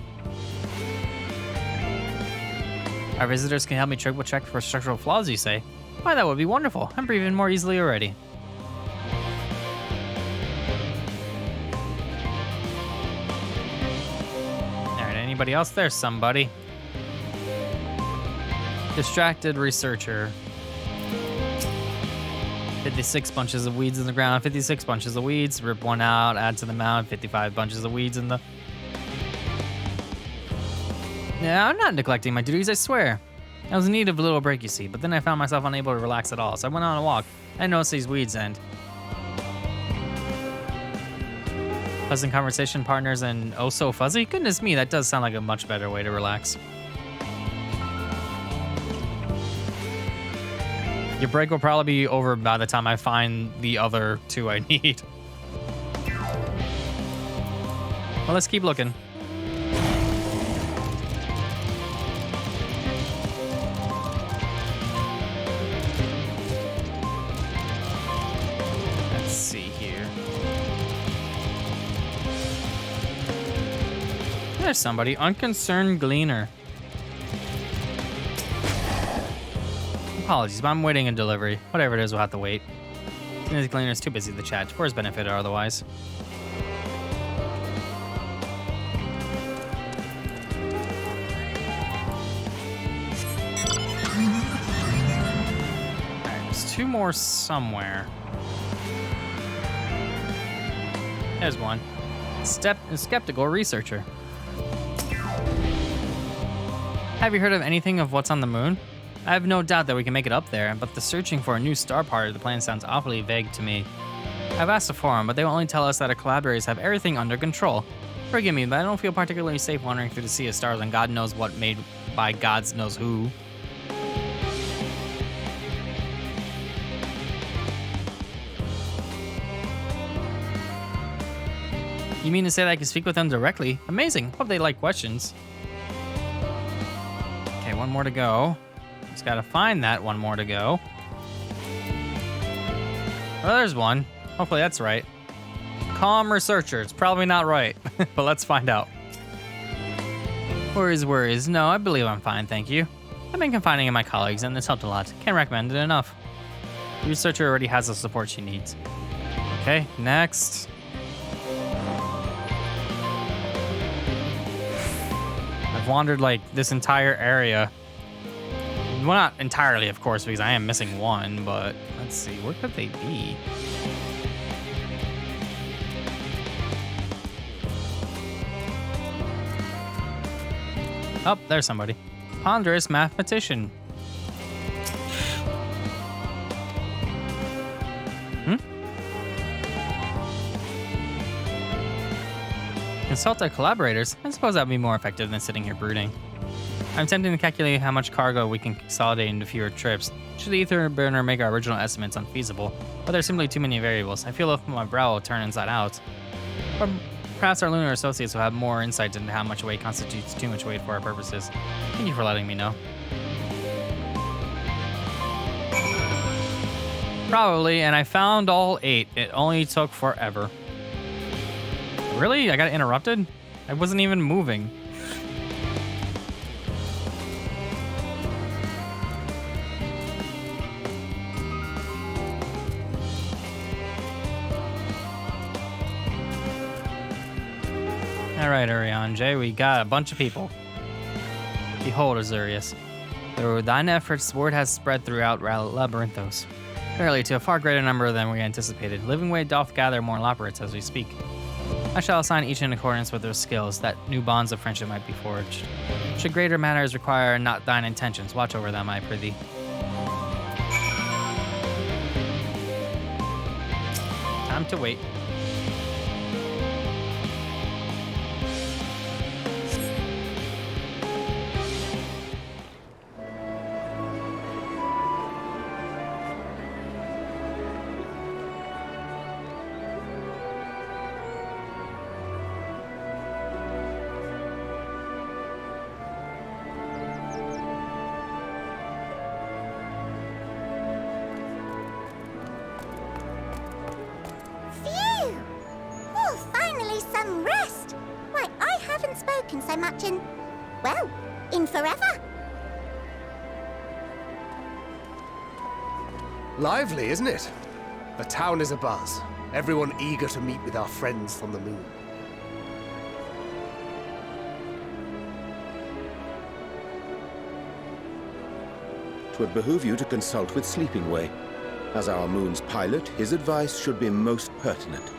Our visitors can help me triple check for structural flaws, you say? Why, that would be wonderful. I'm breathing more easily already. Alright, anybody else? There's somebody. Distracted researcher. 56 bunches of weeds in the ground. 56 bunches of weeds. Rip one out, add to the mound. 55 bunches of weeds in the... Yeah, I'm not neglecting my duties, I swear. I was in need of a little break, you see, but then I found myself unable to relax at all, so I went on a walk. I noticed these weeds and... Pleasant conversation partners and oh so fuzzy? Goodness me, that does sound like a much better way to relax. Your break will probably be over by the time I find the other 2 I need. Well, let's keep looking. Let's see here. There's somebody. Unconcerned Gleaner. Apologies, but I'm waiting a delivery. Whatever it is, we'll have to wait. The Gleaner's too busy to chat, for his benefit or otherwise. Alright, there's 2 more somewhere. There's one. Skeptical researcher. Have you heard of anything of what's on the moon? I have no doubt that we can make it up there, but the searching for a new star part of the plan sounds awfully vague to me. I've asked the forum, but they will only tell us that our collaborators have everything under control. Forgive me, but I don't feel particularly safe wandering through the sea of stars and God knows what made by gods knows who. You mean to say that I can speak with them directly? Amazing. Hope they like questions. Okay, 1 more to go. Just gotta find that 1 more to go. Well, there's one. Hopefully that's right. Calm researcher. It's probably not right, but let's find out. Worries. No, I believe I'm fine, thank you. I've been confiding in my colleagues, and it's helped a lot. Can't recommend it enough. The researcher already has the support she needs. Okay, next. I've wandered like this entire area. Well, not entirely, of course, because I am missing 1, but let's see, where could they be? Oh, there's somebody. Ponderous mathematician. Consult our collaborators. I suppose that would be more effective than sitting here brooding. I'm tempted to calculate how much cargo we can consolidate into fewer trips. Should the ether burner make our original estimates unfeasible? But there's simply too many variables. I feel if my brow will turn inside out. Or perhaps our lunar associates will have more insight into how much weight constitutes too much weight for our purposes. Thank you for letting me know. Probably, and I found all 8. It only took forever. Really? I got interrupted? I wasn't even moving. Alright, Urianger, we got a bunch of people. Behold, Azurius. Through thine efforts, word has spread throughout Labyrinthos. Verily, to a far greater number than we anticipated. Living Way doth gather more Loporrits as we speak. I shall assign each in accordance with their skills, that new bonds of friendship might be forged. Should greater matters require not thine intentions, watch over them, I prithee. Time to wait. So much in, well, in forever. Lively, isn't it? The town is abuzz. Everyone eager to meet with our friends on the moon. Twould behoove you to consult with Sleeping Way. As our moon's pilot, his advice should be most pertinent.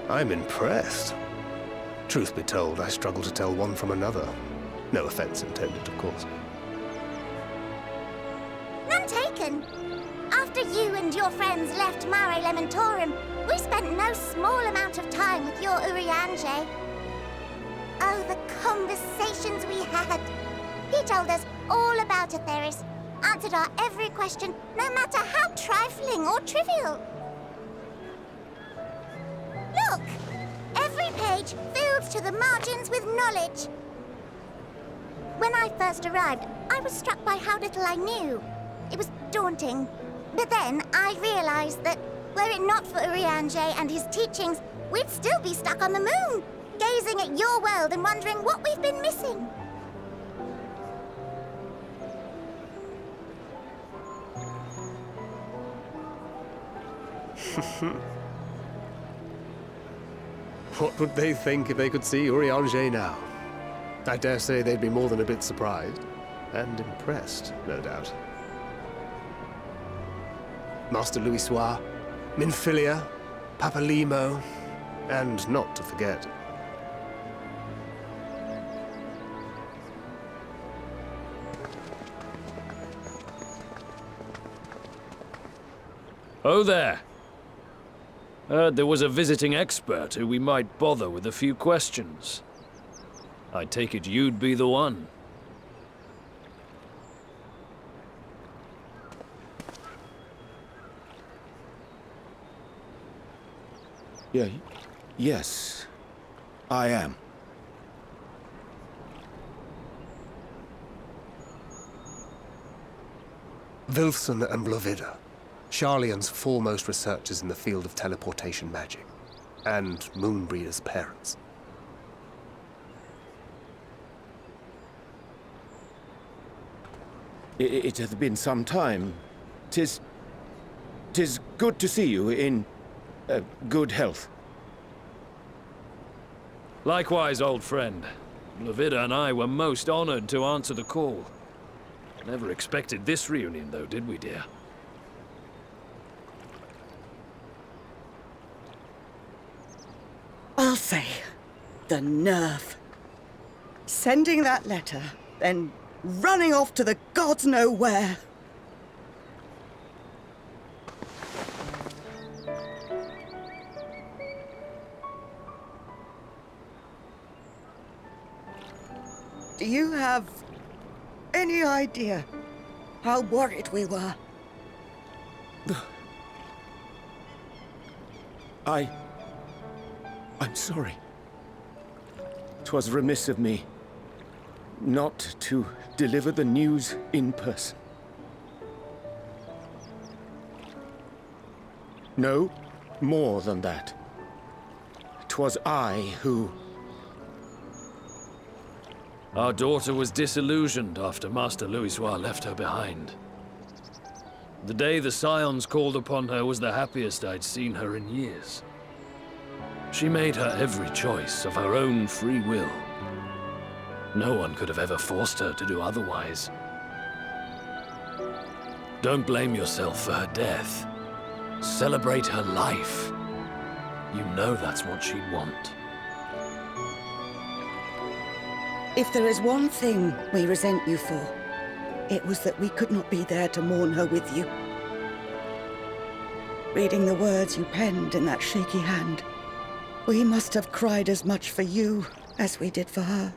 I'm impressed. Truth be told, I struggle to tell one from another. No offense intended, of course. None taken. After you and your friends left Mare Elementorum, we spent no small amount of time with your Urianger. Oh, the conversations we had. He told us all about Atheris, answered our every question, no matter how trifling or trivial. Look! Every page filled to the margins with knowledge. When I first arrived, I was struck by how little I knew. It was daunting. But then I realized that, were it not for Urianger and his teachings, we'd still be stuck on the moon, gazing at your world and wondering what we've been missing. What would they think if they could see Urianger now? I dare say they'd be more than a bit surprised. And impressed, no doubt. Master Louisoix, Minfilia, Papalimo, and not to forget... Oh there. Heard there was a visiting expert who we might bother with a few questions. I take it you'd be the one. Yes, I am. Vilfson and Blovida, Sharlayan's foremost researchers in the field of teleportation magic, and Moonbreeder's parents. It hath been some time. 'Tis good to see you in good health. Likewise, old friend. Blovida and I were most honored to answer the call. Never expected this reunion, though, did we, dear? I'll say, the nerve. Sending that letter, then running off to the gods know where. Do you have any idea how worried we were? I'm sorry. 'Twas remiss of me not to deliver the news in person. No, more than that. 'Twas I who... Our daughter was disillusioned after Master Louisoix left her behind. The day the Scions called upon her was the happiest I'd seen her in years. She made her every choice of her own free will. No one could have ever forced her to do otherwise. Don't blame yourself for her death. Celebrate her life. You know that's what she'd want. If there is one thing we resent you for, it was that we could not be there to mourn her with you. Reading the words you penned in that shaky hand, we must have cried as much for you as we did for her.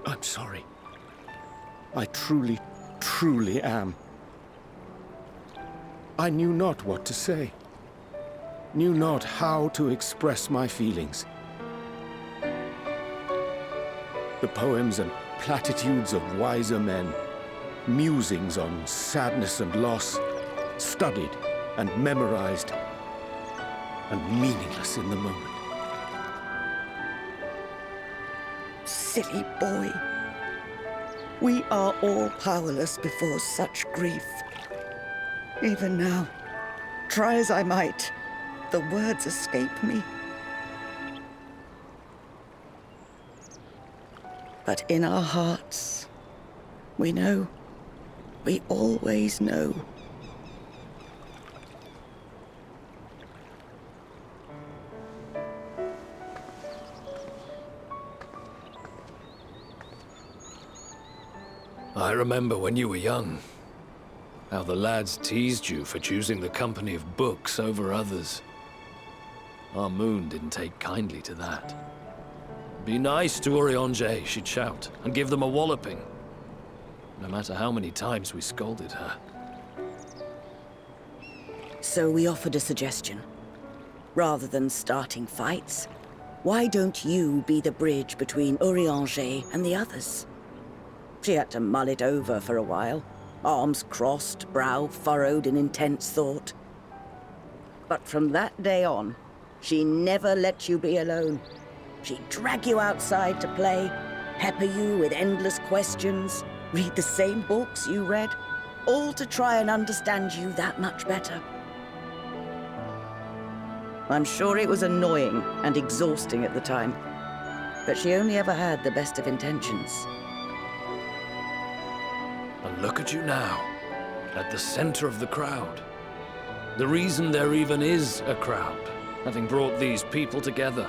I'm sorry. I truly, truly am. I knew not what to say. Knew not how to express my feelings. The poems and platitudes of wiser men, musings on sadness and loss, studied and memorized, and meaningless in the moment. Silly boy. We are all powerless before such grief. Even now, try as I might, the words escape me. But in our hearts, we know, we always know. I remember when you were young, how the lads teased you for choosing the company of books over others. Our moon didn't take kindly to that. Be nice to Urianger, she'd shout, and give them a walloping. No matter how many times we scolded her. So we offered a suggestion. Rather than starting fights, why don't you be the bridge between Urianger and the others? She had to mull it over for a while, arms crossed, brow furrowed in intense thought. But from that day on, she never let you be alone. She'd drag you outside to play, pepper you with endless questions, read the same books you read, all to try and understand you that much better. I'm sure it was annoying and exhausting at the time, but she only ever had the best of intentions. And look at you now, at the center of the crowd. The reason there even is a crowd, having brought these people together.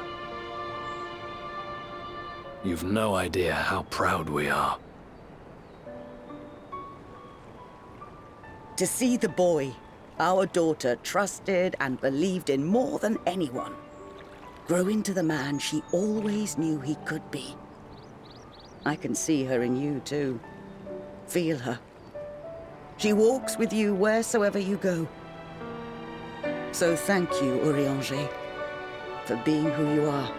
You've no idea how proud we are. To see the boy, our daughter, trusted and believed in more than anyone, grow into the man she always knew he could be. I can see her in you too. Feel her. She walks with you wheresoever you go. So thank you, Urianger, for being who you are.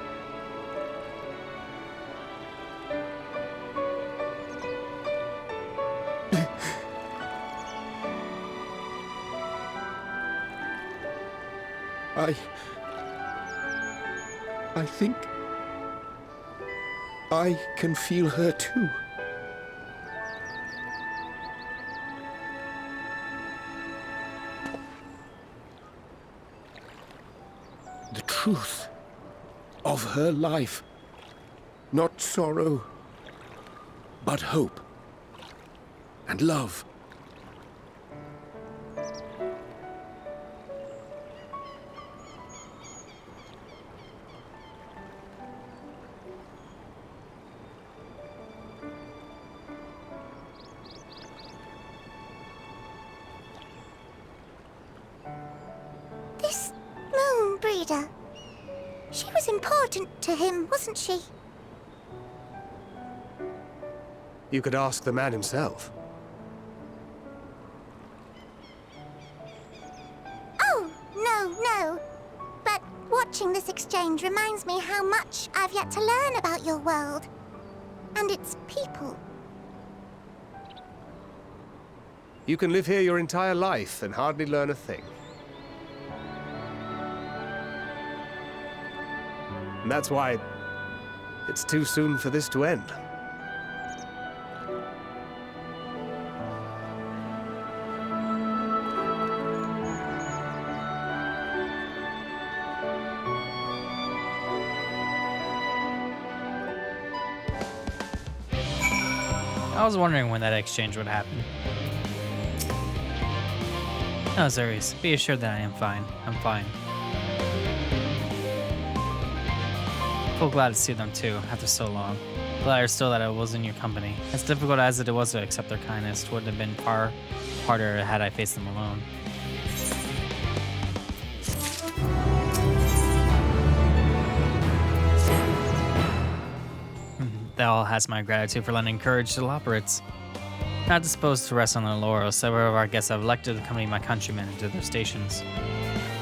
I think I can feel her too. The truth of her life. Not sorrow, but hope and love. was important to him, wasn't she? You could ask the man himself. Oh, no. But watching this exchange reminds me how much I've yet to learn about your world. And its people. You can live here your entire life and hardly learn a thing. And that's why it's too soon for this to end. I was wondering when that exchange would happen. No, Zarius, be assured that I am fine. I'm fine. Feel glad to see them too, after so long. Glad still that I was in your company. As difficult as it was to accept their kindness, it would have been far harder had I faced them alone. That all has my gratitude for lending courage to the Loperates. Not disposed to rest on their laurels, several of our guests have elected to accompany my countrymen into their stations.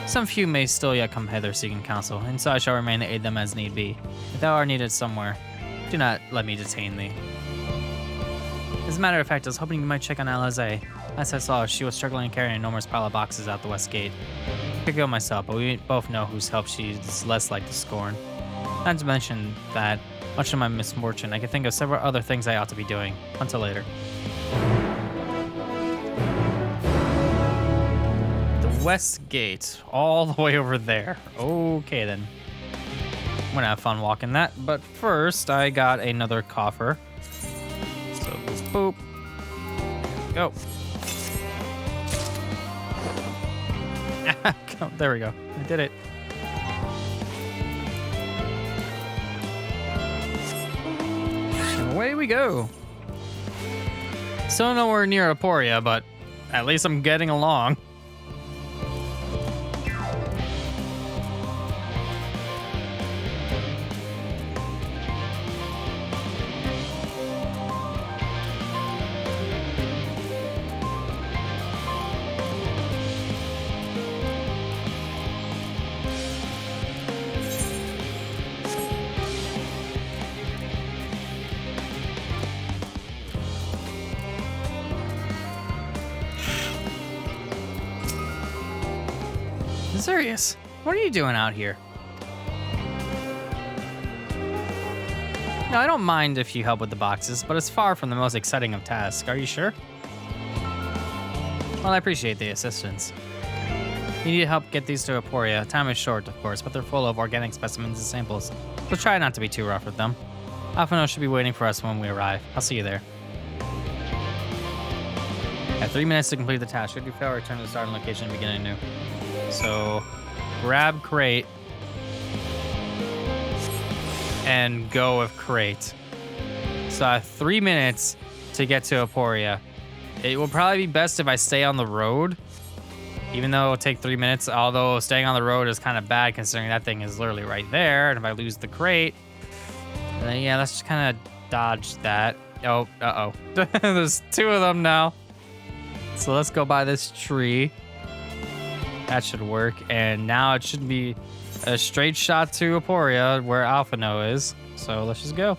Some few may still yet come hither seeking counsel, and so I shall remain to aid them as need be. If thou art needed somewhere, do not let me detain thee. As a matter of fact, I was hoping you might check on Alize. As I saw, she was struggling to carry an enormous pile of boxes out the west gate. I could go myself, but we both know whose help she is less like to scorn. Not to mention that, much to my misfortune, I can think of several other things I ought to be doing. Until later. The west gate, all the way over there. Okay then. I'm gonna have fun walking that, but first I got another coffer. So boop. Go. There we go. I did it. And away we go. Still nowhere near Aporia, but at least I'm getting along. Serious? What are you doing out here? No, I don't mind if you help with the boxes, but it's far from the most exciting of tasks. Are you sure? Well, I appreciate the assistance. You need help get these to Aporia. Time is short, of course, but they're full of organic specimens and samples. So try not to be too rough with them. Alphino should be waiting for us when we arrive. I'll see you there. At 3 minutes to complete the task. Should you fail, return to the starting location and begin anew. So, grab crate and go with crate. So I have 3 minutes to get to Aporia. It will probably be best if I stay on the road, even though it'll take 3 minutes. Although staying on the road is kind of bad considering that thing is literally right there. And if I lose the crate, then yeah, let's just kind of dodge that. Oh, uh-oh. There's 2 of them now. So let's go by this tree. That should work. And now it should be a straight shot to Aporia where Alphino is. So let's just go.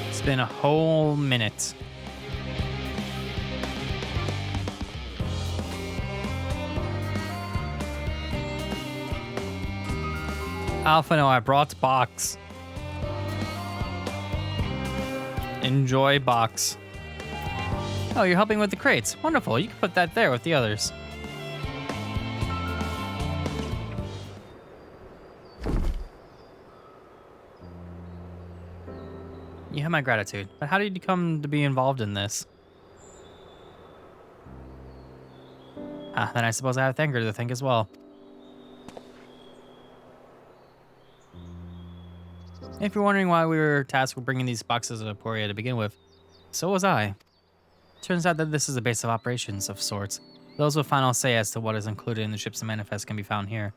It's been a whole minute. Alphino, I brought box. Enjoy box. Oh, you're helping with the crates. Wonderful. You can put that there with the others. You have my gratitude. But how did you come to be involved in this? Then I suppose I have Thanker to thank as well. If you're wondering why we were tasked with bringing these boxes of Aporia to begin with, so was I. Turns out that this is a base of operations of sorts. Those with final say as to what is included in the ship's manifest can be found here.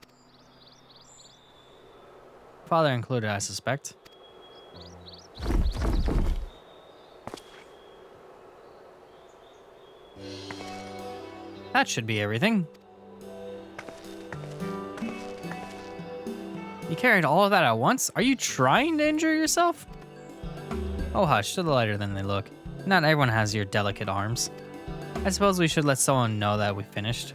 Father included, I suspect. That should be everything. You carried all of that at once? Are you trying to injure yourself? Oh hush, they're lighter than they look. Not everyone has your delicate arms. I suppose we should let someone know that we finished.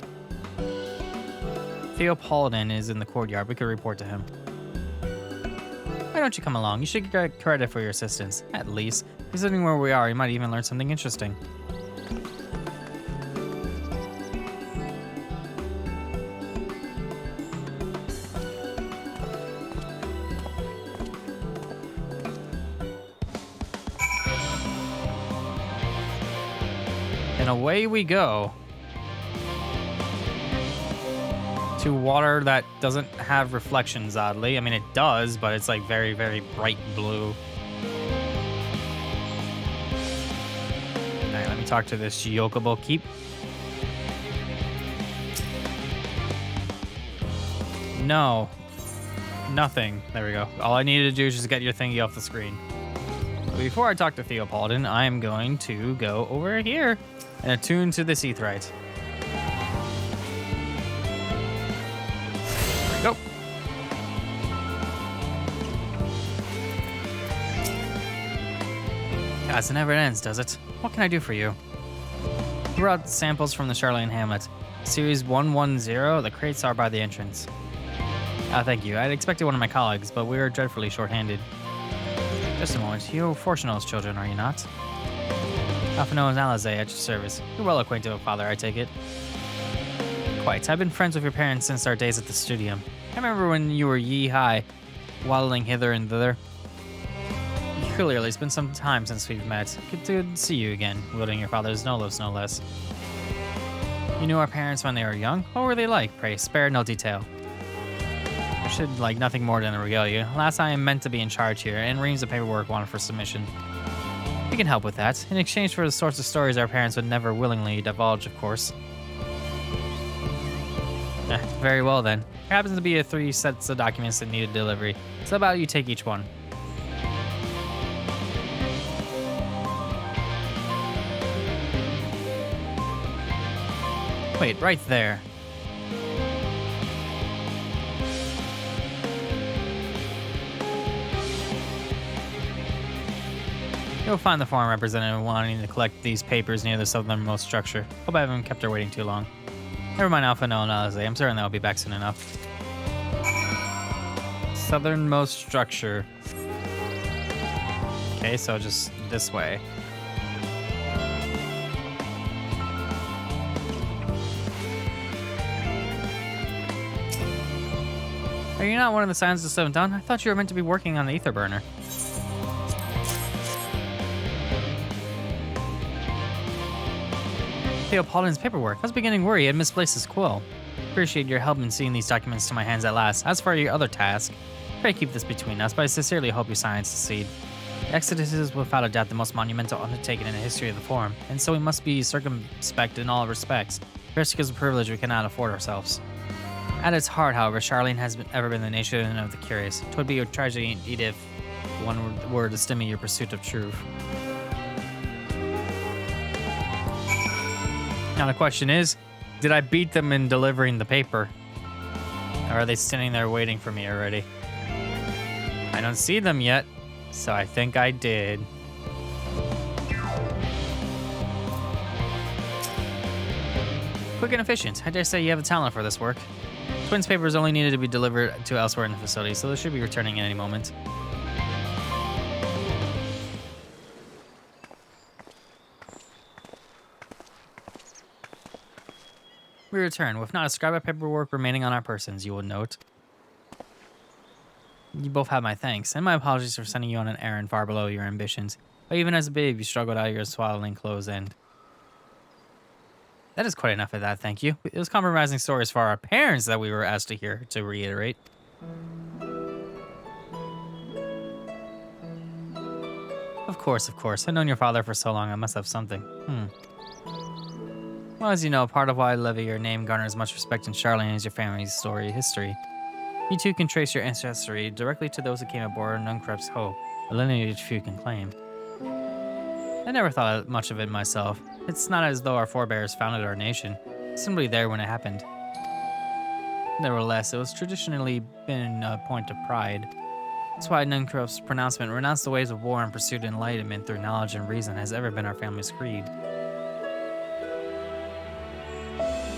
Theopoldin is in the courtyard. We could report to him. Why don't you come along? You should get credit for your assistance. At least, considering where we are, you might even learn something interesting. And away we go. To water that doesn't have reflections, oddly. I mean, it does, but it's like very, very bright blue. Alright, let me talk to this Yokobo Keep. No. Nothing. There we go. All I needed to do is just get your thingy off the screen. But before I talk to Theopoldin, I am going to go over here and attune to this Aetheryte. Go. Guys, it never ends, does it? What can I do for you? We brought samples from the Charlene Hamlet. Series 110, the crates are by the entrance. Thank you. I'd expected one of my colleagues, but we are dreadfully short-handed. Just a moment. You're Fortuno's children, are you not? Alphino and Alize at your service. You're well acquainted with Father, I take it. Quite. I've been friends with your parents since our days at the studio. I remember when you were yee-high, waddling hither and thither. Clearly, it's been some time since we've met. Good to see you again, wielding your father's Nolos, no less. You knew our parents when they were young? What were they like? Pray, spare no detail. I should like nothing more than to regale you. Last I am meant to be in charge here, and reams of paperwork wanted for submission. We can help with that, in exchange for the sorts of stories our parents would never willingly divulge, of course. Very well then. There happens to be 3 sets of documents that needed delivery, so how about you take each one? Wait, right there. You'll find the foreign representative wanting to collect these papers near the southernmost structure. Hope I haven't kept her waiting too long. Never mind Alpha, no, and Alize. I'm certain they'll be back soon enough. Southernmost structure. Okay, so just this way. Are you not one of the scientists of done? I thought you were meant to be working on the ether burner. Theopoldin's paperwork. I was beginning to worry he had misplaced his quill. Appreciate your help in seeing these documents to my hands at last. As for your other task, pray keep this between us, but I sincerely hope your science succeed. The Exodus is without a doubt the most monumental undertaking in the history of the Forum, and so we must be circumspect in all respects. Risk is a privilege we cannot afford ourselves. At its heart, however, Charlene has ever been the nation of the curious. 'Twould be a tragedy indeed if one were to stem your pursuit of truth. Now the question is, did I beat them in delivering the paper? Or are they standing there waiting for me already? I don't see them yet, so I think I did. Quick and efficient. I dare say you have a talent for this work. Twins' papers only needed to be delivered to elsewhere in the facility, so they should be returning at any moment. We return, with not a scrap of paperwork remaining on our persons, you will note. You both have my thanks, and my apologies for sending you on an errand far below your ambitions. But even as a babe, you struggled out of your swaddling clothes and... That is quite enough of that, thank you. It was compromising stories for our parents that we were asked to hear, to reiterate. Of course. I've known your father for so long, I must have something. Well, as you know, part of why your name garners much respect in Charlene is your family's history. You too can trace your ancestry directly to those who came aboard Nunkrep's Hope, a lineage few can claim. I never thought much of it myself. It's not as though our forebears founded our nation, simply there when it happened. Nevertheless, it was traditionally been a point of pride. That's why Nunkrep's pronouncement, renounce the ways of war and pursued enlightenment through knowledge and reason, has ever been our family's creed.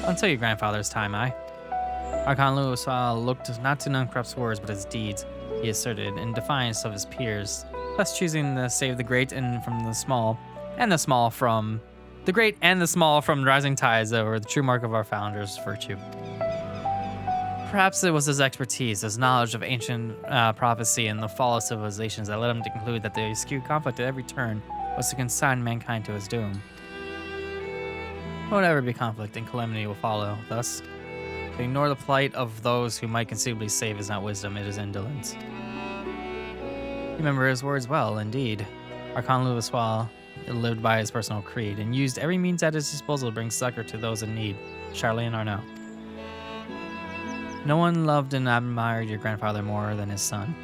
Until your grandfather's time, Archon Louis looked not to Nunkrep's words but his deeds, he asserted, in defiance of his peers, thus choosing to save the great and from the small, and the small from the great and the small from rising tides that were the true mark of our founders' virtue. Perhaps it was his expertise, his knowledge of ancient prophecy and the fall of civilizations that led him to conclude that the skewed conflict at every turn was to consign mankind to his doom. Whatever be conflict and calamity will follow, thus, to ignore the plight of those who might conceivably save is not wisdom, it is indolence. You remember his words well, indeed. Archon Louis lived by his personal creed and used every means at his disposal to bring succor to those in need, Charlene or no. No one loved and admired your grandfather more than his son.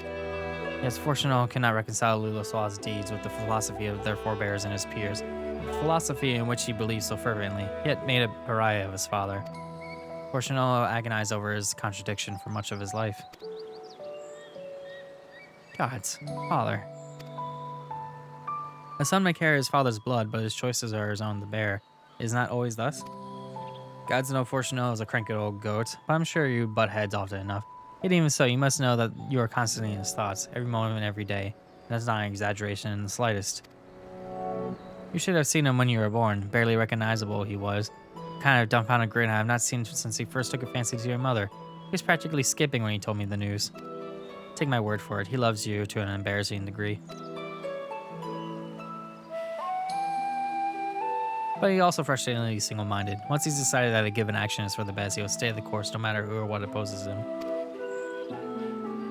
Yet Fortunato cannot reconcile Louis' deeds with the philosophy of their forebears and his peers, a philosophy in which he believed so fervently, yet made a pariah of his father. Fortunato agonized over his contradiction for much of his life. Gods, father. A son may carry his father's blood, but his choices are his own to bear. Is not always thus? Gods know Fortunato is a cranky old goat, but I'm sure you butt heads often enough. Yet even so, you must know that you are constantly in his thoughts, every moment and every day. That's not an exaggeration in the slightest. You should have seen him when you were born. Barely recognizable he was. Kind of dumbfounded grin I have not seen since he first took a fancy to your mother. He was practically skipping when he told me the news. Take my word for it, he loves you to an embarrassing degree. But he also frustratingly single-minded. Once he's decided that a given action is for the best, he'll stay the course no matter who or what opposes him.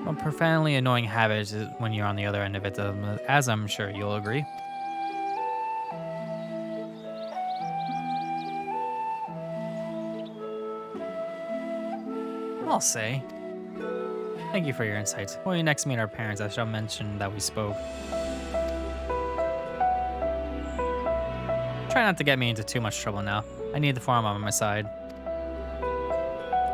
A profoundly annoying habit is when you're on the other end of it, as I'm sure you'll agree. I'll say. Thank you for your insights. When we next meet our parents, I shall mention that we spoke. Try not to get me into too much trouble now. I need the farm on my side.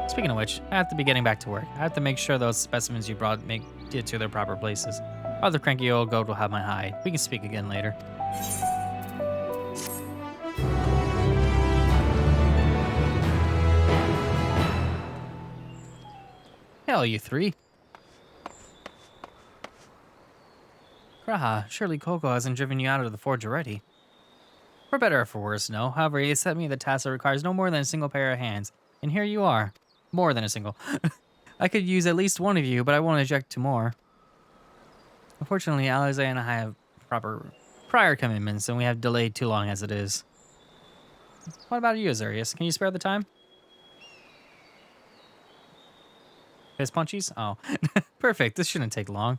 Speaking of which, I have to be getting back to work. I have to make sure those specimens you brought make it to their proper places. Or the cranky old goat will have my hide. We can speak again later. Hell, you three. Kraha, surely Coco hasn't driven you out of the forge already. For better or for worse, no. However, he has set me the task that requires no more than a single pair of hands. And here you are. More than a single. I could use at least one of you, but I won't object to more. Unfortunately, Alize and I have prior commitments, and we have delayed too long as it is. What about you, Azurius? Can you spare the time? Fist punchies? Oh. Perfect. This shouldn't take long.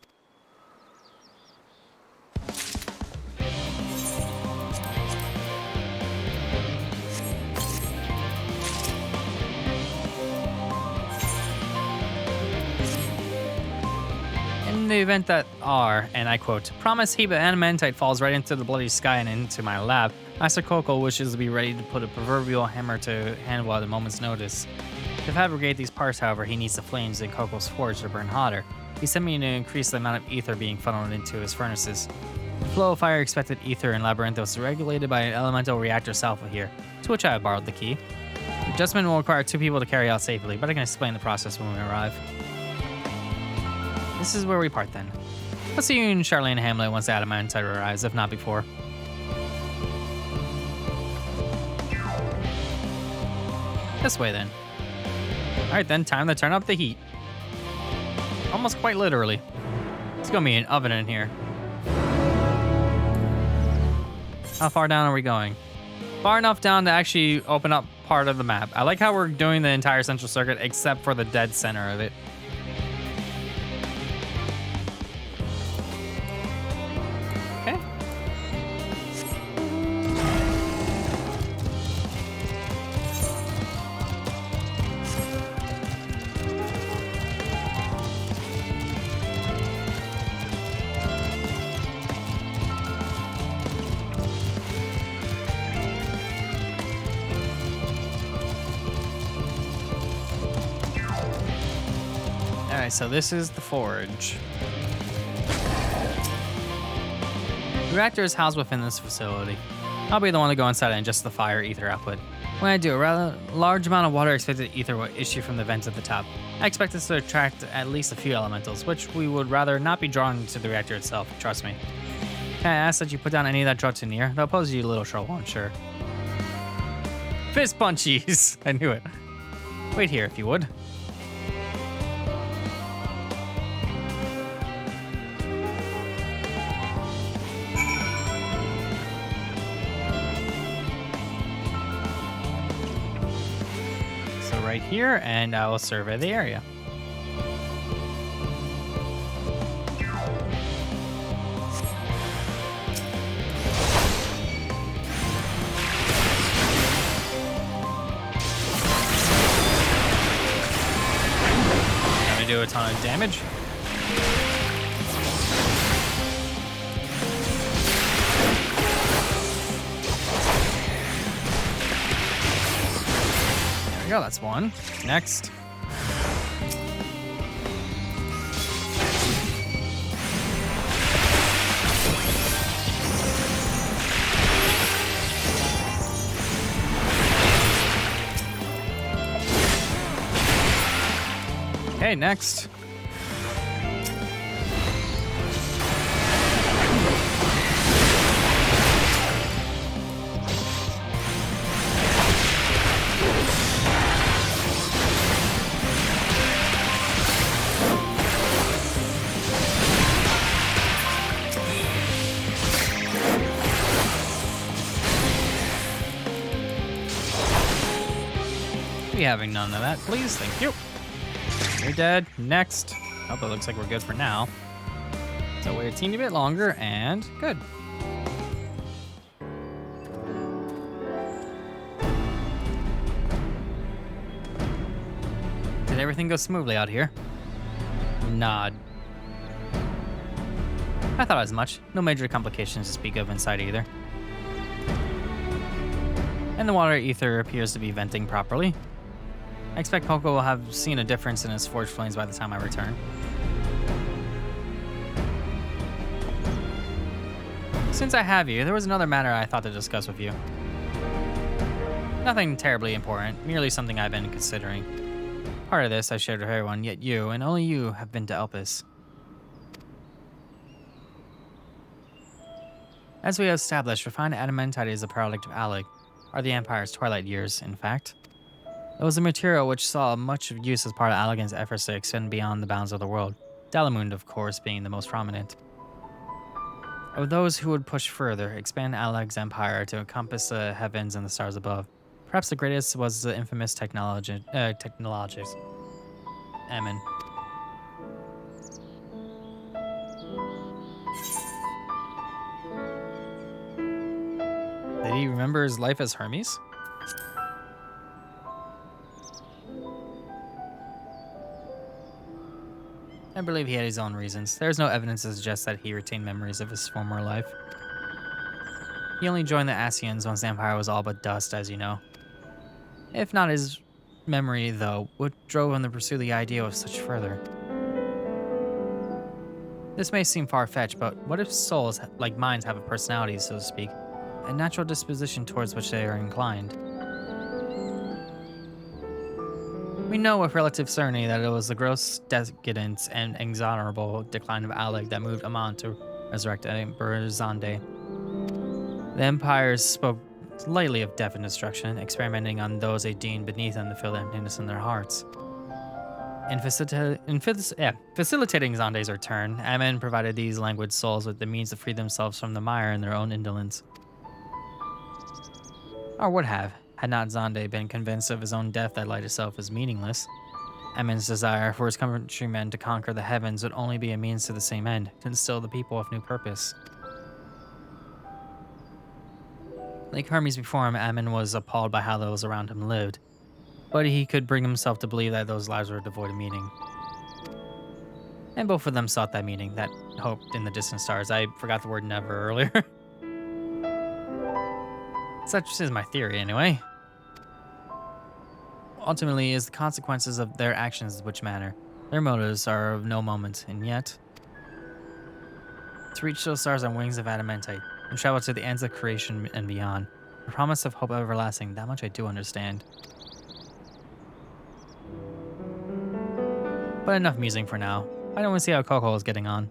In the event that and I quote, promise heap of adamantite falls right into the bloody sky and into my lab, Master Coco wishes to be ready to put a proverbial hammer to handle at a moment's notice. To fabricate these parts, however, he needs the flames in Coco's forge to burn hotter. He sent me to increase the amount of ether being funneled into his furnaces. The flow of fire expected ether in Labyrinthos is regulated by an elemental reactor south of here, to which I have borrowed the key. The adjustment will require 2 people to carry out safely, but I can explain the process when we arrive. This is where we part then. I'll see you in Charlene Hamlet once Adamantite arrives, if not before. This way then. Alright then, time to turn up the heat. Almost quite literally. It's gonna be an oven in here. How far down are we going? Far enough down to actually open up part of the map. I like how we're doing the entire central circuit except for the dead center of it. Okay. Alright, so this is the forge. The reactor is housed within this facility. I'll be the one to go inside and adjust the fire ether output. When I do, a rather large amount of water expected ether will issue from the vents at the top. I expect this to attract at least a few elementals, which we would rather not be drawn to the reactor itself, trust me. Can I ask that you put down any that draw too near? They'll pose you a little trouble, I'm sure. Fist punchies! I knew it. Wait here if you would. Right here, and I will survey the area. Gonna do a ton of damage. Yeah, that's one. Next. Okay, next. Be having none of that, please. Thank you. You're dead. Next. Hope it looks like we're good for now. So wait a teeny bit longer, and good. Did everything go smoothly out here? Nod. I thought as much. No major complications to speak of inside either. And the water ether appears to be venting properly. I expect Poco will have seen a difference in his forge flames by the time I return. Since I have you, there was another matter I thought to discuss with you. Nothing terribly important, merely something I've been considering. Part of this I shared with everyone, yet you, and only you, have been to Elpis. As we have established, refined adamantite is the product of Alec, or the Empire's twilight years, in fact. It was a material which saw much use as part of Allegan's efforts to extend beyond the bounds of the world, Dalamund, of course, being the most prominent. Of those who would push further, expand Alleg's empire to encompass the heavens and the stars above. Perhaps the greatest was the infamous technologist, Ammon. Did he remember his life as Hermes? I believe he had his own reasons. There is no evidence to suggest that he retained memories of his former life. He only joined the Asians once the Empire was all but dust, as you know. If not his memory, though, what drove him to pursue the idea of such further? This may seem far-fetched, but what if souls, like minds, have a personality, so to speak, a natural disposition towards which they are inclined? We know with relative certainty that it was the gross decadence and inexorable decline of Alec that moved Amon to resurrect Emperor Zande. The empires spoke lightly of death and destruction, experimenting on those they deemed beneath them to fill the emptiness in their hearts. In facilitating Zande's return, Ammon provided these languid souls with the means to free themselves from the mire in their own indolence. Or would have, Had not Zonde been convinced of his own death, that light itself was meaningless. Emin's desire for his countrymen to conquer the heavens would only be a means to the same end, to instill the people with new purpose. Like Hermes before him, Ammon was appalled by how those around him lived, but he could bring himself to believe that those lives were devoid of meaning. And both of them sought that meaning, that hope in the distant stars. I forgot the word never earlier. Such is my theory, anyway. Ultimately, it is the consequences of their actions which matter. Their motives are of no moment, and yet, to reach those stars on wings of adamantite, and travel to the ends of creation and beyond, the promise of hope everlasting, that much I do understand. But enough musing for now. I don't want to see how Coco is getting on.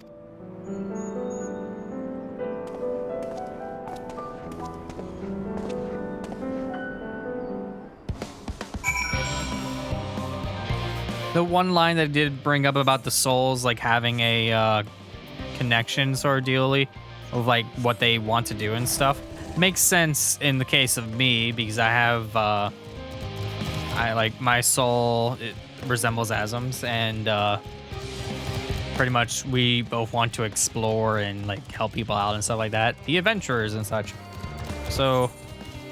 The one line that I did bring up about the souls, like having a connection sort of dealy of like what they want to do and stuff, makes sense in the case of me because I have, I like my soul, it resembles Azum's, and pretty much we both want to explore and like help people out and stuff like that, the adventurers and such. So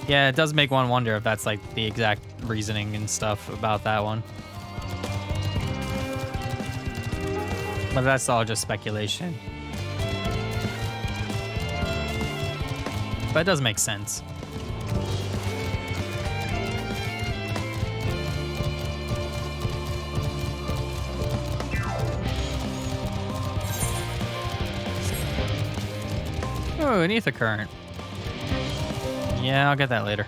yeah, it does make one wonder if that's like the exact reasoning and stuff about that one. But that's all just speculation. But it does make sense. Oh, an ether current. Yeah, I'll get that later.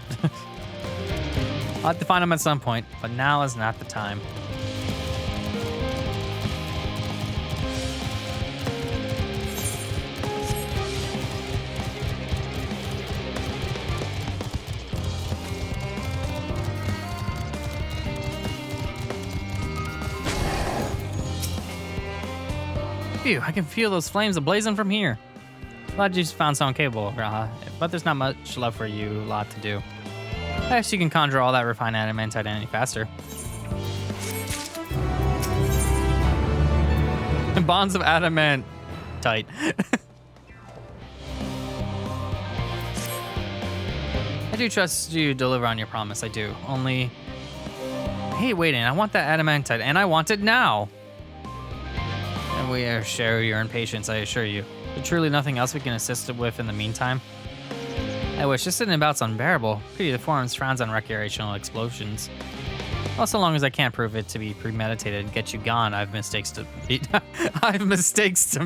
I'll have to find them at some point, but now is not the time. Phew, I can feel those flames ablazing from here. Glad you found someone capable, Graha, but there's not much left for you lot to do. I guess you can conjure all that refined adamantite any faster. Bonds of adamantite. I do trust you to deliver on your promise, I do. Only, I hate waiting. I want that adamantite, and I want it now. And we share your impatience, I assure you. But truly nothing else we can assist with in the meantime? I wish. Just sitting about's unbearable. Pity the Forums frowns on recreational explosions. Well, so long as I can't prove it to be premeditated and get you gone, I have mistakes to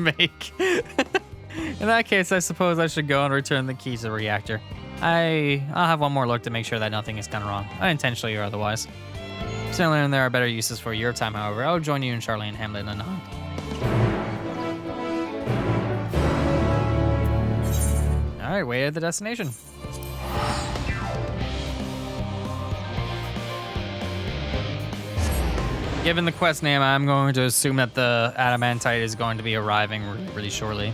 make. In that case, I suppose I should go and return the key to the reactor. I'll have one more look to make sure that nothing has gone wrong, unintentionally or otherwise. Certainly, there are better uses for your time, however. I'll join you in Charlie and Hamlet anon. Alright, way at the destination. Given the quest name, I'm going to assume that the adamantite is going to be arriving really shortly.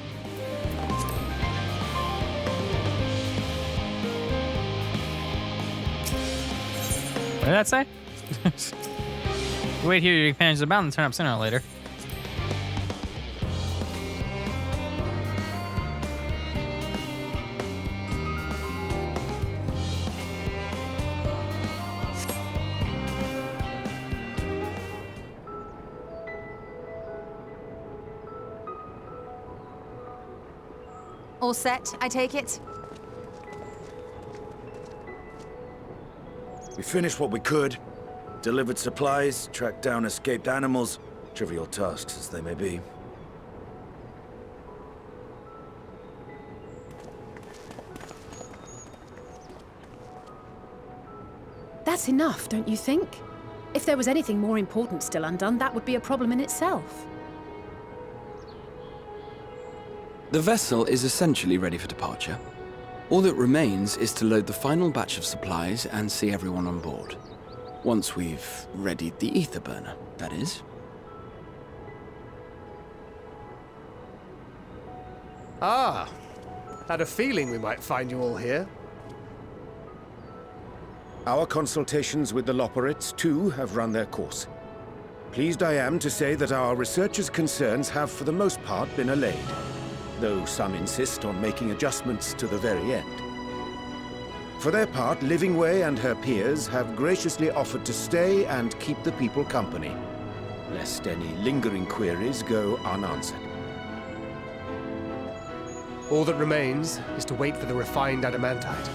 What did that say? Wait here, your companions are bound to turn up sooner or later. All set, I take it? We finished what we could. Delivered supplies, tracked down escaped animals. Trivial tasks as they may be. That's enough, don't you think? If there was anything more important still undone, that would be a problem in itself. The vessel is essentially ready for departure. All that remains is to load the final batch of supplies and see everyone on board. Once we've readied the ether burner, that is. Ah, had a feeling we might find you all here. Our consultations with the Loporrits, too, have run their course. Pleased I am to say that our researchers' concerns have for the most part been allayed, though some insist on making adjustments to the very end. For their part, Livingway and her peers have graciously offered to stay and keep the people company, lest any lingering queries go unanswered. All that remains is to wait for the refined adamantite.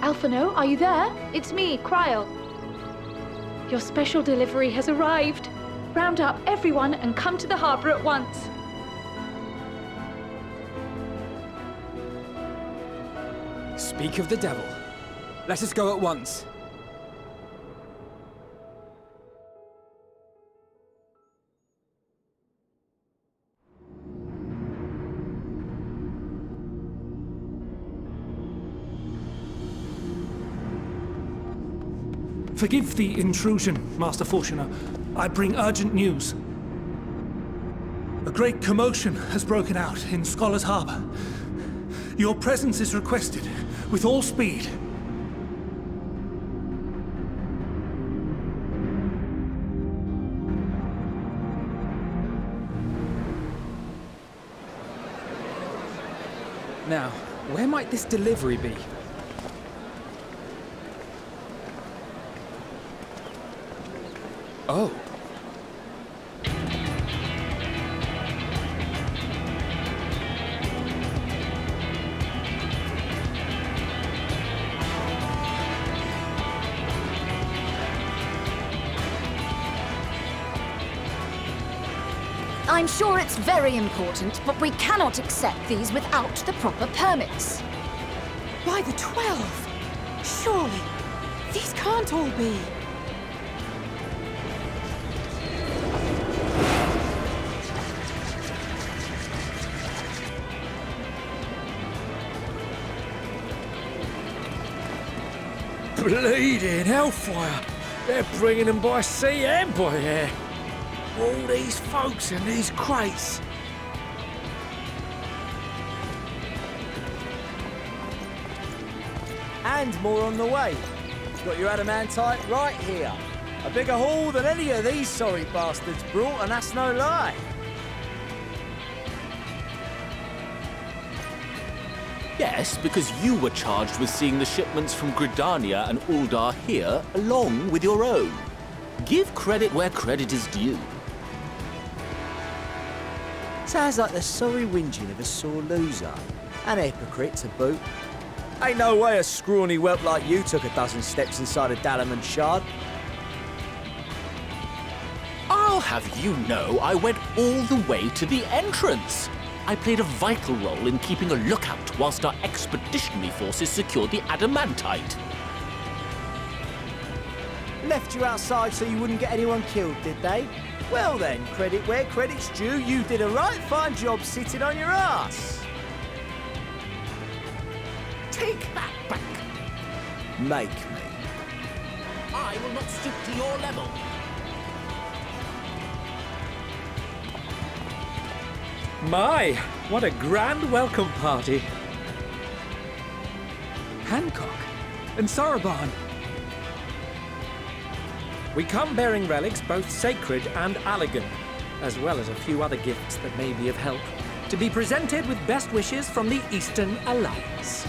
Alphino, are you there? It's me, Kryl. Your special delivery has arrived. Round up everyone and come to the harbor at once. Speak of the devil. Let us go at once. Forgive the intrusion, Master Fortuner. I bring urgent news. A great commotion has broken out in Scholar's Harbor. Your presence is requested, with all speed. Now, where might this delivery be? Oh. I'm sure it's very important, but we cannot accept these without the proper permits. By the 12! Surely, these can't all be. Bleeding hellfire! They're bringing them by sea and by air. All these folks and these crates. And more on the way. Got your adamantite right here. A bigger haul than any of these sorry bastards brought, and that's no lie. Yes, because you were charged with seeing the shipments from Gridania and Uldar here, along with your own. Give credit where credit is due. Sounds like the sorry whinging of a sore loser. An hypocrite to boot. Ain't no way a scrawny whelp like you took a dozen steps inside a Dalamud shard. I'll have you know I went all the way to the entrance. I played a vital role in keeping a lookout whilst our expeditionary forces secured the adamantite. Left you outside so you wouldn't get anyone killed, did they? Well then, credit where credit's due, you did a right fine job sitting on your ass. Take that back. Make me. I will not stoop to your level. My, what a grand welcome party. Hancock and Saraban. We come bearing relics both sacred and elegant, as well as a few other gifts that may be of help, to be presented with best wishes from the Eastern Alliance.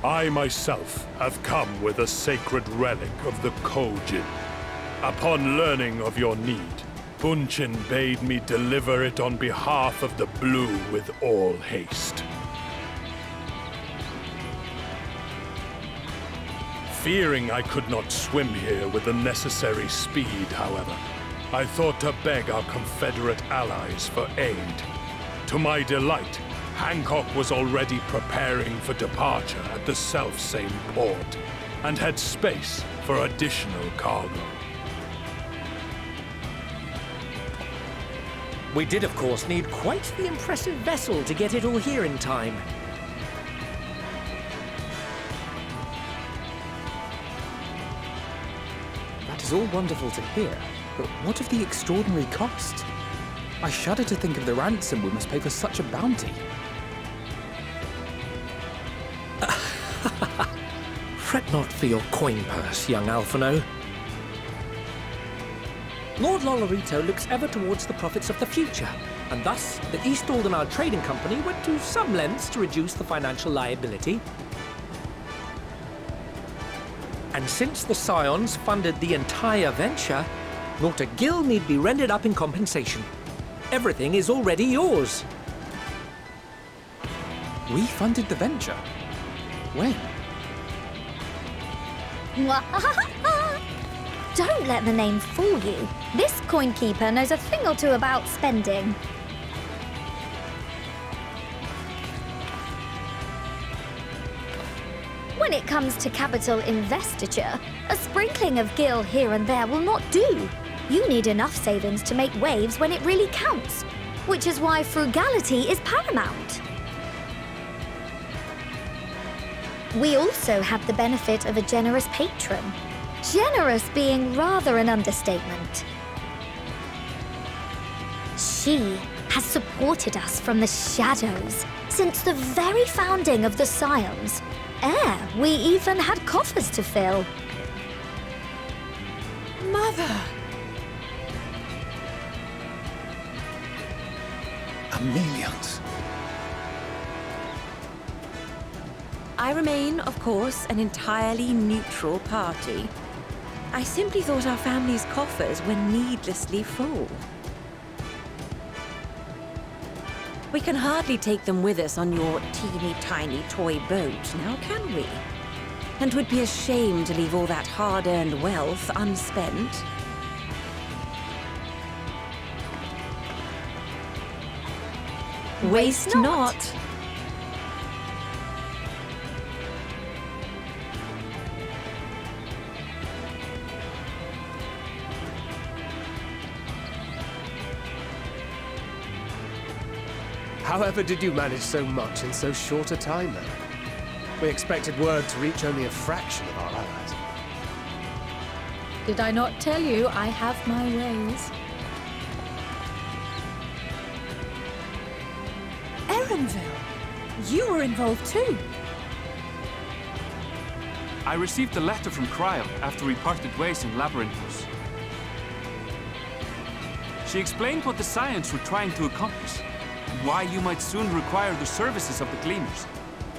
I myself have come with a sacred relic of the Kojin. Upon learning of your need, Bunchin bade me deliver it on behalf of the Blue with all haste. Fearing I could not swim here with the necessary speed, however, I thought to beg our Confederate allies for aid. To my delight, Hancock was already preparing for departure at the self-same port, and had space for additional cargo. We did, of course, need quite the impressive vessel to get it all here in time. That is all wonderful to hear, but what of the extraordinary cost? I shudder to think of the ransom we must pay for such a bounty. Fret not for your coin purse, young Alphino. Lord Lolorito looks ever towards the profits of the future, and thus the East Aldenard Trading Company went to some lengths to reduce the financial liability. And since the Scions funded the entire venture, not a gill need be rendered up in compensation. Everything is already yours. We funded the venture? When? Don't let the name fool you. This coin keeper knows a thing or two about spending. When it comes to capital investiture, a sprinkling of gil here and there will not do. You need enough savings to make waves when it really counts, which is why frugality is paramount. We also have the benefit of a generous patron. Generous being rather an understatement. She has supported us from the shadows since the very founding of the Scions. Ere we even had coffers to fill. Mother! Millions. I remain, of course, an entirely neutral party. I simply thought our family's coffers were needlessly full. We can hardly take them with us on your teeny-tiny toy boat, now can we? And would be ashamed to leave all that hard-earned wealth unspent. Waste not. However did you manage so much in so short a time, then? We expected word to reach only a fraction of our allies. Did I not tell you I have my ways? Erenville, you were involved too. I received a letter from Cryle after we parted ways in Labyrinthos. She explained what the Scions were trying to accomplish, and why you might soon require the services of the Gleaners,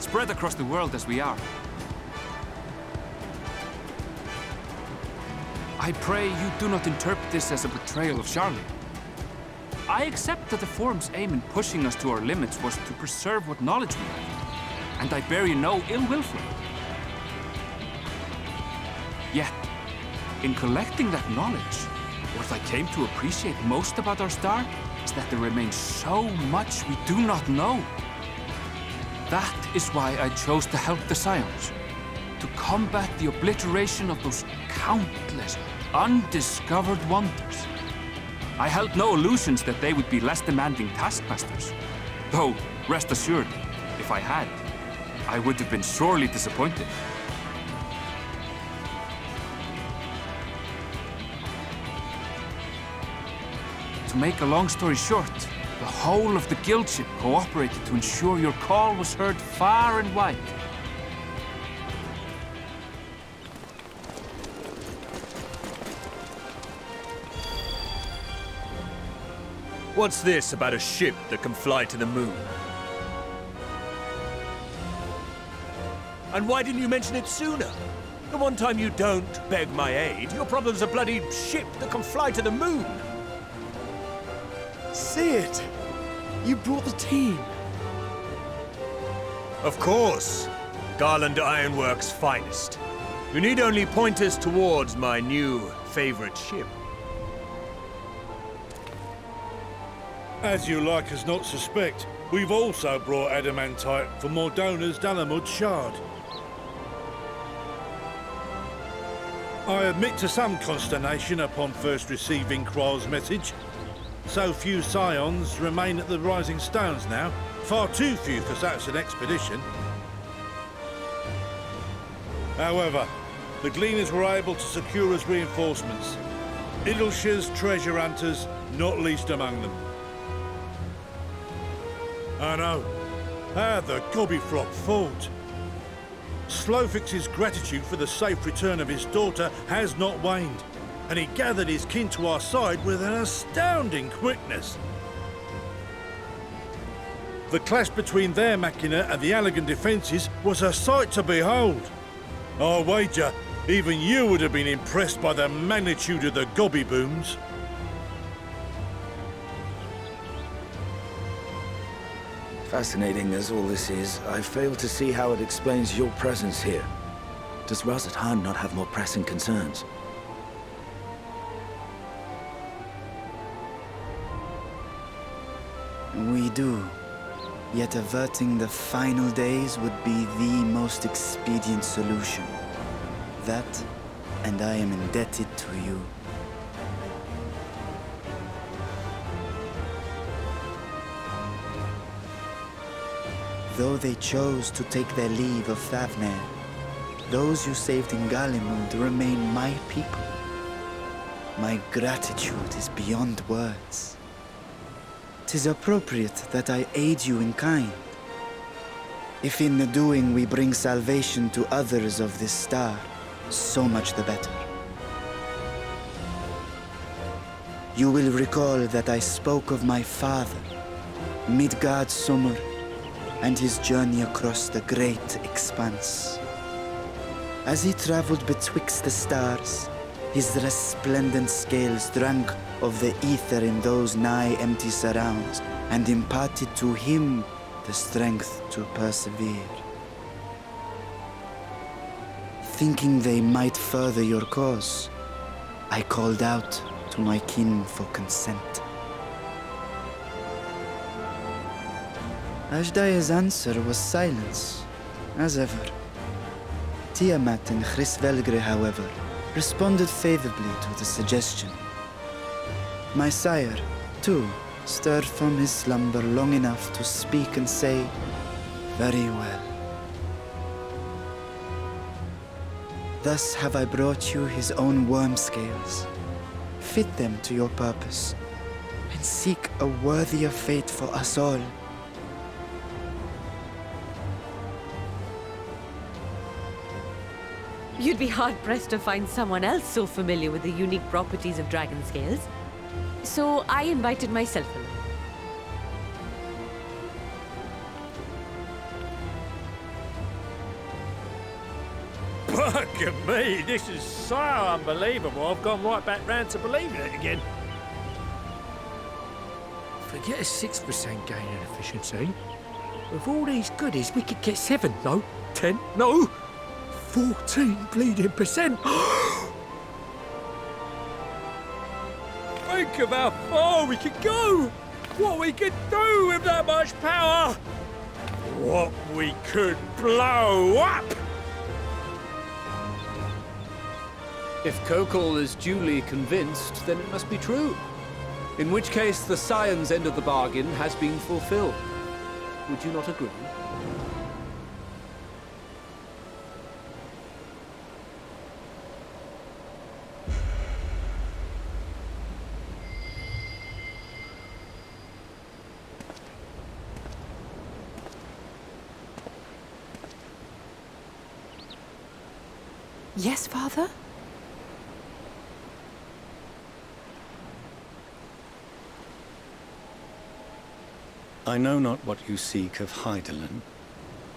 spread across the world as we are. I pray you do not interpret this as a betrayal of Charlie. I accept that the Forum's aim in pushing us to our limits was to preserve what knowledge we have, and I bear you no ill will for it. Yet, in collecting that knowledge, what I came to appreciate most about our star is that there remains so much we do not know. That is why I chose to help the Scions, to combat the obliteration of those countless, undiscovered wonders. I held no illusions that they would be less demanding taskmasters. Though, rest assured, if I had, I would have been sorely disappointed. To make a long story short, the whole of the guildship cooperated to ensure your call was heard far and wide. What's this about a ship that can fly to the moon? And why didn't you mention it sooner? The one time you don't beg my aid, your problem's a bloody ship that can fly to the moon. Sid, you brought the team. Of course. Garland Ironworks' finest. You need only point us towards my new favorite ship. As you like us not suspect, we've also brought adamantite from Mordona's Dalamud Shard. I admit to some consternation upon first receiving Kryle's message. So few Scions remain at the Rising Stones now. Far too few for such an expedition. However, the Gleaners were able to secure us reinforcements. Idleshire's treasure hunters, not least among them. I know. How the gobbyflop thought. Slowfix's gratitude for the safe return of his daughter has not waned, and he gathered his kin to our side with an astounding quickness. The clash between their machina and the Allagan defences was a sight to behold. I wager even you would have been impressed by the magnitude of the gobby booms. Fascinating as all this is, I fail to see how it explains your presence here. Does Razat not have more pressing concerns? We do. Yet averting the final days would be the most expedient solution. That, and I am indebted to you. Though they chose to take their leave of Thavnair, those you saved in Galimund remain my people. My gratitude is beyond words. 'Tis appropriate that I aid you in kind. If in the doing we bring salvation to others of this star, so much the better. You will recall that I spoke of my father, Midgard Summer, and his journey across the great expanse. As he traveled betwixt the stars, his resplendent scales drank of the ether in those nigh empty surrounds, and imparted to him the strength to persevere. Thinking they might further your cause, I called out to my kin for consent. Ajdaya's answer was silence, as ever. Tiamat and Hrisvelgre, however, responded favorably to the suggestion. My sire, too, stirred from his slumber long enough to speak and say, "Very well." Thus have I brought you his own worm scales. Fit them to your purpose, and seek a worthier fate for us all. You'd be hard-pressed to find someone else so familiar with the unique properties of dragon scales. So I invited myself along. Bugger me, this is so unbelievable. I've gone right back round to believing it again. Forget a 6% gain in efficiency. With all these goodies, we could get 7, no, 10, no, 14 bleeding percent. Think of how far we could go. What we could do with that much power. What we could blow up. If Kokol is duly convinced, then it must be true. In which case, the science end of the bargain has been fulfilled. Would you not agree? Yes, Father? I know not what you seek of Hydaelyn,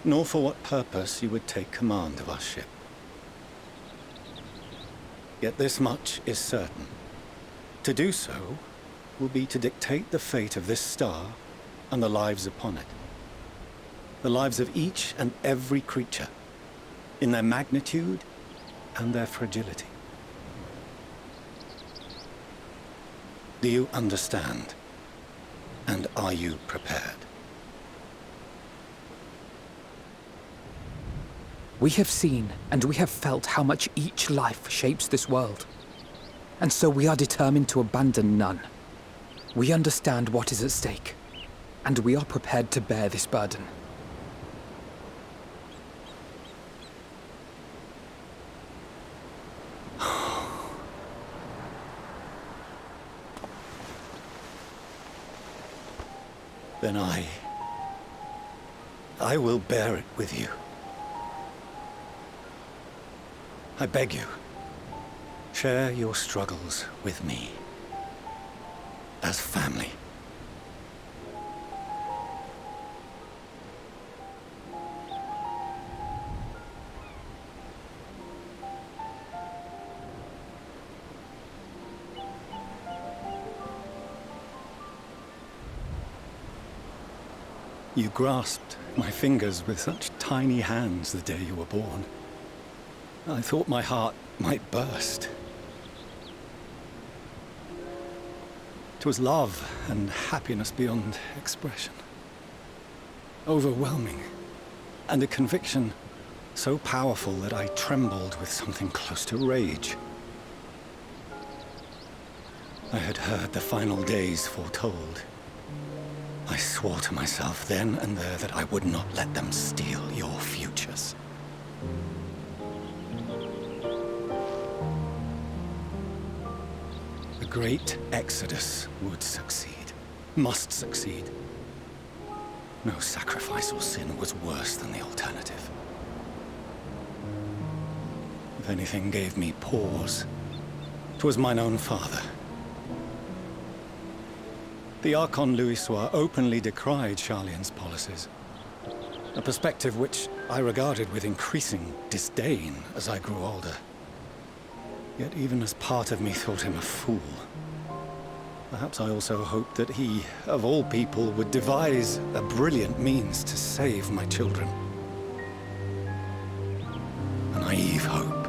nor for what purpose you would take command of our ship. Yet this much is certain. To do so will be to dictate the fate of this star and the lives upon it. The lives of each and every creature, in their magnitude and their fragility. Do you understand? And are you prepared? We have seen and we have felt how much each life shapes this world. And so we are determined to abandon none. We understand what is at stake, and we are prepared to bear this burden. Then I I will bear it with you. I beg you, share your struggles with me. As family. You grasped my fingers with such tiny hands the day you were born. I thought my heart might burst. It was love and happiness beyond expression. Overwhelming. And a conviction so powerful that I trembled with something close to rage. I had heard the final days foretold. I swore to myself then and there that I would not let them steal your futures. The great Exodus would succeed, must succeed. No sacrifice or sin was worse than the alternative. If anything gave me pause, 'twas mine own father. The Archon Louisoix openly decried Charlian's policies, a perspective which I regarded with increasing disdain as I grew older. Yet even as part of me thought him a fool, perhaps I also hoped that he, of all people, would devise a brilliant means to save my children. A naive hope,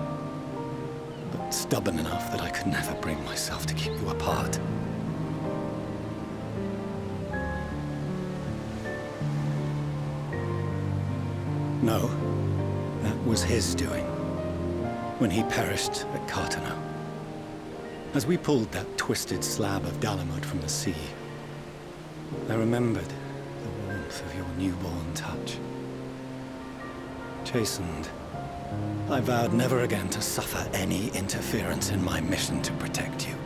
but stubborn enough that I could never bring myself to keep you apart. No, that was his doing, when he perished at Cartano. As we pulled that twisted slab of Dalamud from the sea, I remembered the warmth of your newborn touch. Chastened, I vowed never again to suffer any interference in my mission to protect you.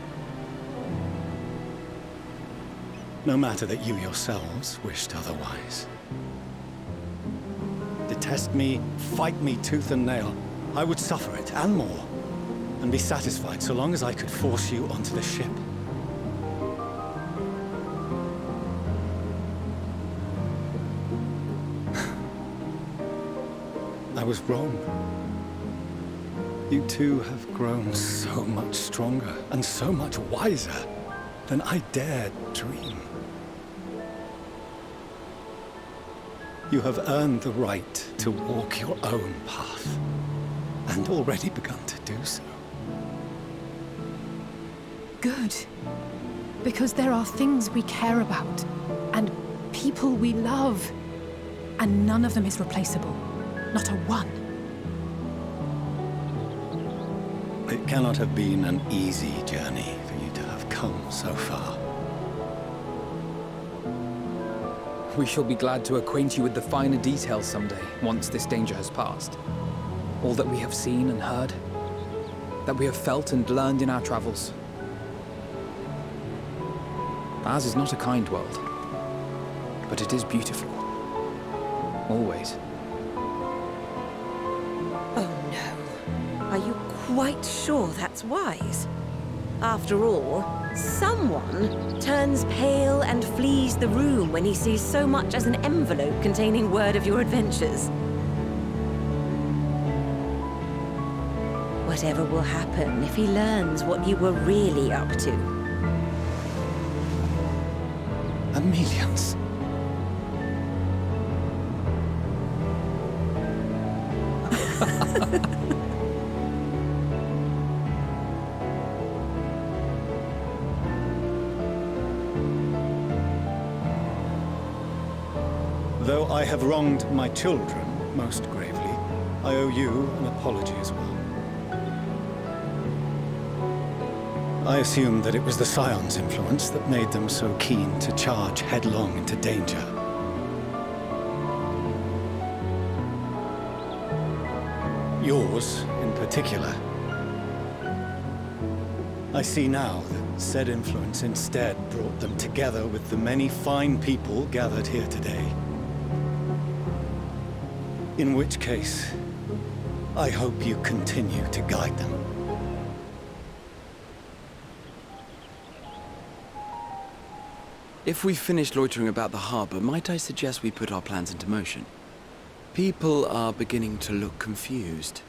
No matter that you yourselves wished otherwise. Detest me, fight me tooth and nail, I would suffer it, and more, and be satisfied so long as I could force you onto the ship. I was wrong. You two have grown so much stronger and so much wiser than I dared dream. You have earned the right to walk your own path, and already begun to do so. Good. Because there are things we care about, and people we love, and none of them is replaceable. Not a one. It cannot have been an easy journey for you to have come so far. We shall be glad to acquaint you with the finer details someday, once this danger has passed. All that we have seen and heard, that we have felt and learned in our travels. Ours is not a kind world, but it is beautiful. Always. Oh no. Are you quite sure that's wise? After all, someone turns pale and flees the room when he sees so much as an envelope containing word of your adventures. Whatever will happen if he learns what you were really up to? Amelians. Though I have wronged my children most gravely, I owe you an apology as well. I assumed that it was the Scion's influence that made them so keen to charge headlong into danger. Yours, in particular. I see now that said influence instead brought them together with the many fine people gathered here today. In which case, I hope you continue to guide them. If we've finished loitering about the harbor, might I suggest we put our plans into motion? People are beginning to look confused.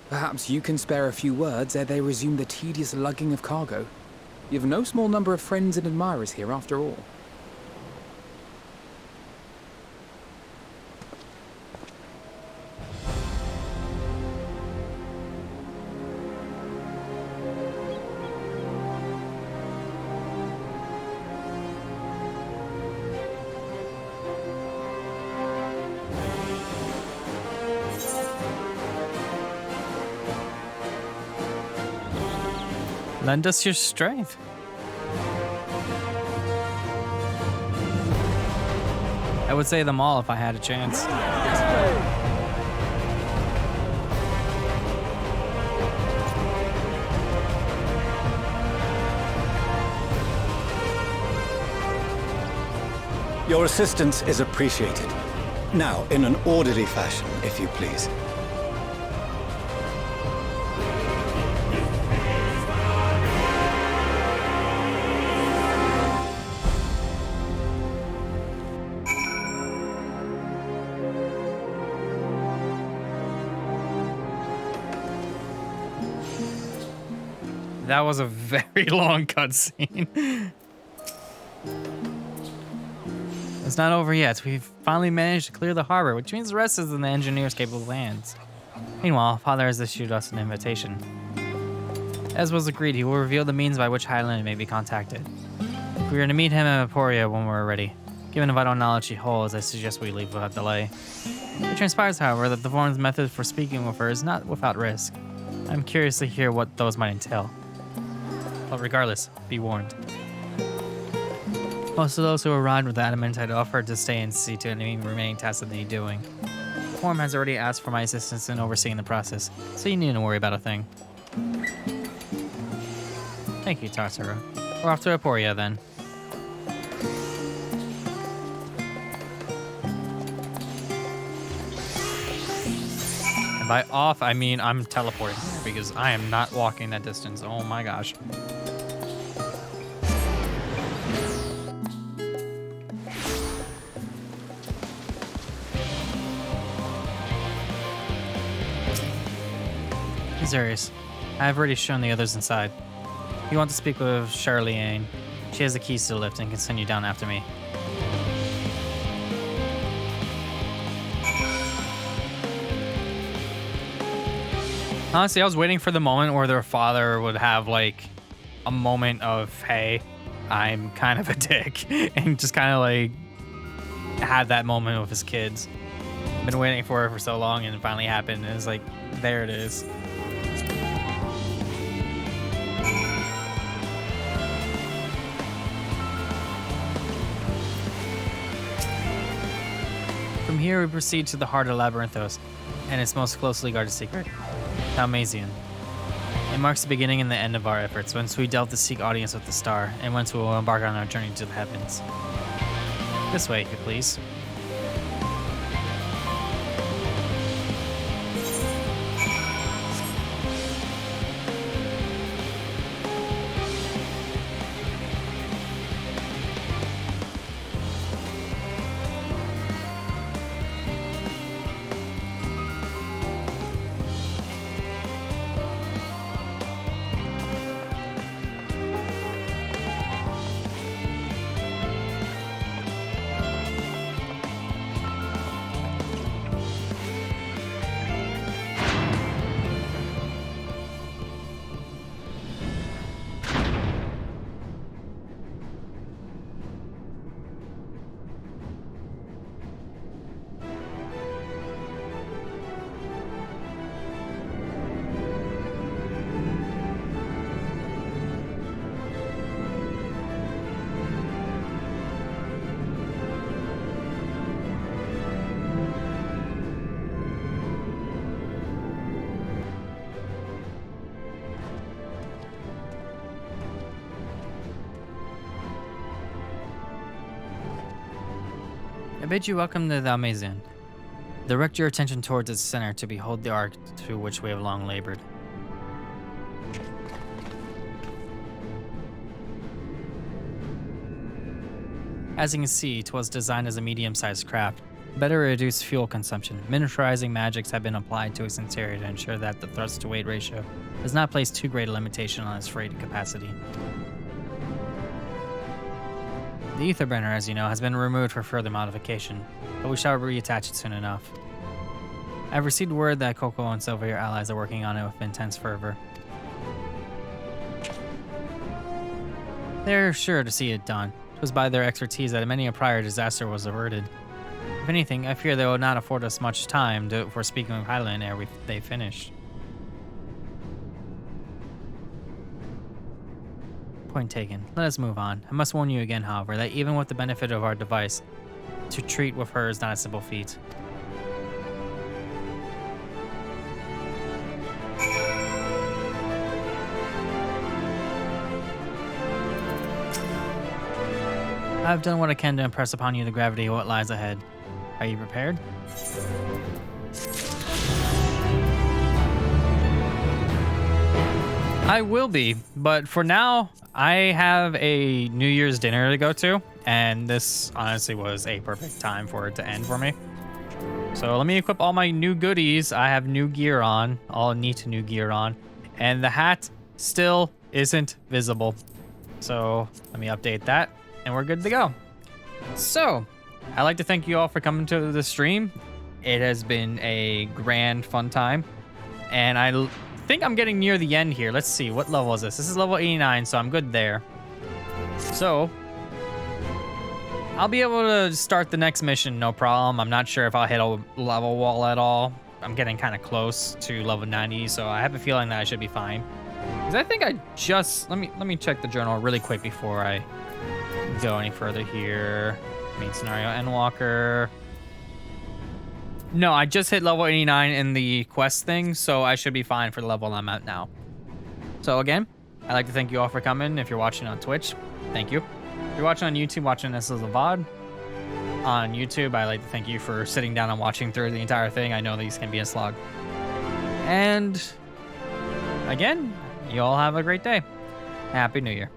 Perhaps you can spare a few words ere they resume the tedious lugging of cargo. You have no small number of friends and admirers here, after all. Lend us your strength. I would say them all if I had a chance. Your assistance is appreciated. Now, in an orderly fashion, if you please. That was a very long cutscene. It's not over yet. We've finally managed to clear the harbor, which means the rest is in the engineer's capable hands. Meanwhile, Father has issued us an invitation. As was agreed, he will reveal the means by which Highland may be contacted. We are to meet him at Emporia when we're ready. Given the vital knowledge he holds, I suggest we leave without delay. It transpires, however, that the foreign's method for speaking with her is not without risk. I'm curious to hear what those might entail. But regardless, be warned. Most of those who arrived with the adamantite offered to stay and see to any remaining tasks that they need doing. Form has already asked for my assistance in overseeing the process, so you needn't worry about a thing. Thank you, Tartaro. We're off to Emporia then. And by off, I mean I'm teleporting here because I am not walking that distance. Oh my gosh. Zarius, I have already shown the others inside. You want to speak with Charliane. She has the keys to the lift and can send you down after me. Honestly, I was waiting for the moment where their father would have like a moment of, hey, I'm kind of a dick, and just kind of like had that moment with his kids. I've been waiting for it for so long and it finally happened, and it's like, there it is. From here, we proceed to the heart of Labyrinthos, and its most closely guarded secret, Dalmatian. It marks the beginning and the end of our efforts, whence we delve to seek audience with the star, and whence we will embark on our journey to the heavens. This way, if you please. I bid you welcome to Dalmatian. Direct your attention towards its center to behold the arc to which we have long labored. As you can see, 'twas designed as a medium-sized craft, better reduce fuel consumption. Miniaturizing magics have been applied to its interior to ensure that the thrust-to-weight ratio does not place too great a limitation on its freight capacity. The ether burner, as you know, has been removed for further modification, but we shall reattach it soon enough. I've received word that Coco and Silver, your allies, are working on it with intense fervor. They're sure to see it done. It was by their expertise that many a prior disaster was averted. If anything, I fear they will not afford us much time for speaking with Hyland ere they finish. Point taken. Let us move on. I must warn you again, however, that even with the benefit of our device, to treat with her is not a simple feat. I've done what I can to impress upon you the gravity of what lies ahead. Are you prepared? I will be, but for now, I have a New Year's dinner to go to, and this honestly was a perfect time for it to end for me. So let me equip all my new goodies. I have new gear on, all neat new gear on, and the hat still isn't visible. So let me update that, and we're good to go. So I'd like to thank you all for coming to the stream. It has been a grand, fun time, and I think I'm getting near the end here. Let's see, what level is this? This is level 89, so I'm good there. So I'll be able to start the next mission, no problem. I'm not sure if I'll hit a level wall at all. I'm getting kind of close to level 90, so I have a feeling that I should be fine. Because I think I just, let me check the journal really quick before I go any further here. Main scenario, Endwalker. No, I just hit level 89 in the quest thing, so I should be fine for the level I'm at now. So again, I'd like to thank you all for coming. If you're watching on Twitch, thank you. If you're watching on YouTube, watching this as a VOD, on YouTube, I'd like to thank you for sitting down and watching through the entire thing. I know these can be a slog. And again, you all have a great day. Happy New Year.